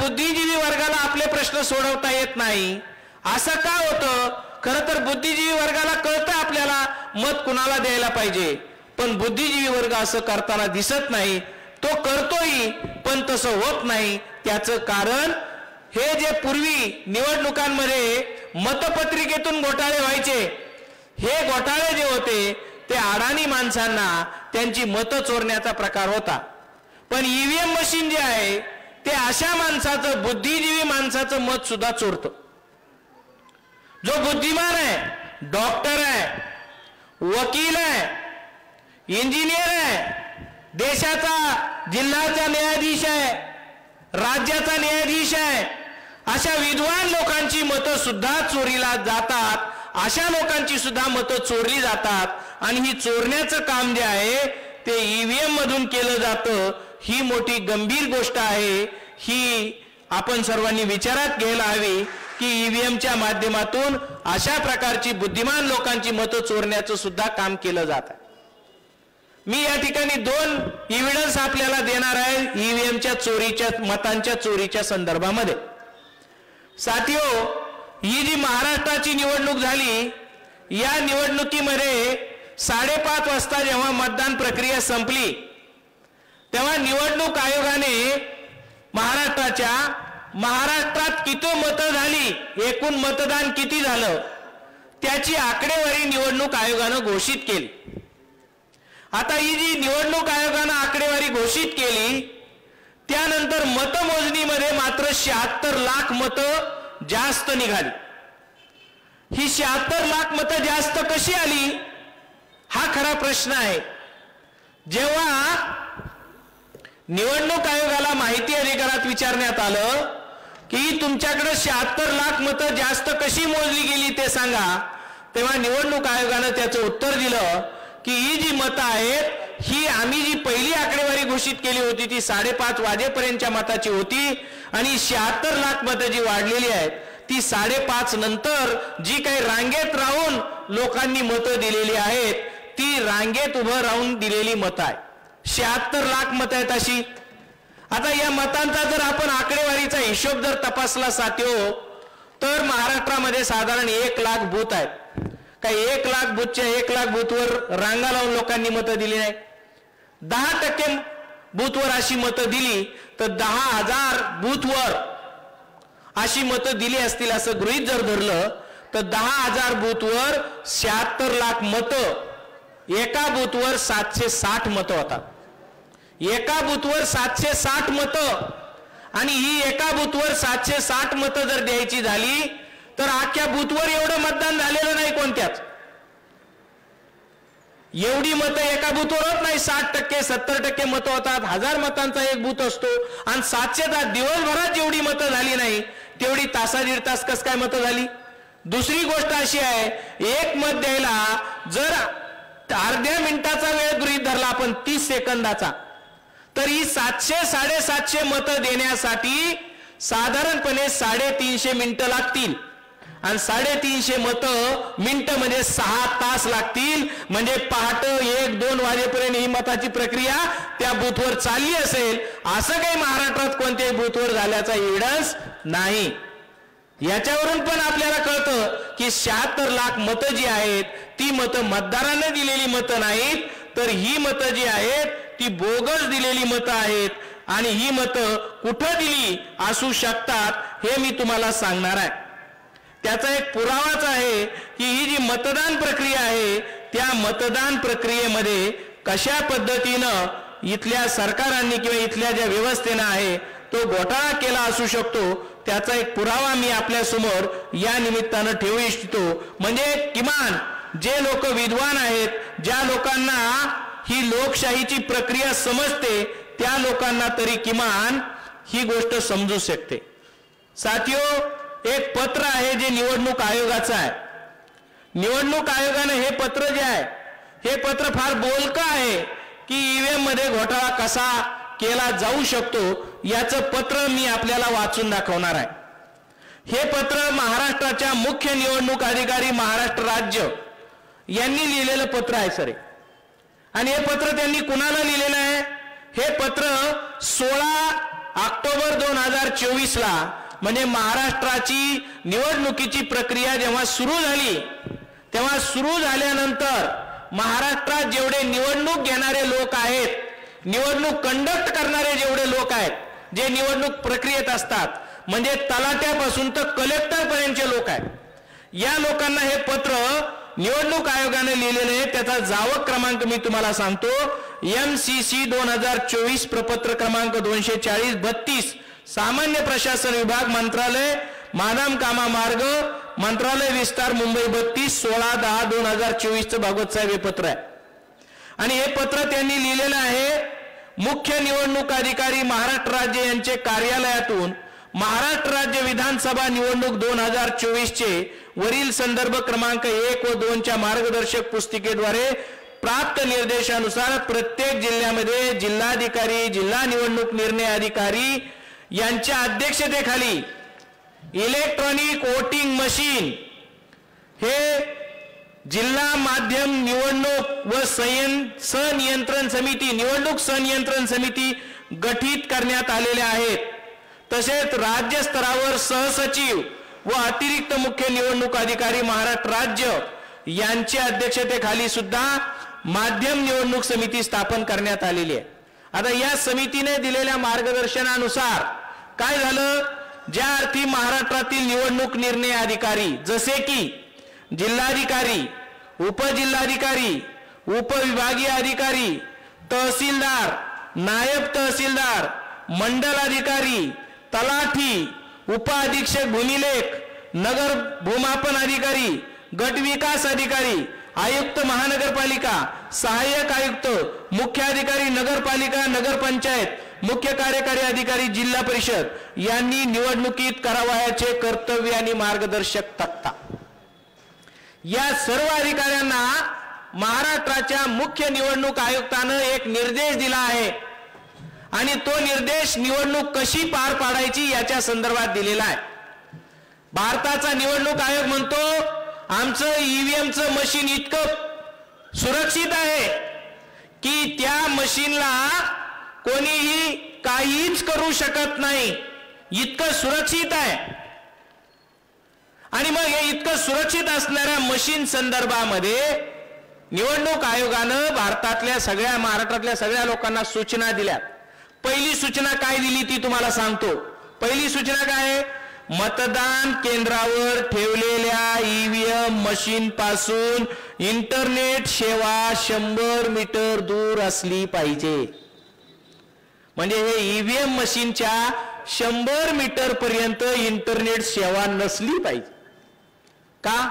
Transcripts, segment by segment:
बुद्धिजीवी वर्गाला आपले प्रश्न सोडवता येत नाही. असं का होतं? खरं तर बुद्धिजीवी वर्गाला कळतं आपल्याला मत कुणाला द्यायला पाहिजे, पण बुद्धिजीवी वर्ग असं करताना दिसत नाही. तो करतोही पण तसं होत नाही. त्याचं कारण हे जे पूर्वी निवडणुकांमध्ये मतपत्रिकेतून घोटाळे व्हायचे, हे घोटाळे जे होते ते अडाणी माणसांना त्यांची मतं चोरण्याचा प्रकार होता. पण ईव्हीएम मशीन जे आहे ते अशा माणसाचं, बुद्धिजीवी माणसाचं मत सुद्धा चोरतं. जो बुद्धिमान आहे, डॉक्टर आहे, वकील आहे, इंजिनियर आहे, देशाचा जिल्ह्याचा न्यायाधीश आहे, राज्याचा न्यायाधीश आहे, अशा विद्वान लोकांची मतं सुद्धा चोरीला जातात. अशा लोकांची सुद्धा मतं चोरली जातात. आणि ही चोरण्याचं काम जे आहे ते ईव्हीएम मधून केलं जातं. ही मोठी गंभीर गोष्ट आहे. ही आपण सर्वांनी विचारात घ्यायला हवी की ईव्हीएमच्या माध्यमातून अशा प्रकारची बुद्धिमान लोकांची मतं चोरण्याचं सुद्धा काम केलं जात आहे. मी या ठिकाणी 2 एव्हिडन्स आपल्याला देणार आहे ईव्हीएमच्या चोरीच्या, मतांच्या चोरीच्या संदर्भामध्ये. साथियो, ही जी महाराष्ट्राची निवडणूक झाली, या निवडणुकीमध्ये 5:30 वाजता जेव्हा मतदान प्रक्रिया संपली तेव्हा निवडणूक आयोगाने महाराष्ट्रात किती मतं झाली, एकूण मतदान किती झालं, त्याची आकडेवारी निवडणूक आयोगानं घोषित केली. आता ही जी निवडणूक आयोगानं आकडेवारी घोषित केली त्यानंतर मतमोजणीमध्ये मात्र 76 लाख मतं जास्त निघाली. ही 76 लाख मतं जास्त कशी आली हा खरा प्रश्न आहे. जेव्हा निवडणूक आयोगाला माहिती अधिकारात विचारण्यात आलं की तुमच्याकडे 76 लाख मतं जास्त कशी मोजली गेली ते सांगा, तेव्हा निवडणूक आयोगानं त्याचं उत्तर दिलं की ही जी मतं आहेत ही आम्ही जी पहिली आकडेवारी घोषित केली होती ती 5:30 वाजेपर्यंतच्या मताची होती आणि 76 लाख मतं जी वाढलेली आहेत ती 5:30 नंतर जी काही रांगेत राहून लोकांनी मतं दिलेली आहेत ती रांगेत उभं राहून दिलेली मतं आहे. 76 लाख मतं आहेत अशी. आता या मतांचा जर आपण आकडेवारीचा हिशोब जर तपासला साथियो तर महाराष्ट्रामध्ये साधारण 1 लाख बूथ आहेत. काही 1 लाख बूथच्या 1 लाख बूथवर रांगा लावून लोकांनी मतं दिली नाही. 10% बूथवर अशी मतं दिली तर 10,000 बूथवर अशी मतं दिली असतील असं गृहीत जर धरलं तर 10,000 बूथवर 76 लाख मतं, एका बूथवर 760 मतं होतात. एका बूथवर 760 मतं, आणि ही एका बूथवर 760 मतं जर द्यायची झाली तर अख्ख्या बूथवर एवढं मतदान झालेलं नाही कोणत्याच. एवढी मतं एका बूथवर होत नाही. 60% 70% मतं होतात. 1000 मतांचा एक बूथ असतो आणि 710 दिवसभरात जेवढी मतं झाली नाही तेवढी तासा-दीड तास कस काय मतं झाली. दुसरी गोष्ट अशी आहे, एक मत द्यायला जर अर्ध्या मिनिटाचा वेळ गृहीत धरला आपण 30 सेकंदाचा तर ही 700-750 मतं देण्यासाठी साधारणपणे 350 मिनिटं लागतील आणि 350 मतं मिनिटं म्हणजे 6 तास लागतील. म्हणजे पहाटे 1-2 वाजेपर्यंत ही मताची प्रक्रिया त्या बूथवर चालली असेल असं काही महाराष्ट्रात कोणत्याही बूथवर झाल्याचा एव्हिडन्स नाही. याच्यावरून पण आपल्याला कळतं की 76 लाख मतं जी आहेत ती मतं मतदारांना दिलेली मतं नाहीत, तर ही मतं जी आहेत ती बोगस दिलेली मतं आहेत. आणि ही मतं कुठं दिली असू शकतात हे मी तुम्हाला सांगणार आहे. त्याचा एक पुरावाच आहे की ही जी मतदान प्रक्रिया आहे त्या मतदान प्रक्रियेमध्ये कशा पद्धतीनं इथल्या सरकारांनी किंवा इथल्या ज्या व्यवस्थेनं आहे तो घोटाळा केला असू शकतो. त्याचा एक पुरावा मी आपल्या समोर या निमित्तानं ठेवू इच्छितो. म्हणजे किमान जे लोक विद्वान आहेत, ज्या लोकांना ही लोकशाहीची प्रक्रिया समजते त्या लोकांना तरी किमान ही गोष्ट समजू शकते. साथियो, एक पत्र आहे जे निवडणूक आयोगाचं आहे. निवडणूक आयोगाने हे पत्र जे आहे हे पत्र फार बोलकं आहे की ईव्हीएम मध्ये घोटाळा कसा केला जाऊ शकतो याचं पत्र मी आपल्याला वाचून दाखवणार आहे. हे पत्र महाराष्ट्राच्या मुख्य निवडणूक अधिकारी महाराष्ट्र राज्य यांनी लिहिलेलं पत्र आहे सर. आणि हे पत्र त्यांनी कुणाला लिहिलेलं आहे? हे पत्र 16 ऑक्टोबर 2024 ला म्हणजे महाराष्ट्राची निवडणुकीची प्रक्रिया जेव्हा सुरू झाली, तेव्हा सुरू झाल्यानंतर महाराष्ट्रात जेवढे निवडणूक घेणारे लोक आहेत, निवडणूक कंडक्ट करणारे जेवढे लोक आहेत, जे निवडणूक प्रक्रियेत असतात, म्हणजे तलाट्यापासून तर कलेक्टर पर्यंतचे लोक आहेत, या लोकांना हे पत्र निवडणूक आयोगाने लिहिलेले आहे. त्याचा जावक क्रमांक मी तुम्हाला सांगतो. MCC 2024 प्रपत्र क्रमांक 240-32 सामान्य प्रशासन विभाग मंत्रालय मानव कामा मार्ग मंत्रालय विस्तार मुंबई 32 16/10/2024 चं भागवत साहेब हे पत्र आहे. आणि हे पत्र त्यांनी लिहिलेलं आहे. मुख्य निवडणूक अधिकारी महाराष्ट्र राज्य यांचे कार्यालयातून महाराष्ट्र राज्य विधानसभा निवडणूक 2024 चे वरील संदर्भ क्रमांक 1 व 2 च्या मार्गदर्शक पुस्तिकेद्वारे प्राप्त निर्देशानुसार प्रत्येक जिल्ह्यामध्ये जिल्हाधिकारी, जिल्हा निवडणूक निर्णय अधिकारी यांच्या अध्यक्षतेखाली इलेक्ट्रॉनिक वोटिंग मशीन हे जिल्हा माध्यम निवडणूक व संनियंत्रण समिती, निवडणूक संनियंत्रण समिती गठीत करण्यात आलेल्या आहेत. तसेच राज्य स्तरावर सहसचिव व अतिरिक्त मुख्य निवडणूक अधिकारी महाराष्ट्र राज्य यांच्या अध्यक्षतेखाली सुद्धा माध्यम निवडणूक समिती स्थापन करण्यात आलेली आहे. आता या समितीने दिलेल्या मार्गदर्शनानुसार काय झालं, ज्या अर्थी महाराष्ट्रातील निवडणूक निर्णय अधिकारी जसे की जिल्हाधिकारी, उपजिल्हाधिकारी, उपविभागीय अधिकारी, तहसीलदार, नायब तहसीलदार, मंडल अधिकारी, तलाठी, उपअधीक्षक भूमिलेख, नगर भूमापन अधिकारी, गट विकास अधिकारी, आयुक्त महानगरपालिका, सहाय्यक आयुक्त, मुख्य अधिकारी नगरपालिका, नगरपंचायत, मुख्य कार्यकारी अधिकारी जिल्हा परिषद यांनी निवडणुकीत करावयाचे कर्तव्य आणि मार्गदर्शक तक्ता, या सर्व अधिकाऱ्यांना महाराष्ट्राच्या मुख्य निवडणूक आयुक्तानं एक निर्देश दिला आहे. आणि तो निर्देश निवडणूक कशी पार पाडायची याच्या संदर्भात दिलेला आहे. भारताचा निवडणूक आयोग म्हणतो आमचं ईव्हीएमचं मशीन इतकं सुरक्षित आहे की त्या मशीनला कोणीही काहीच करू शकत नाही, इतकं सुरक्षित आहे. आणि मग हे इतकं सुरक्षित असणाऱ्या मशीन संदर्भामध्ये निवडणूक आयोगानं भारतातल्या सगळ्या, महाराष्ट्रातल्या सगळ्या लोकांना सूचना दिल्या. पहिली सूचना काय दिली ती तुम्हाला सांगतो. पहिली सूचना काय, मतदान केंद्रावर ठेवलेल्या ईव्हीएम मशीन पासून इंटरनेट सेवा 100 मीटर दूर असली पाहिजे. म्हणजे हे ईव्हीएम मशीनच्या 100 मीटर पर्यंत इंटरनेट सेवा नसली पाहिजे. का?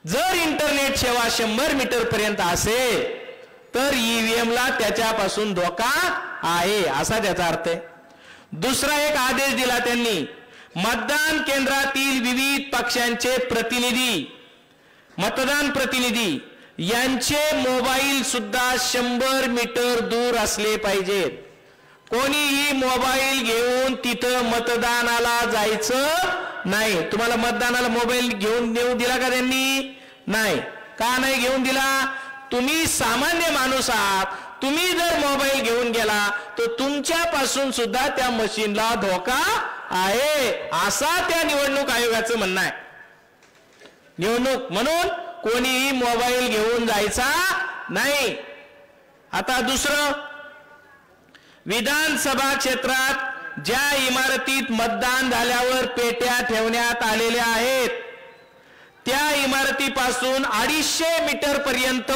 जर इंटरनेट सेवा 100 मीटर पर्यंत असेल तर ईव्हीएम ला त्याच्यापासून धोका आहे असा त्याचा अर्थ आहे. दुसरा एक आदेश दिला त्यांनी, मतदान केंद्रातील विविध पक्षांचे प्रतिनिधी, मतदान प्रतिनिधी यांचे मोबाईल सुद्धा 100 मीटर दूर असले पाहिजेत. कोणीही मोबाईल घेऊन तिथं मतदानाला जायचं नाही. तुम्हाला मतदानाला मोबाईल घेऊन नेऊ दिला का त्यांनी? नाही. का नाही घेऊन दिला? तुम्ही सामान्य माणूस आहात, तुम्ही जर मोबाईल घेऊन गेला तर तुमच्यापासून सुद्धा त्या मशीनला धोका आहे असा त्या निवडणूक आयोगाचं म्हणणं आहे. निवडणूक म्हणून कोणीही मोबाईल घेऊन जायचा नाही. आता दुसरं, विधानसभा क्षेत्रात ज्या इमारतीत मतदान झाल्यावर पेट्या ठेवण्यात आलेल्या आहेत त्या इमारतीपासून 250 मीटर पर्यंत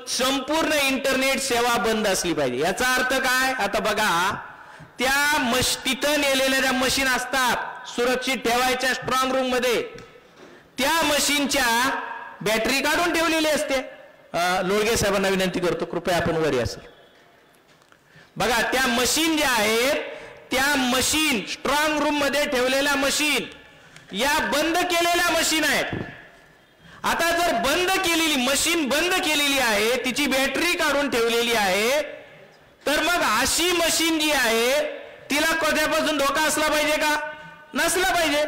संपूर्ण इंटरनेट सेवा बंद असली पाहिजे. याचा अर्थ काय? आता बघा, त्या तिथं नेलेल्या ज्या मशीन असतात सुरक्षित ठेवायच्या स्ट्रॉंग रूम मध्ये, त्या मशीनच्या बॅटरी काढून ठेवलेली असते. लोळगे साहेबांना विनंती करतो कृपया आपण वर या सर. बघा, त्या मशीन ज्या आहेत त्या मशीन स्ट्रॉंग रूम मध्ये ठेवलेल्या मशीन या बंद केलेल्या मशीन आहेत. आता जर बंद केलेली मशीन बंद केलेली आहे, तिची बॅटरी काढून ठेवलेली आहे, तर मग अशी मशीन जी आहे तिला कशापासून धोका असला पाहिजे का? नसला पाहिजे.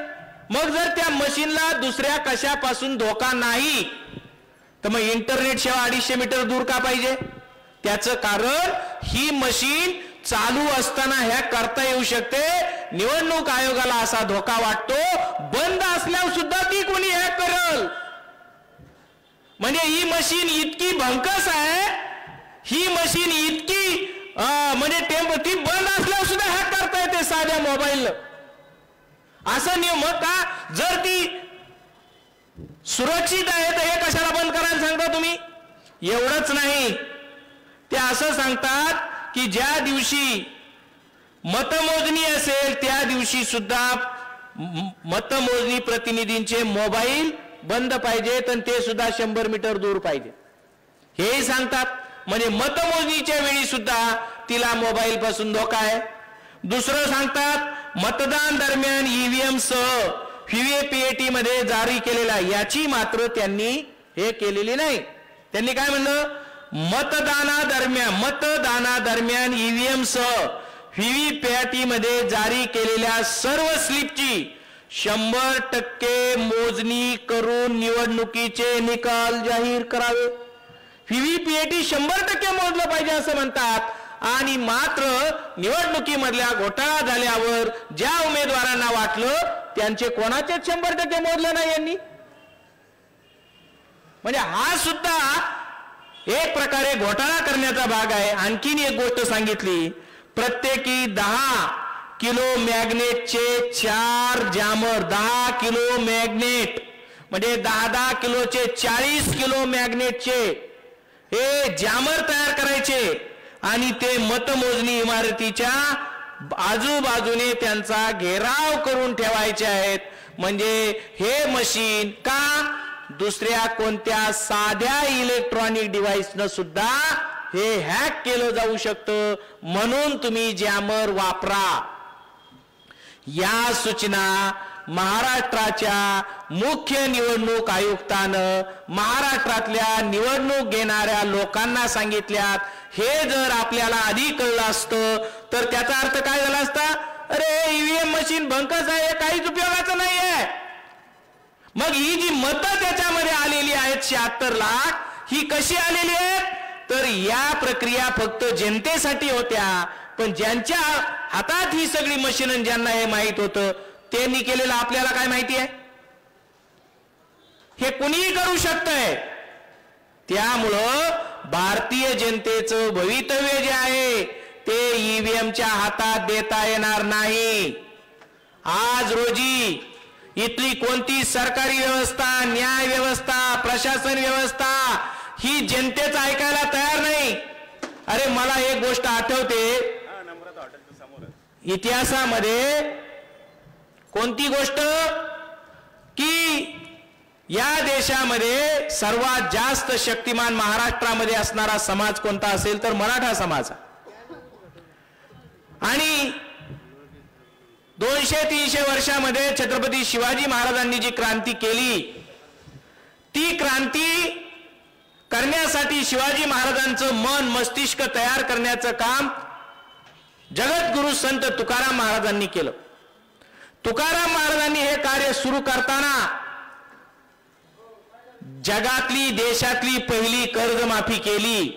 मग जर त्या मशीनला दुसऱ्या कशापासून धोका नाही तर मग इंटरनेट सेवा 250 मीटर दूर का पाहिजे? त्याचं कारण ही मशीन चालू असताना ह्या करता येऊ शकते. निवडणूक आयोगाला असा धोका वाटतो बंद असल्यावर सुद्धा ती कोणी हॅक करल. म्हणजे ही मशीन इतकी भंकस आहे, ही मशीन इतकी म्हणजे ती बंद असल्यावर सुद्धा हॅक करता येते साध्या मोबाईल. असं नियम का? जर ती सुरक्षित आहे तर हे कशाला बंद करायला सांगता तुम्ही? एवढंच नाही, ते असं सांगतात की ज्या दिवशी मतमोजणी असेल त्या दिवशी सुद्धा मतमोजणी प्रतिनिधींचे मोबाईल बंद पाहिजेत आणि ते सुद्धा 100 मीटर दूर पाहिजे हेही सांगतात. म्हणजे मतमोजणीच्या वेळी सुद्धा तिला मोबाईल पासून धोका आहे. दुसरं सांगतात मतदान दरम्यान ईव्हीएम सह व्हीव्हीपीएटी मध्ये जारी केलेला, याची मात्र त्यांनी हे केलेली नाही. त्यांनी काय म्हणलं? मतदानादरम्यान ईव्हीएम सह व्हीव्हीपीएटी मध्ये जारी केलेल्या सर्व स्लिपची 100% मोजणी करून निवडणुकीचे निकाल जाहीर करावे. व्हीव्हीपीएटी 100% मोजलं पाहिजे असं म्हणतात. आणि मात्र निवडणुकीमधल्या घोटाळा झाल्यावर ज्या उमेदवारांना वाटलं त्यांचे कोणाचेच 100% मोजलं नाही यांनी. म्हणजे हा सुद्धा एक प्रकारे घोटाळा करण्याचा भाग आहे. आणखीन एक गोष्ट सांगितली, प्रत्येकी 10 किलो मॅग्नेटचे 4 जॅमर, 10 किलो मॅग्नेट म्हणजे 10 किलोचे 40 किलो मॅग्नेटचे हे जॅमर तयार करायचे आणि ते मतमोजणी इमारतीच्या आजूबाजूने त्यांचा घेराव करून ठेवायचे आहेत. म्हणजे हे मशीन का दुसऱ्या कोणत्या साध्या इलेक्ट्रॉनिक डिव्हाइसनं सुद्धा हे हॅक केलं जाऊ शकतं, म्हणून तुम्ही जॅमर वापरा. या सूचना महाराष्ट्राच्या मुख्य निवडणूक आयुक्तानं महाराष्ट्रातल्या निवडणूक घेणाऱ्या लोकांना सांगितल्यात. हे जर आपल्याला आधी कळलं असतं तर त्याचा अर्थ काय झाला असता? अरे ईव्हीएम मशीन भंकस आहे, काहीच उपयोगाचं नाही आहे. मग ही जी मतं त्याच्यामध्ये आलेली आहेत 76 लाख, ही कशी आलेली आहेत? तर या प्रक्रिया फक्त जनतेसाठी होत्या, पण ज्यांच्या हातात ही सगळी मशीन, ज्यांना हे माहित होतं त्यांनी केलेलं आपल्याला काय माहिती आहे? हे कुणीही करू शकतंय. त्यामुळं भारतीय जनतेचं भवितव्य जे आहे ते ईव्हीएमच्या हातात देता येणार नाही. आज रोजी इथली कोणती सरकारी व्यवस्था, न्याय व्यवस्था, प्रशासन व्यवस्था ही जनतेचं ऐकायला तयार नाही. अरे मला एक गोष्ट आठवते इतिहासामध्ये, कोणती गोष्ट? की या देशामध्ये सर्वात जास्त शक्तिमान महाराष्ट्रामध्ये असणारा समाज कोणता असेल तर मराठा समाज. आणि 200-300 वर्षामध्ये छत्रपती शिवाजी महाराजांनी जी क्रांती केली, ती क्रांती करण्यासाठी शिवाजी महाराजांचं मन मस्तिष्क तयार करण्याचं काम जगद्गुरु संत तुकाराम महाराजांनी केलं. तुकाराम महाराजांनी हे कार्य सुरू करताना जगातली, देशातली पहिली कर्जमाफी केली.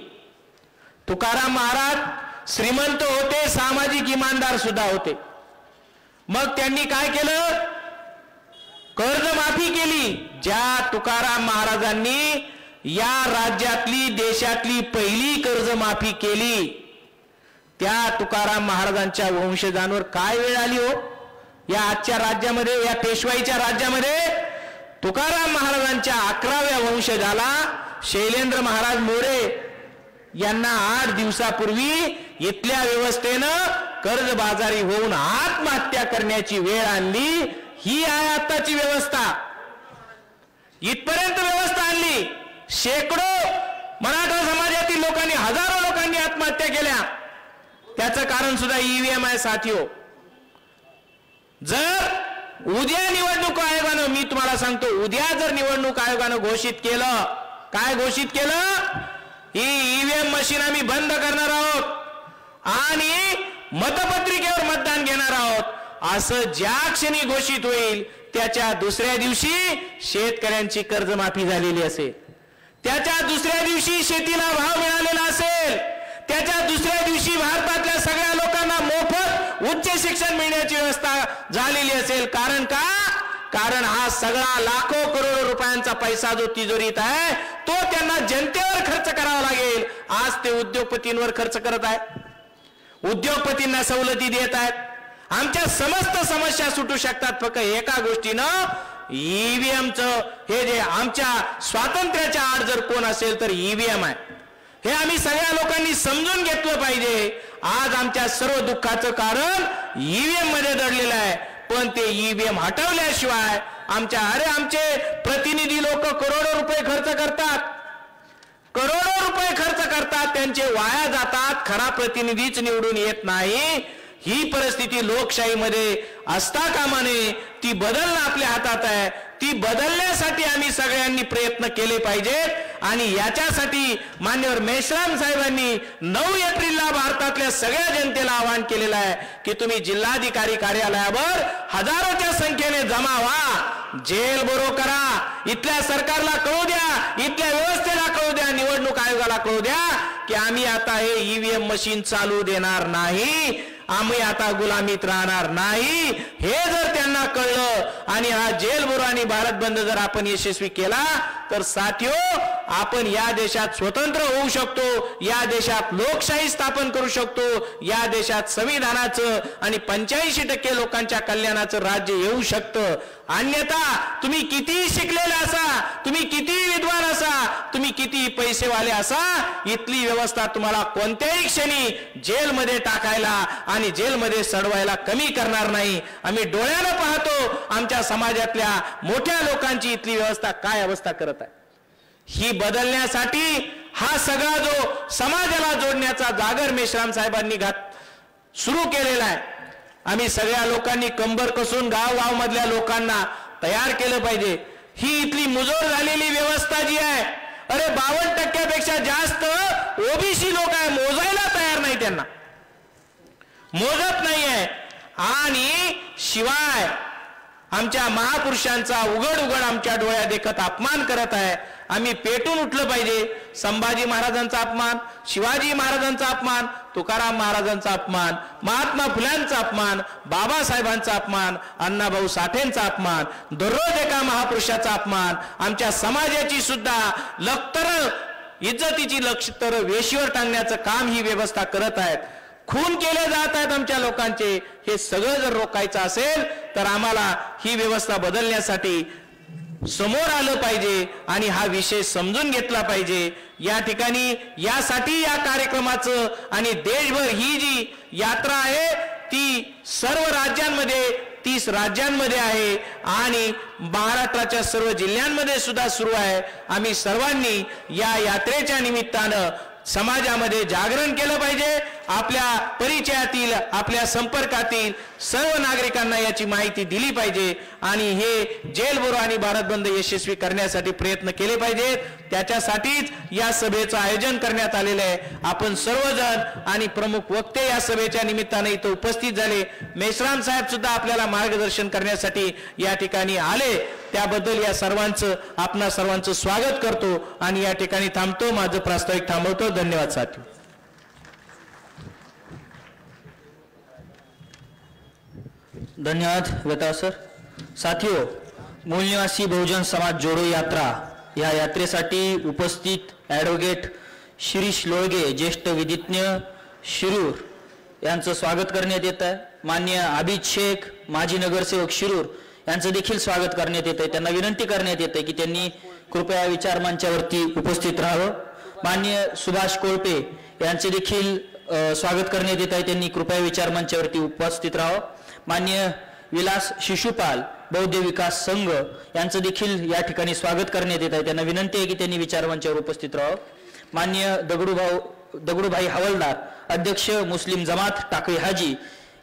तुकाराम महाराज श्रीमंत होते, सामाजिक इमानदार सुद्धा होते. मग त्यांनी काय केलं? कर्जमाफी केली. ज्या तुकाराम महाराजांनी या राज्यातली, देशातली पहिली कर्जमाफी केली, त्या तुकाराम महाराजांच्या वंशजांवर काय वेळ आली हो? या आजच्या राज्यामध्ये, या पेशवाईच्या राज्यामध्ये तुकाराम महाराजांच्या 11व्या वंशजाला शैलेंद्र महाराज मोरे यांना 8 दिवसापूर्वी इथल्या व्यवस्थेनं कर्जबाजारी होऊन आत्महत्या करण्याची वेळ आणली. ही आहे आताची व्यवस्था. इथपर्यंत व्यवस्था आणली. शेकडो मराठा समाजातील लोकांनी, हजारो लोकांनी आत्महत्या केल्या. त्याचं कारण सुद्धा ईव्हीएम आहे साथियो. जर उद्या निवडणूक आयोगानं, मी तुम्हाला सांगतो, उद्या जर निवडणूक आयोगानं घोषित केलं, काय घोषित केलं? ही ईव्हीएम मशीन आम्ही बंद करणार आहोत आणि मतपत्रिकेवर मतदान घेणार आहोत, असं ज्या क्षणी घोषित होईल त्याच्या दुसऱ्या दिवशी शेतकऱ्यांची कर्जमाफी झालेली असेल, त्याच्या दुसऱ्या दिवशी शेतीला भाव मिळालेला असेल, त्याच्या दुसऱ्या दिवशी भारतातल्या सगळ्या लोकांना मोफत उच्च शिक्षण मिळण्याची व्यवस्था झालेली असेल. कारण का? कारण हा सगळा लाखो करोडो रुपयांचा पैसा जो तिजोरीत आहे तो त्यांना जनतेवर खर्च करावा लागेल. आज ते उद्योगपतींवर खर्च करत आहेत, उद्योगपतींना सवलती देत आहेत. आमच्या समस्त समस्या सुटू शकतात फक्त एका गोष्टीनं, ईव्हीएमचं. हे जे आमच्या स्वातंत्र्याच्या आड जर कोण असेल तर ईव्हीएम आहे. हे आम्ही सगळ्या लोकांनी समजून घेतलं पाहिजे. आज आमच्या सर्व दुःखाचं कारण ईव्हीएम मध्ये दडलेलं आहे. पण ते ईव्हीएम हटवल्याशिवाय आमचे प्रतिनिधी लोक करोडो रुपये खर्च करतात, करोडो रुपये खर्च करतात, त्यांचे वाया जातात, खरा प्रतिनिधीच निवडून येत नाही. ही परिस्थिती लोकशाहीमध्ये असता कामा नये. ती बदलणं आपल्या हातात आहे. ती बदलण्यासाठी आम्ही सगळ्यांनी प्रयत्न केले पाहिजेत. आणि याच्यासाठी मान्यवर मेश्राम साहेबांनी 9 एप्रिलला भारतातल्या सगळ्या जनतेला आवाहन केलेलं आहे की तुम्ही जिल्हाधिकारी कार्यालयावर हजारोच्या संख्येने जमा व्हा, जेल बोरो करा, इथल्या सरकारला कळू द्या, इथल्या व्यवस्थेला कळू द्या, निवडणूक आयोगाला कळू द्या की आम्ही आता हे ईव्हीएम मशीन चालू देणार नाही, आम्ही आता गुलामीत राहणार नाही. हे जर त्यांना कळलं आणि हा जेल बोरो आणि भारत बंद जर आपण यशस्वी केला तर साथियो आपण या देशात स्वतंत्र होऊ शकतो, या देशात लोकशाही स्थापन करू शकतो, या देशात संविधानाचं आणि 85% लोकांच्या कल्याणाचं राज्य येऊ शकतं. अन्यथा तुम्ही किती शिकलेले असा, तुम्ही किती विद्वान असा, तुम्ही किती पैसेवाले असा, इथली व्यवस्था तुम्हाला कोणत्याही क्षणी जेलमध्ये टाकायला आणि जेलमध्ये सडवायला कमी करणार नाही. आम्ही डोळ्यानं पाहतो आमच्या समाजातल्या मोठ्या लोकांची इथली व्यवस्था काय अवस्था करत आहे. ही बदलण्यासाठी हा सगळा जो समाजाला जोडण्याचा जागर मेश्राम साहेबांनी सुरू केलेला आहे. आम्ही सगळ्या लोकांनी कंबर कसून गाव मधल्या लोकांना तयार केलं पाहिजे. ही इथली मुजोर झालेली व्यवस्था जी आहे, अरे 52% जास्त ओबीसी लोक आहे, मोजायला तयार नाही, त्यांना मोजत नाही आहे. आणि शिवाय आमच्या महापुरुषांचा उघड आमच्या डोळ्या देखत अपमान करत आहे. आम्ही पेटून उठलं पाहिजे. संभाजी महाराजांचा अपमान, शिवाजी महाराजांचा अपमान, तुकाराम महाराजांचा अपमान, महात्मा फुल्यांचा अपमान, बाबासाहेबांचा अपमान, अण्णाभाऊ साठेंचा अपमान, दररोज एका महापुरुषाचा अपमान, आमच्या समाजाची सुद्धा लखतर इज्जतीची लखतर वेशीवर टांगण्याचं काम ही व्यवस्था करत आहेत. खून केले जात आहेत आमच्या लोकांचे. हे सगळं जर रोखायचं असेल तर आम्हाला ही व्यवस्था बदलण्यासाठी समोर आलं पाहिजे आणि हा विषय समजून घेतला पाहिजे. या ठिकाणी यासाठी या कार्यक्रमाचं आणि देशभर ही जी यात्रा आहे ती सर्व राज्यांमध्ये 30 राज्यांमध्ये आहे आणि महाराष्ट्राच्या सर्व जिल्ह्यांमध्ये सुद्धा सुरू आहे. आम्ही सर्वांनी या यात्रेच्या निमित्तानं समाजामध्ये जागरण केलं पाहिजे. आपल्या परिचयातील, आपल्या संपर्कातील सर्व नागरिकांना याची माहिती दिली पाहिजे आणि हे जेल बोरो आणि भारत बंद यशस्वी करण्यासाठी प्रयत्न केले पाहिजेत. त्याच्यासाठीच या सभेचं आयोजन करण्यात आलेलं आहे. आपण सर्वजण आणि प्रमुख वक्ते या सभेच्या निमित्ताने इथं उपस्थित झाले. मेश्राम साहेब सुद्धा आपल्याला मार्गदर्शन करण्यासाठी या ठिकाणी आले. त्याबद्दल या सर्वांचं आपणा सर्वांचं स्वागत करतो आणि या ठिकाणी थांबतो. माझं प्रास्ताविक थांबवतो. धन्यवाद साथी. धन्यवाद वेता सर. साथियों, मूल निवासी बहुजन समाज जोडो यात्रा या यात्रेसाठी उपस्थित ॲडव्होकेट शिरीष लोळगे, ज्येष्ठ विधिज्ञ, शिरूर यांचं स्वागत करण्यात येत आहे. मान्य आबिद शेख, माजी नगरसेवक शिरूर यांचं देखील स्वागत करण्यात येत आहे. त्यांना विनंती करण्यात येते की त्यांनी कृपया विचार मंचावरती उपस्थित राहावं. मान्य सुभाष कोळपे यांचे देखील स्वागत करण्यात येत आहे. त्यांनी कृपया विचार मंचावरती उपस्थित राहावं. मान्य विलास शिशुपाल, बौद्ध विकास संघ यांचं देखील या ठिकाणी स्वागत करण्यात येत आहे. त्यांना विनंती आहे की त्यांनी विचार मंचावर उपस्थित राहावं. मान्य दगडूभाई हवालदार, अध्यक्ष मुस्लिम जमात टाकळी हाजी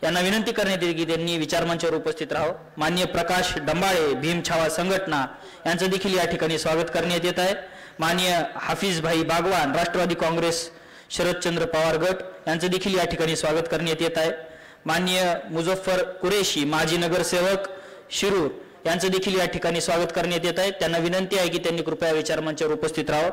यांना विनंती करण्यात येते की त्यांनी विचार मंचावर उपस्थित राहावं. मान्य प्रकाश डंबाळे, भीम छावा संघटना यांचं देखील या ठिकाणी स्वागत करण्यात येत आहे. मान्य हाफिज भाई बागवान, राष्ट्रवादी काँग्रेस शरदचंद्र पवार गट यांचं देखील या ठिकाणी स्वागत करण्यात येत आहे. मान्य मुझफ्फर कुरेशी, माजी नगरसेवक शिरूर यांचं देखील या ठिकाणी स्वागत करण्यात येत आहे. त्यांना विनंती आहे की त्यांनी कृपया विचार मंचावर उपस्थित राहावं.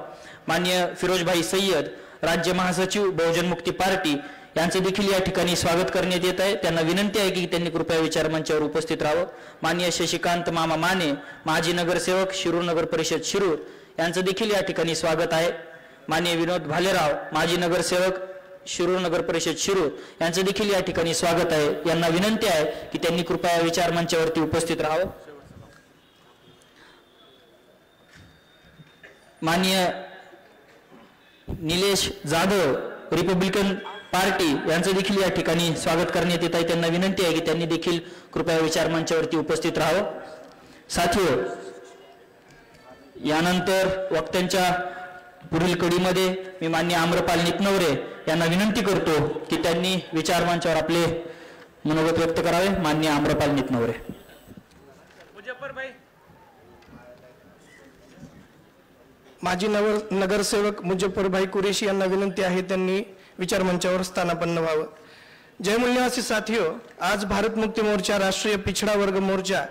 मान्य फिरोजभाई सय्यद, राज्य महासचिव बहुजन मुक्ती पार्टी यांचं देखील या ठिकाणी स्वागत करण्यात येत आहे. त्यांना विनंती आहे की त्यांनी कृपया विचारमंचावर उपस्थित राहावं. माननीय शशिकांत मामा माने, माजी नगरसेवक शिरूर नगर परिषद शिरूर यांचं देखील या ठिकाणी स्वागत आहे. माननीय विनोद भालेराव, माजी नगरसेवक शिरूर नगर परिषद शिरूर यांचं देखील या ठिकाणी स्वागत आहे. यांना विनंती आहे की त्यांनी कृपया विचारमंचावरती उपस्थित राहावं. माननीय निलेश जाधव, रिपब्लिकन पार्टी यांचं देखील या ठिकाणी स्वागत करण्यात येत आहे. त्यांना विनंती आहे की त्यांनी देखील कृपया विचारमंचावरती उपस्थित राहावं. साथियो, यानंतर वक्त्यांच्या पुढील कडीमध्ये मी माननीय आम्रपाल नितनवरे यांना विनंती करतो की त्यांनी विचारमंचावर आपले मनोगत व्यक्त करावे. माननीय आम्रपाल नितनवरे. माजी नगरसेवक मुजफ्फरभाई कुरेशी यांना विनंती आहे त्यांनी विचारमंचावर स्थानापन्न व्हावं. जय मूल्यवासी साथियो, आज भारत मुक्ती मोर्चा, राष्ट्रीय पिछड़ा वर्ग मोर्चा,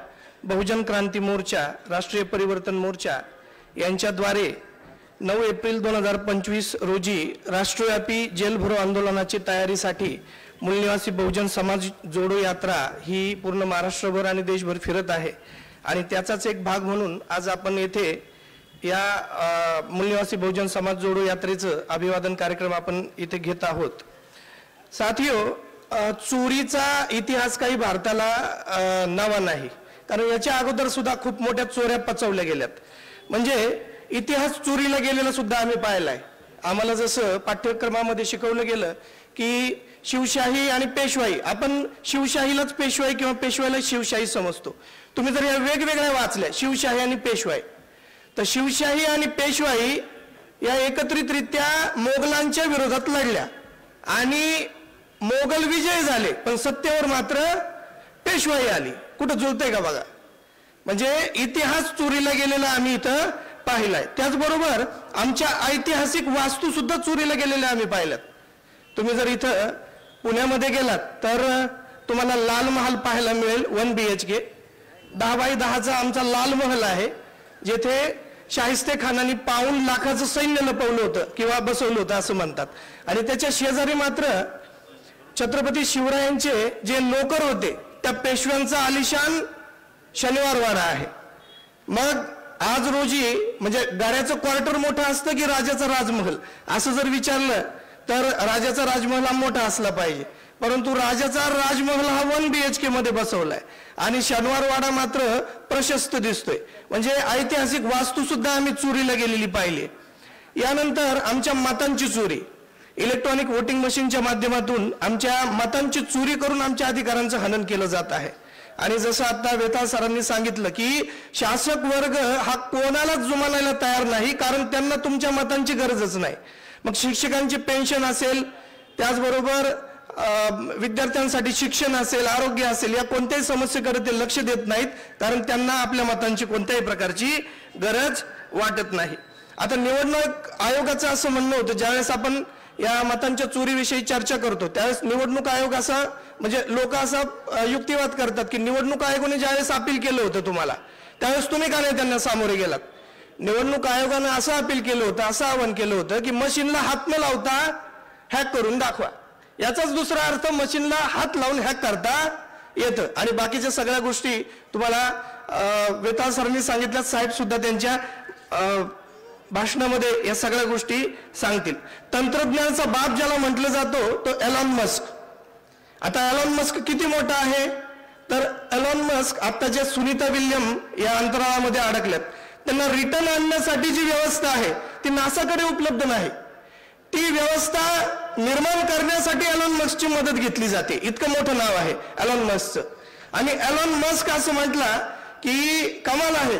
बहुजन क्रांती मोर्चा, राष्ट्रीय परिवर्तन मोर्चा यांच्याद्वारे 9 एप्रिल 2025 रोजी राष्ट्रव्यापी जेल भरो आंदोलनाची तयारीसाठी मूलनिवासी बहुजन समाज जोडो यात्रा ही पूर्ण महाराष्ट्रभर आणि देशभर फिरत आहे. आणि त्याचाच एक भाग म्हणून आज आपण येथे या मूलनिवासी बहुजन समाज जोडो यात्रेचं अभिवादन कार्यक्रम आपण इथे घेत आहोत. साथियो, चोरीचा इतिहास काही भारताला नवा नाही, कारण याच्या अगोदर सुद्धा खूप मोठ्या चोऱ्या पचवल्या गेल्यात. म्हणजे इतिहास चोरीला गेलेला सुद्धा आम्ही पाहिलाय. आम्हाला जसं पाठ्यक्रमामध्ये शिकवलं गेलं की शिवशाही आणि पेशवाई, आपण शिवशाहीलाच पेशवाई किंवा पेशवाईला शिवशाही समजतो. तुम्ही जर या वेगवेगळ्या वाचल्या शिवशाही आणि पेशवाई, तर शिवशाही आणि पेशवाई या एकत्रितरित्या मोगलांच्या विरोधात लढल्या आणि मोगल विजय झाले, पण सत्तेवर मात्र पेशवाई आली. कुठं जुळतंय का बघा. म्हणजे इतिहास चोरीला गेलेला आम्ही इथं पाहिलाय. त्याचबरोबर आमच्या ऐतिहासिक वास्तू सुद्धा चोरीला गेलेल्या आम्ही पाहिल्यात. तुम्ही जर इथं पुण्यामध्ये गेलात तर तुम्हाला लाल महल पाहायला मिळेल. 1 BHK 10x10चा आमचा लाल महल आहे, जेथे शाहिस्ते खानाने 52 लाखाचं सैन्य लपवलं होतं किंवा बसवलं होतं असं म्हणतात. आणि त्याच्या शेजारी मात्र छत्रपती शिवरायांचे जे नोकर होते त्या पेशव्यांचा आलिशान शनिवार वाडा आहे. मग आज रोजी म्हणजे गाड्याचं क्वार्टर मोठं असतं की राजाचा राजमहल, असं जर विचारलं तर राजाचा राजमहल हा मोठा असला पाहिजे, परंतु राजाचा राजमहल हा 1 BHK मध्ये बसवलाय आणि शनिवार वाडा मात्र प्रशस्त दिसतोय. म्हणजे ऐतिहासिक वास्तू सुद्धा आम्ही चोरीला गेलेली पाहिली. यानंतर आमच्या मतांची चोरी, इलेक्ट्रॉनिक वोटिंग मशीनच्या माध्यमातून आमच्या मतांची चोरी करून आमच्या अधिकारांचं हनन केलं जात आहे. आणि जसं आता वेताळ सरांनी सांगितलं की शासक वर्ग हा कोणालाच जुमानायला तयार नाही, कारण त्यांना तुमच्या मतांची गरजच नाही. मग शिक्षकांची पेन्शन असेल, त्याचबरोबर विद्यार्थ्यांसाठी शिक्षण असेल, आरोग्य असेल, या कोणत्याही समस्येकडे ते लक्ष देत नाहीत, कारण त्यांना आपल्या मतांची कोणत्याही प्रकारची गरज वाटत नाही. आता निवडणूक आयोगाचं असं म्हणणं होतं, ज्यावेळेस आपण या मतांच्या चोरीविषयी चर्चा करतो त्यावेळेस निवडणूक आयोग असा म्हणजे लोक असा युक्तिवाद करतात की निवडणूक आयोगाने ज्यावेळेस अपील केलं होतं तुम्हाला, त्यावेळेस तुम्ही का नाही त्यांना सामोरे गेलात. निवडणूक आयोगाने असं अपील केलं होतं, असं आवाहन केलं होतं की मशीनला हात न लावता हॅक करून दाखवा. याचाच दुसरा अर्थ मशीनला हात लावून हॅक करता येतं. आणि बाकीच्या सगळ्या गोष्टी तुम्हाला वेताळ सरांनी सांगितल्या, साहेब सुद्धा त्यांच्या भाषणामध्ये या सगळ्या गोष्टी सांगतील. तंत्रज्ञानाचा बाप ज्याला म्हटलं जातो तो एलॉन मस्क. आता एलॉन मस्क किती मोठा आहे, तर एलॉन मस्क आता ज्या सुनीता विल्यम या अंतराळामध्ये अडकल्यात त्यांना रिटर्न आणण्यासाठी जी व्यवस्था आहे ती नासाकडे उपलब्ध नाही. ती व्यवस्था निर्माण करण्यासाठी एलॉन मस्कची मदत घेतली जाते. इतकं मोठं नाव आहे एलॉन मस्कचं. आणि एलॉन मस्क असं म्हटलं की कमाल आहे,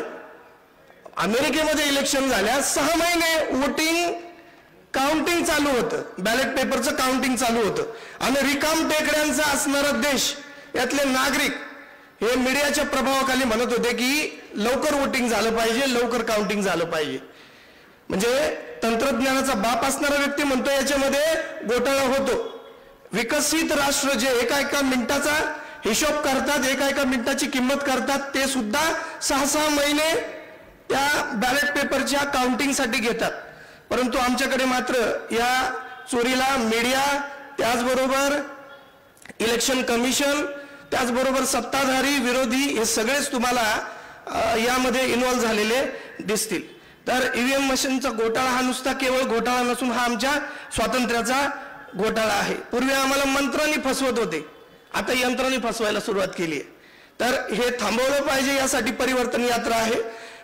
अमेरिकेमध्ये इलेक्शन झाल्या 6 महिने वोटिंग काउंटिंग चालू होतं, बॅलेट पेपरचं काउंटिंग चालू होतं आणि रिकाम टेकड्यांचा असणारा देश यातले नागरिक हे मीडियाच्या प्रभावाखाली म्हणत होते की लवकर वोटिंग झालं पाहिजे, लवकर काउंटिंग झालं पाहिजे. म्हणजे तंत्रज्ञानाचा बाप असणारा व्यक्ती म्हणतो याच्यामध्ये घोटाळा होतो. विकसित राष्ट्र जे एका मिनिटाचा हिशोब करतात, एका मिनिटाची किंमत करतात, ते सुद्धा 6 महिने त्या बॅलेट पेपरच्या काउंटिंगसाठी घेतात. परंतु आमच्याकडे मात्र या चोरीला मीडिया, त्याचबरोबर इलेक्शन कमिशन, त्याचबरोबर सत्ताधारी विरोधी हे सगळेच तुम्हाला यामध्ये इन्व्हॉल्व झालेले दिसतील. तर ईव्हीएम मशीनचा घोटाळा हा नुसता केवळ घोटाळा नसून हा आमच्या स्वातंत्र्याचा घोटाळा आहे. पूर्वी आम्हाला मंत्रांनी फसवत होते, आता यंत्रांनी फसवायला सुरुवात केली आहे. तर हे थांबवलं पाहिजे, यासाठी परिवर्तन यात्रा आहे.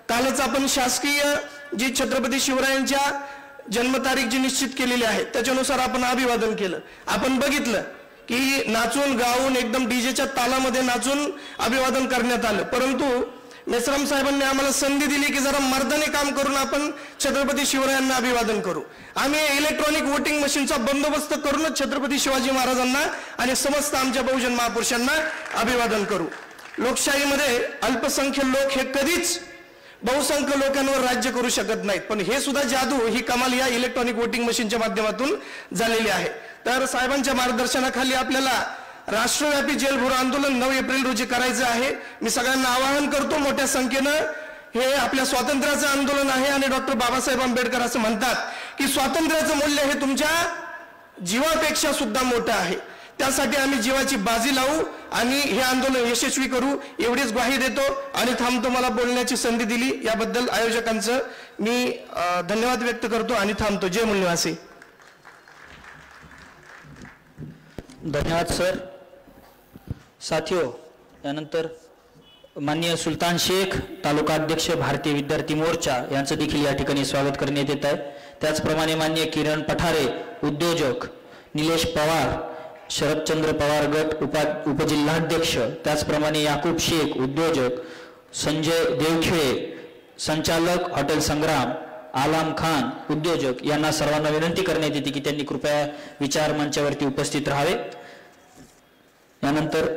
कालच आपण शासकीय जी छत्रपती शिवरायांच्या जन्मतारीख जी निश्चित केलेली आहे त्याच्यानुसार आपण अभिवादन केलं. आपण बघितलं की नाचून गाऊन एकदम डीजेच्या तालामध्ये नाचून अभिवादन करण्यात आलं. परंतु मेश्राम साहेबांनी आम्हाला संधी दिली की जरा मर्दाने काम करून आपण छत्रपती शिवरायांना अभिवादन करू. आम्ही इलेक्ट्रॉनिक वोटिंग मशीनचा बंदोबस्त करूनच छत्रपती शिवाजी महाराजांना आणि समस्त आमच्या बहुजन महापुरुषांना अभिवादन करू. लोकशाहीमध्ये अल्पसंख्य लोक हे कधीच बहुसंख्य लोकांवर राज्य करू शकत नाहीत, पण हे सुद्धा जादू ही कमाल या इलेक्ट्रॉनिक वोटिंग मशीनच्या माध्यमातून झालेली आहे. तर साहेबांच्या मार्गदर्शनाखाली आपल्याला राष्ट्रव्यापी जेलभरो आंदोलन 9 एप्रिल रोजी करायचं आहे. मी सगळ्यांना आवाहन करतो, मोठ्या संख्येनं हे आपल्या स्वातंत्र्याचं आंदोलन आहे आणि डॉक्टर बाबासाहेब आंबेडकर असं म्हणतात की स्वातंत्र्याचं मूल्य हे तुमच्या जीवापेक्षा सुद्धा मोठं आहे. त्यासाठी आम्ही जीवाची बाजी लावू आणि हे आंदोलन यशस्वी करू एवढीच ग्वाही देतो आणि थांबतो. मला बोलण्याची संधी दिली याबद्दल आयोजकांचं मी धन्यवाद व्यक्त करतो आणि थांबतो. जय मूलनिवासी. धन्यवाद सर. साथियो, यानंतर माननीय सुलतान शेख, तालुका अध्यक्ष भारतीय विद्यार्थी मोर्चा यांचं देखील या ठिकाणी स्वागत करण्यात येत आहे. त्याचप्रमाणे माननीय किरण पठारे, उद्योजक, निलेश पवार, शरदचंद्र पवार गट उपजिल्हाध्यक्ष, त्याचप्रमाणे याकूब शेख, उद्योजक, संजय देवखेळे, संचालक हॉटेल संग्राम, आलाम खान, उद्योजक यांना सर्वांना विनंती करण्यात येते की त्यांनी कृपया विचार मंचावरती उपस्थित राहावे. यानंतर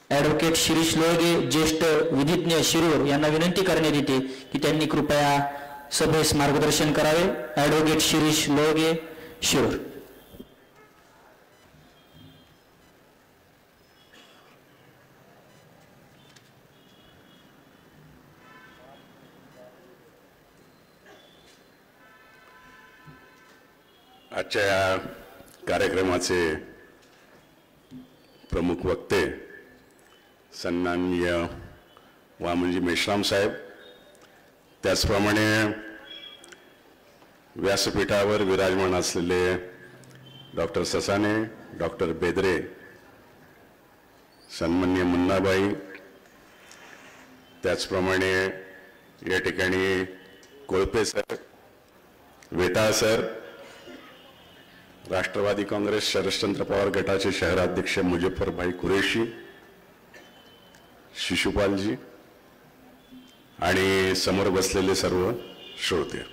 ॲडव्होकेट शिरीष लोळगे, ज्येष्ठ विधिज्ञ, शिरूर यांना विनंती करण्यात येते की त्यांनी कृपया सभेस मार्गदर्शन करावे. ॲडव्होकेट शिरीष लोळगे, शिरूर. आजच्या या कार्यक्रमाचे प्रमुख वक्ते सन्माननीय वामनजी मेश्राम साहेब, त्याचप्रमाणे व्यासपीठावर विराजमान असलेले डॉक्टर ससाने, डॉक्टर बेदरे, सन्माननीय मुन्नाबाई, त्याचप्रमाणे या ठिकाणी कोळपे सर, वेताळ सर, राष्ट्रवादी काँग्रेस शरदचंद्र पवार गटाचे शहराध्यक्ष मुजफ्फरभाई कुरेशी, शिशुपालजी आणि समोर बसलेले सर्व श्रोते.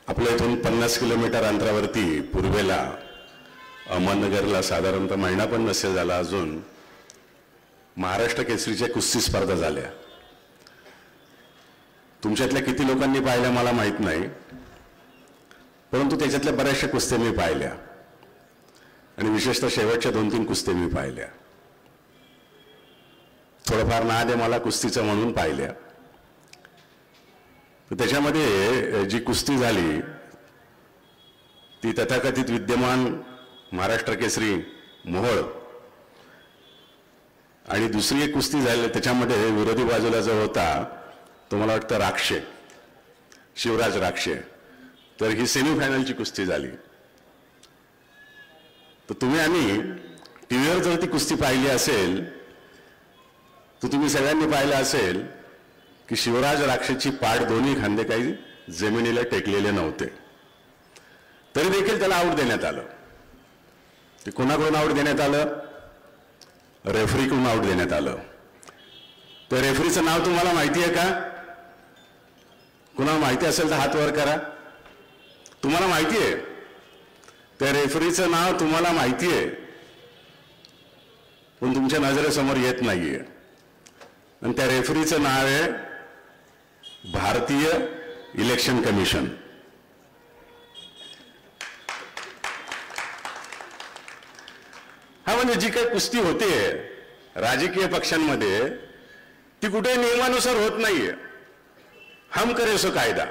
आपल्या इथून 50 किलोमीटर अंतरावरती पूर्वेला अहमदनगरला साधारणतः महिना पण नसेल झाला अजून महाराष्ट्र केसरीच्या कुस्ती स्पर्धा झाल्या. तुमच्यातल्या किती लोकांनी पाहिल्या मला माहित नाही, परंतु त्याच्यातल्या बऱ्याचशा कुस्त्या मी पाहिल्या आणि विशेषतः शेवटच्या 2-3 कुस्त्या मी पाहिल्या. थोडंफार नाद आहे मला कुस्तीचं म्हणून पाहिल्या. त्याच्यामध्ये जी कुस्ती झाली ती तथाकथित विद्यमान महाराष्ट्र केसरी मोहोळ आणि दुसरी एक कुस्ती झाली त्याच्यामध्ये विरोधी बाजूला जो होता तो मला वाटतं राक्षे, शिवराज राक्षे. तर ही सेमीफायनलची कुस्ती झाली. तर तुम्ही आणि टीव्हीवर जर ती कुस्ती पाहिली असेल तर तुम्ही सगळ्यांनी पाहिलं असेल की शिवराज राक्षेची पाठ दोन्ही खांदे काही जमिनीला टेकलेले नव्हते, तरी देखील त्याला आऊट देण्यात आलं. ते कोणाकडून आऊट देण्यात आलं? रेफरीकडून आऊट देण्यात आलं. तर रेफरीचं नाव तुम्हाला माहिती आहे का? कुणाला माहिती असेल तर हात वर करा. तुम्हाला माहिती आहे? त्या रेफरीचं नाव तुम्हाला माहिती आहे पण तुमच्या नजरेसमोर येत नाहीये. आणि त्या रेफरीचं नाव आहे भारतीय इलेक्शन कमिशन. हा म्हणजे जी काही कुस्ती होते राजकीय पक्षांमध्ये ती कुठे नियमानुसार होत नाहीये. हम करे सो कायदा,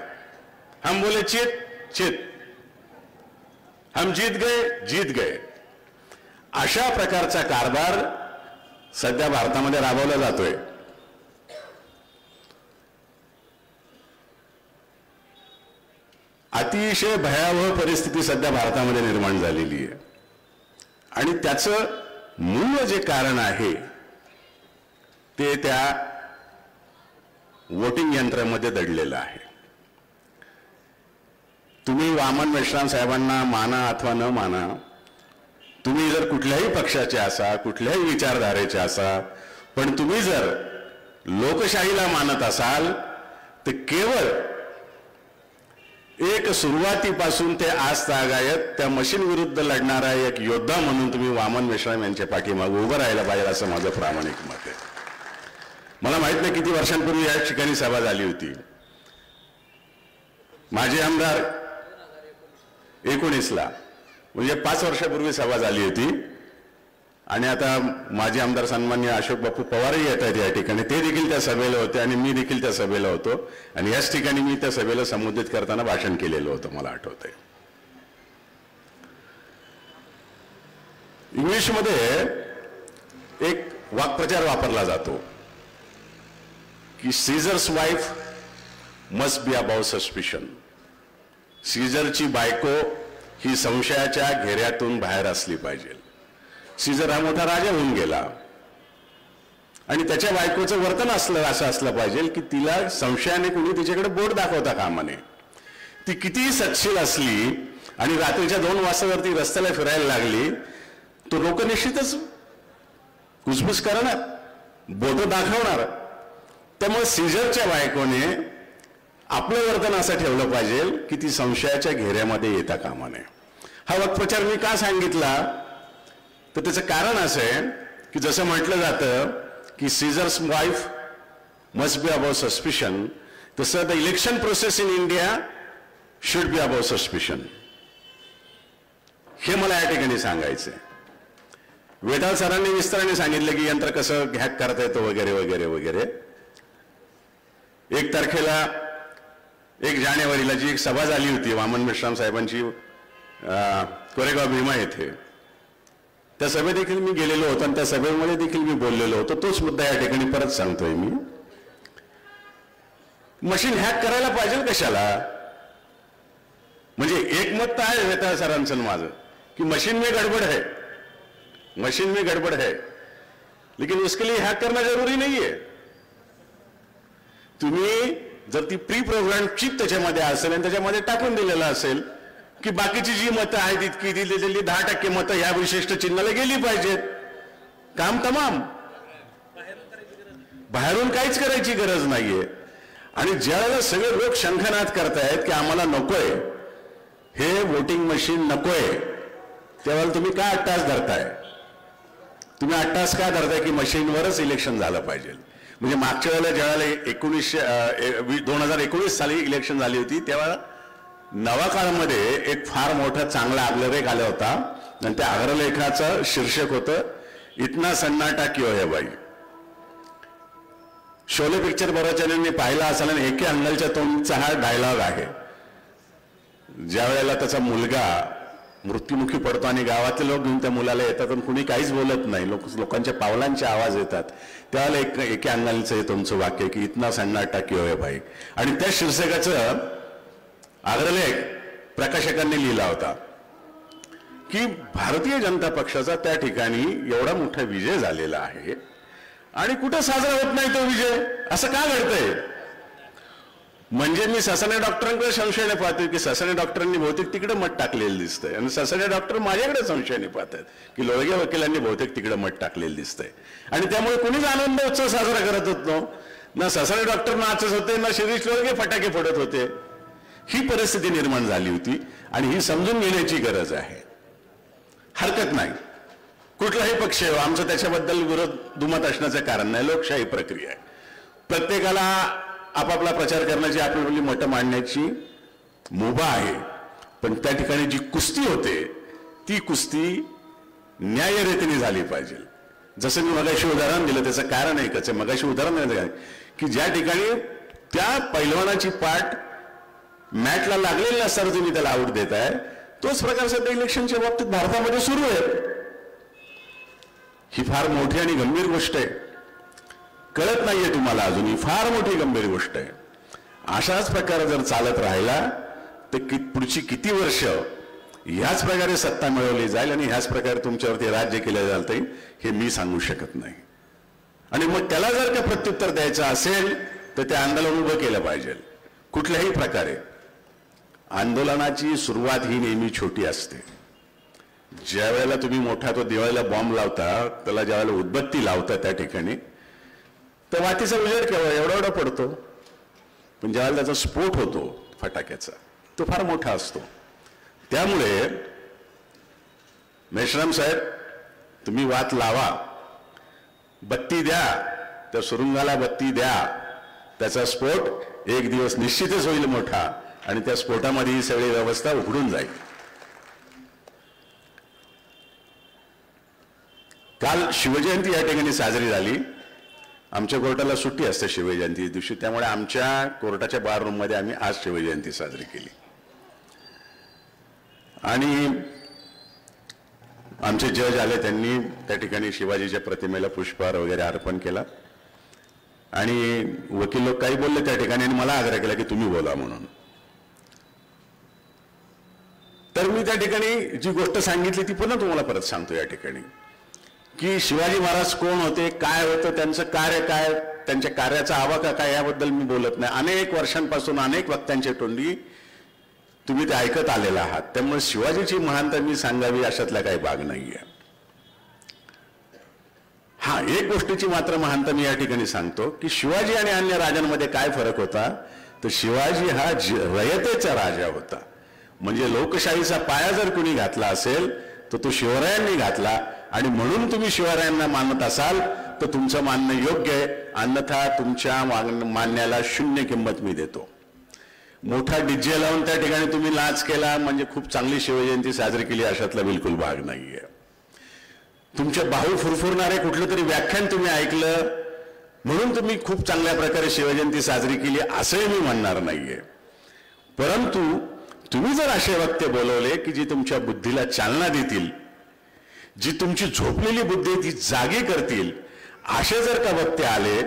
हम बोले चित चित, हम जीत गए अशा प्रकारचा कारभार सध्या भारतामध्ये राबवला जातोय. अतिशय भयावह परिस्थिती सध्या भारतामध्ये निर्माण झालेली आहे आणि त्याचं मूळ जे कारण आहे ते त्या वोटिंग यंत्रामध्ये दडलेलं आहे. तुम्ही वामन मेश्राम साहेबांना माना अथवा न माना, तुम्ही जर कुठल्याही पक्षाचे असा, कुठल्याही विचारधारेचे असा, पण तुम्ही जर लोकशाहीला मानत असाल तर केवळ एक सुरुवातीपासून ते आज तागायत त्या मशीन विरुद्ध लढणारा एक योद्धा म्हणून तुम्ही वामन मेश्राम यांच्या पाठीमागे उभं राहायला पाहिजे असं माझं प्रामाणिक मत आहे. मला माहित नाही किती वर्षांपूर्वी या ठिकाणी सभा झाली होती. माजी आमदार 19 म्हणजे 5 वर्षापूर्वी सभा झाली होती आणि आता माजी आमदार सन्मान्य अशोक बापू पवारही येत आहेत या ठिकाणी. ते देखील त्या सभेला होते आणि मी देखील त्या सभेला होतो आणि याच ठिकाणी मी त्या सभेला संबोधित करताना भाषण केलेलं होतं, मला आठवतंय. इंग्लिशमध्ये एक वाक्प्रचार वापरला जातो की Caesar's wife must be above suspicion. सीझरची बायको ही संशयाच्या घेऱ्यातून बाहेर असली पाहिजे. सीझर हा मोठा राजा होऊन गेला आणि त्याच्या बायकोचं वर्तन असं असलं पाहिजे की तिला संशयाने कुणी तिच्याकडे बोट दाखवता कामा नये. ती कितीही सत्शील असली आणि रात्रीच्या 2 वाजतावरती रस्त्याला फिरायला लागली तो लोक निश्चितच कुसबुस करणार, बोट दाखवणार. त्यामुळे सीझरच्या बायकोने आपलं वर्तन असं ठेवलं पाहिजे की ती संशयाच्या घेऱ्यामध्ये येता कामा नये. हा वाक्प्रचार मी का सांगितला तर त्याचं कारण असं आहे की जसं म्हटलं जातं की Caesar's wife must be above suspicion, तसं the election process in India should be above suspicion. हे मला या ठिकाणी सांगायचंय. वेताळ सरांनी विस्ताराने सांगितलं की यंत्र कसं हॅक करता येतं वगैरे वगैरे वगैरे. 1 तारखेला 1 जानेवारीला जी एक सभा झाली होती वामन मेश्राम साहेबांची कोरेगाव भीमा येथे, त्या सभेत देखील मी गेलेलो होतो आणि त्या सभेमध्ये देखील मी बोललेलो होतो. तोच मुद्दा या ठिकाणी परत सांगतोय मी. मशीन हॅक करायला पाहिजे कशाला? म्हणजे एक मत तर आहे वेताळ सरांचं माझं की मशीन में गड़बड़ है, मशीन में गड़बड़ है, लेकिन उसके लिए हैक करना जरूरी नहीं है. तुम्ही जर ती प्री प्रोग्राम चिप त्याच्यामध्ये असेल आणि त्याच्यामध्ये टाकून दिलेलं असेल की बाकीची जी मतं आहेत इतकी दिलेली 10% मतं या विशिष्ट चिन्हाला गेली पाहिजेत, काम तमाम. बाहेरून काहीच करायची गरज नाहीये. आणि ज्यावेळेला सगळे लोक शंखनाद करतायत की आम्हाला नकोय हे वोटिंग मशीन नकोय, त्यावेळेला तुम्ही काय 8 तास धरताय? तुम्ही 8 तास का धरताय की मशीनवरच इलेक्शन झालं पाहिजे. म्हणजे मागच्या वेळेला ज्यावेळेला 2019 साली इलेक्शन झाली होती तेव्हा नवा काळमध्ये एक फार मोठा चांगला अग्रलेख आला होता आणि त्या अग्रलेखाचं शीर्षक होतं इतना सन्नाटा क्यों है भाई. शोले पिक्चर बरोचऱ्यांनी पाहिला असेल आणि एके अंगलच्या तोंडचा हा डायलॉग आहे. ज्या वेळेला त्याचा मुलगा मृत्युमुखी पडतो आणि गावातले लोक घेऊन त्या मुलाला येतात आणि कुणी काहीच बोलत नाही, लोकांच्या पावलांचे आवाज येतात, त्यावेळेला एके अंगालीचं हे तुमचं वाक्य की इतना सन्नाटा क्यों है भाई. आणि त्या शीर्षकाचं अग्रलेख प्रकाशकांनी लिहिला होता की भारतीय जनता पक्षाचा त्या ठिकाणी एवढा मोठा विजय झालेला आहे आणि कुठं साजरा होत नाही तो विजय, असं का घडतंय? म्हणजे मी ससाने डॉक्टरांकडे संशयाने पाहतोय की ससाने डॉक्टरांनी बहुतेक तिकडे मत टाकलेलं दिसतंय आणि ससाने डॉक्टर माझ्याकडे संशयाने पाहतात की लोळगे वकिलांनी बहुतेक तिकडे मत टाकलेलं दिसतंय. आणि त्यामुळे कुणीच आनंद उत्सव साजरा करत होतो ना. ससाने डॉक्टर नाचत होते ना शिरीष लोळगे फटाके फोडत होते. ही परिस्थिती निर्माण झाली होती आणि ही समजून घेण्याची गरज आहे. हरकत नाही, कुठलाही पक्ष आहे आमचं त्याच्याबद्दल विरोध दुमत असण्याचं कारण नाही. लोकशाही प्रक्रिया आहे, प्रत्येकाला आपापला प्रचार करण्याची आपली मतं मांडण्याची मुभा आहे. पण त्या ठिकाणी जी कुस्ती होते ती कुस्ती न्यायरीतीने झाली पाहिजे. जसं मी मगाशी उदाहरण दिलं त्याचं कारण एकच आहे. मगाशी उदाहरण देण्याचं काय की ज्या ठिकाणी त्या पैलवानाची पाठ मॅटला लागलेली नसताना तुम्ही त्याला आऊट देताय, तोच प्रकार सध्या इलेक्शनच्या बाबतीत भारतामध्ये सुरू आहे. ही फार मोठी आणि गंभीर गोष्ट आहे. कळत नाहीये तुम्हाला अजूनही, फार मोठी गंभीर गोष्ट आहे. अशाच प्रकारे जर चालत राहिला तर पुढची किती वर्ष ह्याच प्रकारे सत्ता मिळवली जाईल आणि ह्याच प्रकारे तुमच्यावरती राज्य केलं जाते हे मी सांगू शकत नाही. आणि मग त्याला जर का प्रत्युत्तर द्यायचं असेल तर ते आंदोलन उभं केलं पाहिजे. कुठल्याही प्रकारे आंदोलनाची सुरुवात ही नेहमी छोटी असते. ज्या वेळेला तुम्ही मोठा तो दिवाळीला बॉम्ब लावता, त्याला ज्या वेळेला उदबत्ती लावता त्या ठिकाणी तर वातीचा उजेड केव्हा एवढा एवढा पडतो, पण ज्यावेळेला त्याचा स्फोट होतो फटाक्याचा तो फार मोठा असतो. त्यामुळे मेश्राम साहेब तुम्ही वात लावा, बत्ती द्या, त्या सुरुंगाला बत्ती द्या, त्याचा स्फोट एक दिवस निश्चितच होईल मोठा आणि त्या स्फोटामध्ये ही सगळी व्यवस्था उघडून जाईल. काल शिवजयंती या ठिकाणी साजरी झाली. आमच्या कोर्टाला सुट्टी असते शिवजयंती दिवशी, त्यामुळे आमच्या कोर्टाच्या बार रूम मध्ये आम्ही आज शिवजयंती साजरी केली. आणि आमचे जज आले, त्यांनी त्या ठिकाणी शिवाजीच्या प्रतिमेला पुष्पहार वगैरे अर्पण केला आणि वकील लोक काही बोलले त्या ठिकाणी आणि मला आग्रह केला की तुम्ही बोला म्हणून. तर मी त्या ठिकाणी जी गोष्ट सांगितली ती पुन्हा तुम्हाला परत सांगतो या ठिकाणी की शिवाजी महाराज कोण होते, काय होतं, त्यांचं कार्य काय, त्यांच्या कार्याचा आवाका काय याबद्दल मी बोलत नाही. अनेक वर्षांपासून अनेक वक्त्यांची तोंडी तुम्ही ते ऐकत आलेला आहात. त्यामुळे शिवाजीची महानता मी सांगावी अशातला काही भाग नाहीये. हा, एक गोष्टीची मात्र महानता मी या ठिकाणी सांगतो की शिवाजी आणि अन्य राजांमध्ये काय फरक होता, तर शिवाजी हा रयतेचा राजा होता. म्हणजे लोकशाहीचा पाया जर कुणी घातला असेल तर तो शिवरायांनी घातला आणि म्हणून तुम्ही शिवरायांना मानत असाल तर तुमचं मानणं योग्य आहे, अन्यथा तुमच्या मानण्याला शून्य किंमत मी देतो. मोठा डीजे लावून त्या ठिकाणी तुम्ही नाच केला म्हणजे खूप चांगली शिवजयंती साजरी केली अशातला बिलकुल भाग नाहीये. तुमचे बाहू फुरफुरणारे कुठलं तरी व्याख्यान तुम्ही ऐकलं म्हणून तुम्ही खूप चांगल्या प्रकारे शिवजयंती साजरी केली असंही मी म्हणणार नाहीये. परंतु तुम्ही जर असे वक्ते बोलवले की जी तुमच्या बुद्धीला चालना देतील, जी तुमची झोपलेली बुद्धी ती जागी करतील, असे जर का वक्ते आले,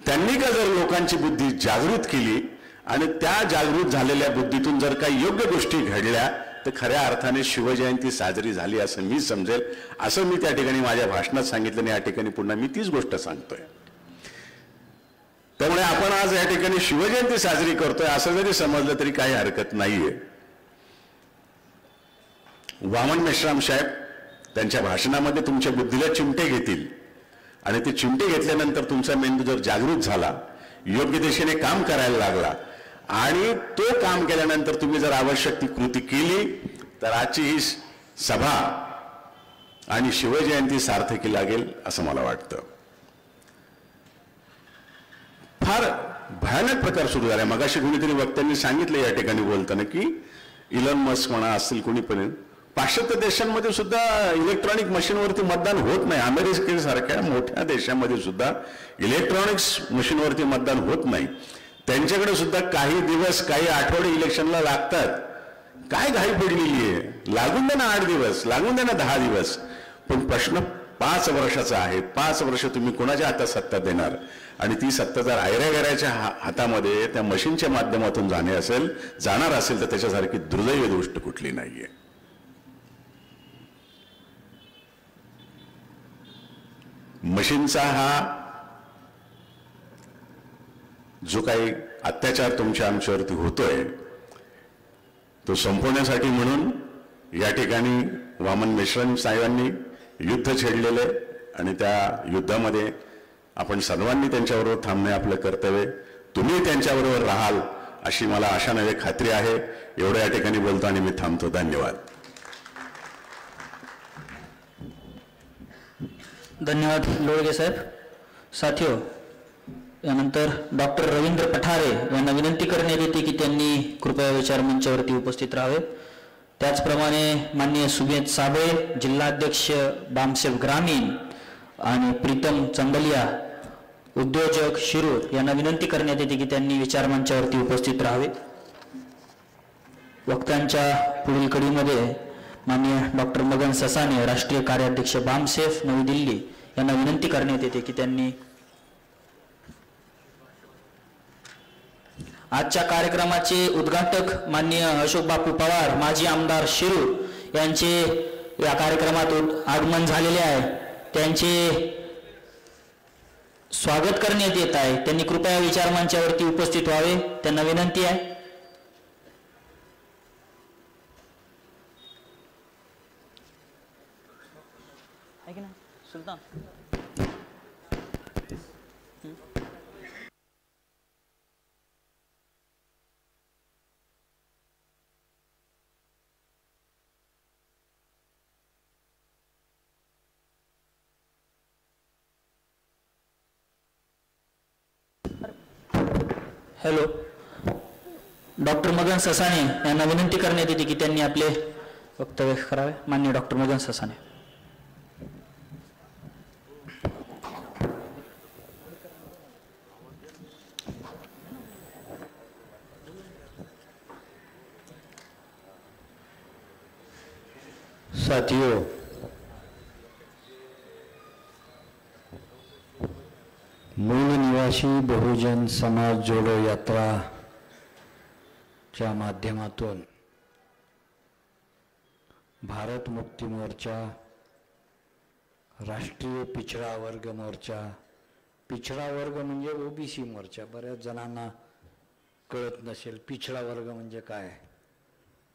त्यांनी का जर लोकांची बुद्धी जागृत केली आणि त्या जागृत झालेल्या बुद्धीतून जर काही योग्य गोष्टी घडल्या तर खऱ्या अर्थाने शिवजयंती साजरी झाली असं मी समजेल. असं मी त्या ठिकाणी माझ्या भाषणात सांगितलं आणि या ठिकाणी पुन्हा मी तीच गोष्ट सांगतोय. त्यामुळे आपण आज या ठिकाणी शिवजयंती साजरी करतोय असं जरी समजलं तरी काही हरकत नाहीये. वामन मेश्राम साहेब त्यांच्या भाषणामध्ये तुमच्या बुद्धीला चिमटे घेतील आणि ते चिमटे घेतल्यानंतर तुमचा मेंदू जर जागृत झाला, योग्य दिशेने काम करायला लागला आणि तो काम केल्यानंतर तुम्ही जर आवश्यक ती कृती केली तर आजची ही सभा आणि शिवजयंती सार्थकी लागेल असं मला वाटतं. फार भयानक प्रकार सुरू झाला. मगाशी कोणीतरी वक्त्यांनी सांगितलं या ठिकाणी बोलताना की इलॉन मस्क म्हणा असतील कोणी पण, पाश्चात्य देशांमध्ये सुद्धा इलेक्ट्रॉनिक मशीनवरती मतदान होत नाही. अमेरिकेसारख्या मोठ्या देशांमध्ये सुद्धा इलेक्ट्रॉनिक्स मशीनवरती मतदान होत नाही. त्यांच्याकडे सुद्धा काही दिवस काही आठवडे इलेक्शनला लागतात. काय घाई पडलेली आहे, लागून दे ना 8 दिवस, लागून दे ना 10 दिवस, पण प्रश्न 5 वर्षाचा आहे. 5 वर्ष तुम्ही कोणाच्या हातात सत्ता देणार आणि ती सत्ता जर ऐऱ्यागऱ्याच्या हातामध्ये त्या मशीनच्या माध्यमातून जाणार असेल तर त्याच्यासारखी दुर्दैवी गोष्ट कुठली नाहीये. मशीनचा हा जो काही अत्याचार तुमच्या आमच्यावरती होतोय तो संपवण्यासाठी म्हणून या ठिकाणी वामन मेश्राम साहेबांनी युद्ध छेडलेले आणि त्या युद्धामध्ये आपण सर्वांनी त्यांच्याबरोबर थांबणे आपलं कर्तव्य. तुम्ही त्यांच्याबरोबर राहाल अशी मला आशा नव्हे खात्री आहे. एवढं या ठिकाणी बोलतो आणि मी थांबतो. धन्यवाद. धन्यवाद लोळगे साहेब. साथियो, यानंतर डॉक्टर रवींद्र पठारे यांना विनंती करण्यात येते की त्यांनी कृपया विचार मंचावरती उपस्थित राहावे. त्याचप्रमाणे माननीय सुमेध साबळे, जिल्हाध्यक्ष बामसेव ग्रामीण, आणि प्रीतम चंबलिया उद्योजक शिरूर यांना विनंती करण्यात येते की त्यांनी विचारमंचावरती उपस्थित राहावे. वक्त्यांच्या पुढील कडीमध्ये माननीय डॉक्टर मगन ससाने राष्ट्रीय कार्याध्यक्ष बामसेफ नवी दिल्ली यांना विनंती करण्यात येते की त्यांनी आजच्या कार्यक्रमाचे उद्घाटक माननीय अशोक बापू पवार माजी आमदार शिरूर यांचे या कार्यक्रमात आगमन झालेले आहे. त्यांचे स्वागत करण्यात येत आहे. त्यांनी कृपया विचारमंचावरती उपस्थित व्हावे त्यांना विनंती आहे. सुलतान हॅलो. डॉक्टर मगन ससाने यांना विनंती करण्यात येते की त्यांनी आपले वक्तव्य करावे. माननीय डॉक्टर मगन ससाने. साथियों, मूल निवासी बहुजन समाज जोडो यात्रा च्या माध्यमातून भारत मुक्ती मोर्चा, राष्ट्रीय पिछड़ा वर्ग मोर्चा, पिछड़ा वर्ग म्हणजे ओबीसी मोर्चा, बऱ्याच जणांना कळत नसेल पिछड़ा वर्ग म्हणजे काय.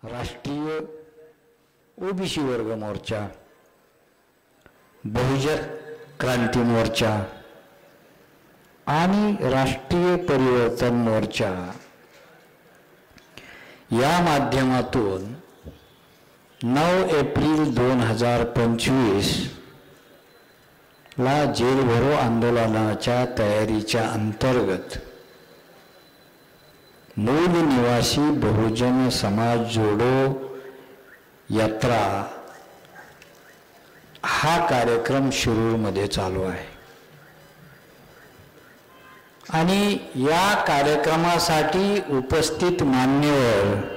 राष्ट्रीय ओबीसी वर्ग मोर्चा, बहुजन क्रांती मोर्चा आणि राष्ट्रीय परिवर्तन मोर्चा या माध्यमातून 9 एप्रिल 2025 ला जेल भरो आंदोलनाच्या तयारीच्या अंतर्गत मूल निवासी बहुजन समाज जोडो यात्रा हा कार्यक्रम शिरूरमध्ये चालू आहे. आणि या कार्यक्रमासाठी उपस्थित मान्यवर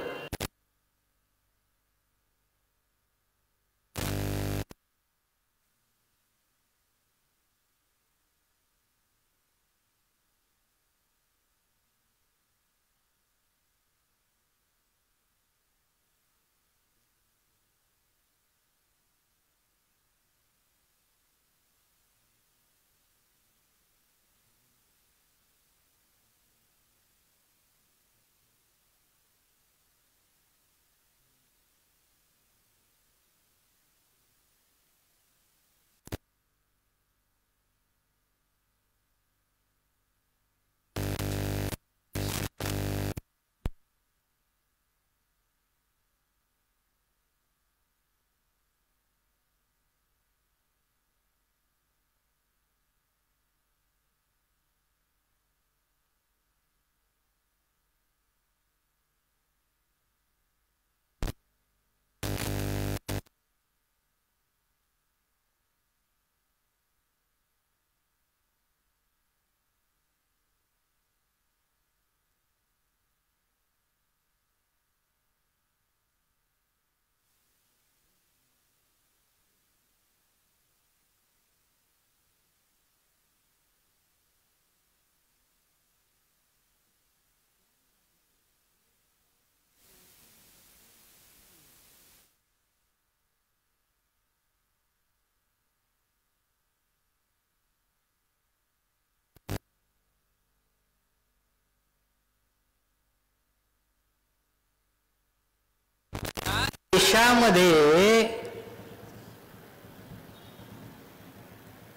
देशामध्ये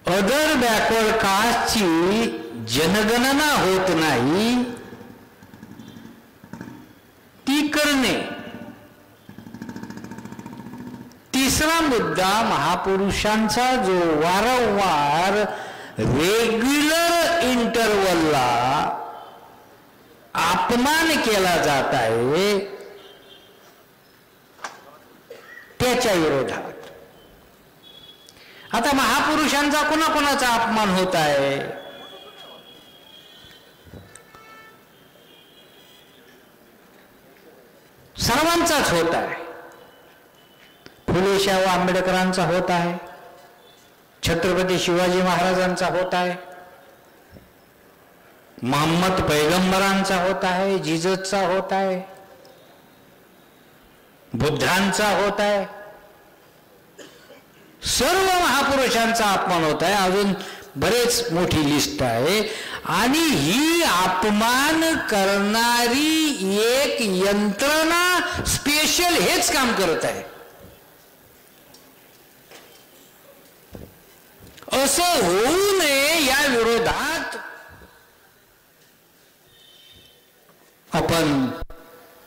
अदर बॅकवर्ड कास्टची जनगणना होत नाही ती करणे. तिसरा मुद्दा महापुरुषांचा जो वारंवार रेग्युलर इंटरवलला अपमान केला जात आहे त्याच्या विरोधात. आता महापुरुषांचा कोणाकोणाचा अपमान होत आहे? सर्वांचाच होत आहे. फुले शाहू आंबेडकरांचा होत आहे, छत्रपती शिवाजी महाराजांचा होत आहे, मोहम्मद पैगंबरांचा होत आहे, जिजसचा होत आहे, बुद्धांचा होत आहे. सर्व महापुरुषांचा अपमान होत आहे. अजून बरेच मोठी लिस्ट आहे. आणि ही अपमान करणारी एक यंत्रणा स्पेशल हेच काम करत आहे. असं होऊ नये या विरोधात आपण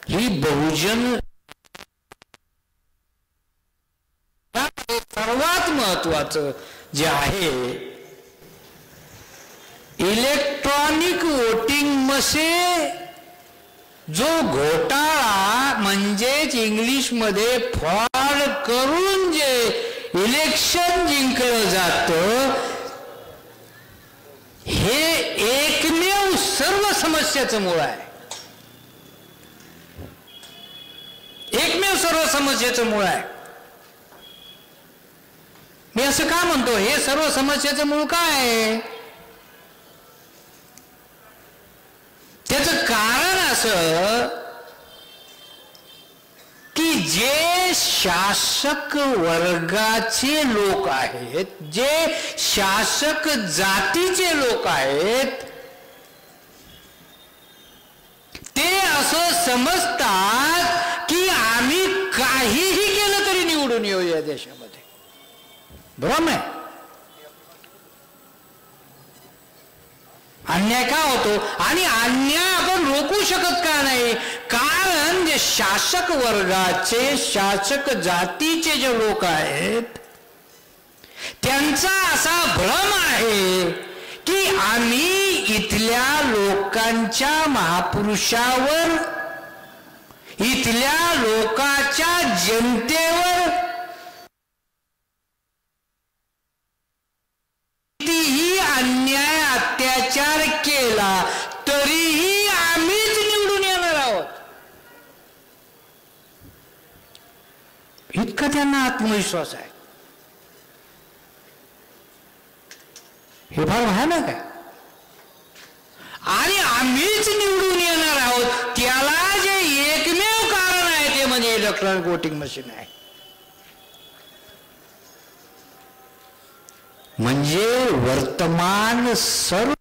ही बहुजन सर्वात महत्वाचं जे आहे, इलेक्ट्रॉनिक वोटिंग मध्ये जो घोटाळा म्हणजेच इंग्लिश मध्ये फ्रॉड करून जे इलेक्शन जिंकलं जातं, हे एकमेव सर्व समस्याचं मूळ आहे. एकमेव सर्व समस्येचं मूळ आहे. मी असं का म्हणतो? हे सर्व समस्येचं मूळ काय आहे? त्याचं कारण असं की जे शासक वर्गाचे लोक आहेत, जे शासक जातीचे लोक आहेत, ते असं समजतात की आम्ही काहीही केलं तरी निवडून येऊ या देशामध्ये. भ्रम आहे. अन्याय का होतो? आणि अन्याय आपण रोखू शकत का नाही? कारण जे शासक वर्गाचे, शासक जातीचे जे लोक आहेत, त्यांचा असा भ्रम आहे की आम्ही इथल्या लोकांच्या महापुरुषावर, इथल्या लोकांच्या जनतेवर कितीही अन्याय अत्याचार केला तरीही आम्हीच निवडून येणार आहोत, इतका त्यांना आत्मविश्वास आहे. हे फार भयानक आहे. आणि आम्हीच निवडून येणार आहोत, त्याला जे एकमेव कारण आहे ते म्हणजे इलेक्ट्रॉनिक वोटिंग मशीन आहे. म्हणजे वर्तमान सर्व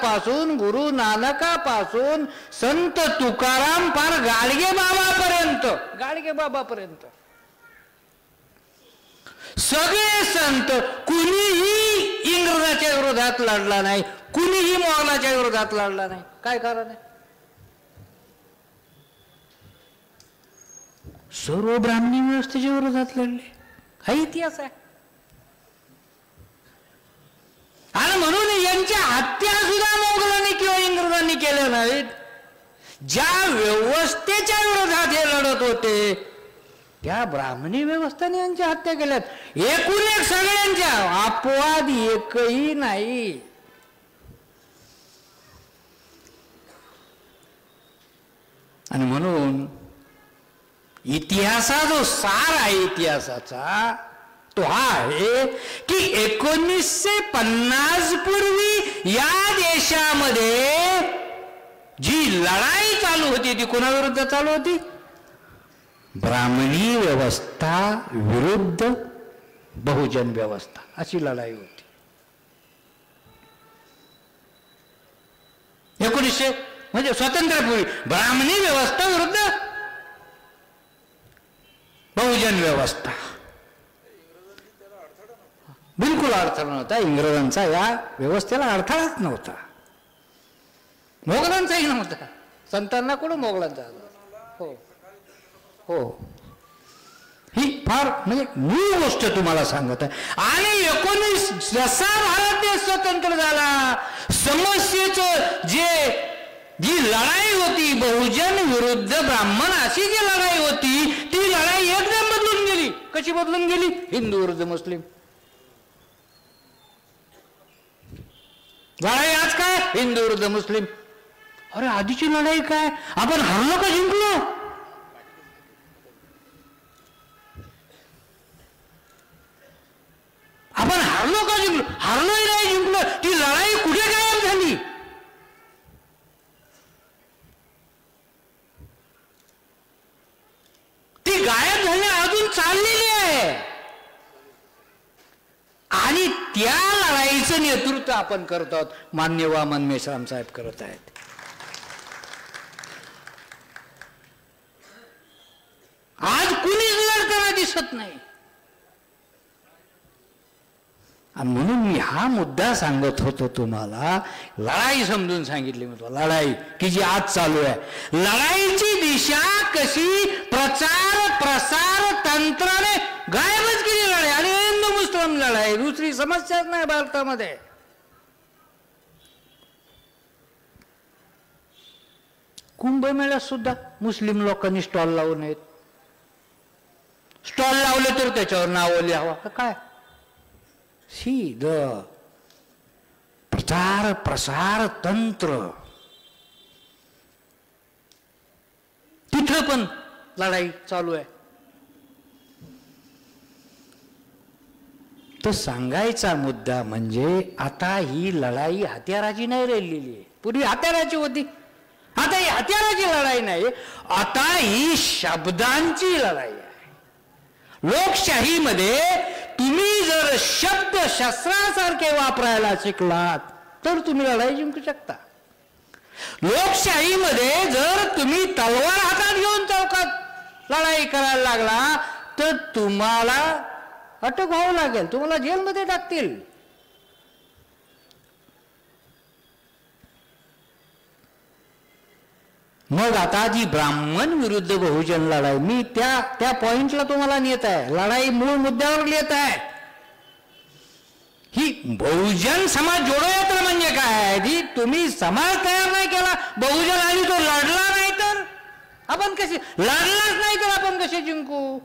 पासून, गुरु नानकापासून, संत तुकाराम पार गाडगे बाबापर्यंत सगळे संत, कुणीही इंग्रजाच्या विरोधात लढला नाही, कुणीही मोगलाच्या विरोधात लढला नाही. काय कारण आहे? सर्व ब्राह्मणी व्यवस्थेच्या विरोधात लढले. हा इतिहास आहे. आणि म्हणून यांच्या हत्या सुद्धा मोगलांनी किंवा इंग्रजांनी केल्या नाहीत. ज्या व्यवस्थेच्या विरोधात हे लढत होते त्या ब्राह्मणी व्यवस्थेने यांच्या हत्या केल्यात. एकूण एक सगळ्यांच्या, अपवाद एकही नाही. आणि म्हणून इतिहासा जो सार आहे इतिहासाचा तो हा आहे की 1950 पूर्वी या देशामध्ये जी लढाई चालू होती ती कोणाविरुद्ध चालू होती? ब्राह्मणी व्यवस्था विरुद्ध बहुजन व्यवस्था अशी लढाई होती. 1900 म्हणजे स्वातंत्र्यापूर्वी ब्राह्मणी व्यवस्था विरुद्ध बहुजन व्यवस्था. बिलकुल अडथळा नव्हता. इंग्रजांचा या व्यवस्थेला अडथळाच नव्हता. मोगलांचाही नव्हता. संतांना कोण मोगलांचा? हो हो. ही फार म्हणजे मूळ गोष्ट तुम्हाला सांगत आहे. आणि जसा भारत देश स्वतंत्र झाला समस्येचं जी लढाई होती बहुजन विरुद्ध ब्राह्मण अशी जी लढाई होती ती लढाई एकदम बदलून गेली. कशी बदलून गेली? हिंदू विरुद्ध मुस्लिम लढाई. आज काय? हिंदू विरुद्ध मुस्लिम. अरे आधीची लढाई काय? आपण हरलो का जिंकलो? आपण हरलो का जिंकलो? हरलोही नाही जिंकलो. ती लढाई कुठे गायब झाली? ती गायब झाली अजून चाललेली आहे. आणि त्या लढाईचं नेतृत्व आपण करत आहोत. मान्य वामन मेश्राम साहेब करत आहेत. आज कुणीच लढताना दिसत नाही. आणि म्हणून मी हा मुद्दा सांगत होतो तुम्हाला. लढाई समजून सांगितली मी तुम्हाला. लढाई की जी आज चालू आहे. लढाईची दिशा कशी प्रचार प्रसार तंत्राने गायबच केली लढाई. आणि हिंदू मुस्लिम लढाई दुसरी समस्याच नाही भारतामध्ये. कुंभमेळ्यात सुद्धा मुस्लिम लोकांनी स्टॉल लावू नयेत. स्टॉल लावले तर त्याच्यावर नाव लिहावा काय? द प्रचार प्रसार तंत्र. तिथं पण लढाई चालू आहे. तर सांगायचा मुद्दा म्हणजे आता ही लढाई हत्याराची नाही राहिलेली आहे. पूर्वी हत्याराची होती. आता ही हत्याराची लढाई नाही. आता ही शब्दांची लढाई आहे. लोकशाहीमध्ये तुम्ही जर शब्द शस्त्रासारखे वापरायला शिकलात तर तुम्ही लढाई जिंकू शकता. लोकशाहीमध्ये जर तुम्ही तलवार हातात घेऊन चौकात लढाई करायला लागला तर तुम्हाला अटक व्हावं लागेल. तुम्हाला जेलमध्ये टाकतील. मग आता जी ब्राह्मण विरुद्ध बहुजन लढाई मी त्या पॉइंटला तुम्हाला नेत आहे. लढाई मूळ मुद्द्यावर येत आहे. ही बहुजन समाज जोडो यात्रा म्हणजे काय? ही तुम्ही समाज तयार नाही केला बहुजन आणि तो लढला नाही तर आपण कसे लढलाच नाही तर आपण कसे जिंकू?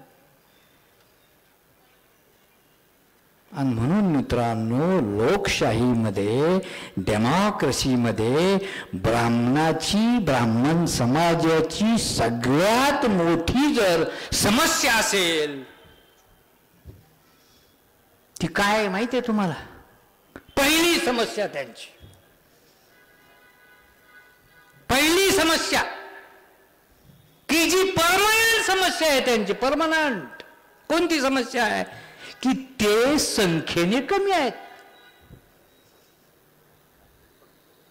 आणि म्हणून मित्रांनो लोकशाहीमध्ये डेमोक्रेसीमध्ये ब्राह्मण समाजाची सगळ्यात मोठी जर समस्या असेल ती काय माहिती आहे तुम्हाला? पहिली समस्या त्यांची पहिली समस्या की जी परमनंट समस्या आहे त्यांची. परमनंट कोणती समस्या आहे? की ते संख्येने कमी आहेत.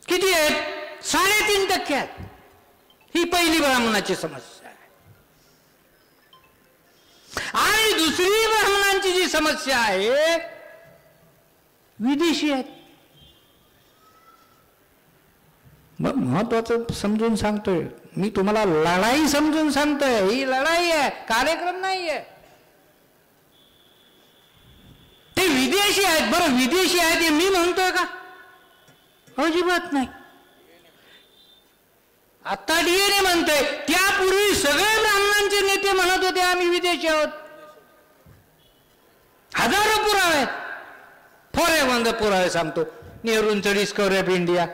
किती आहेत? 3.5% आहेत. ही पहिली ब्राह्मणाची समस्या आहे. आणि दुसरी ब्राह्मणांची जी समस्या आहे विदेशी आहेत. मग महत्वाचं समजून सांगतोय मी तुम्हाला. लढाई समजून सांगतोय. ही लढाई आहे कार्यक्रम नाही आहे. ते विदेशी आहेत. बरं विदेशी आहेत हे मी म्हणतोय का? अजिबात नाही. आता डीएनए म्हणतोय. त्यापूर्वी सगळे ब्राह्मणांचे नेते म्हणत होते आम्ही विदेशी आहोत. हजारो पुरावे आहेत. फोरेबंद पुरावे सांगतो. नेहरूंचं डिस्कव्हरी ऑफ इंडिया.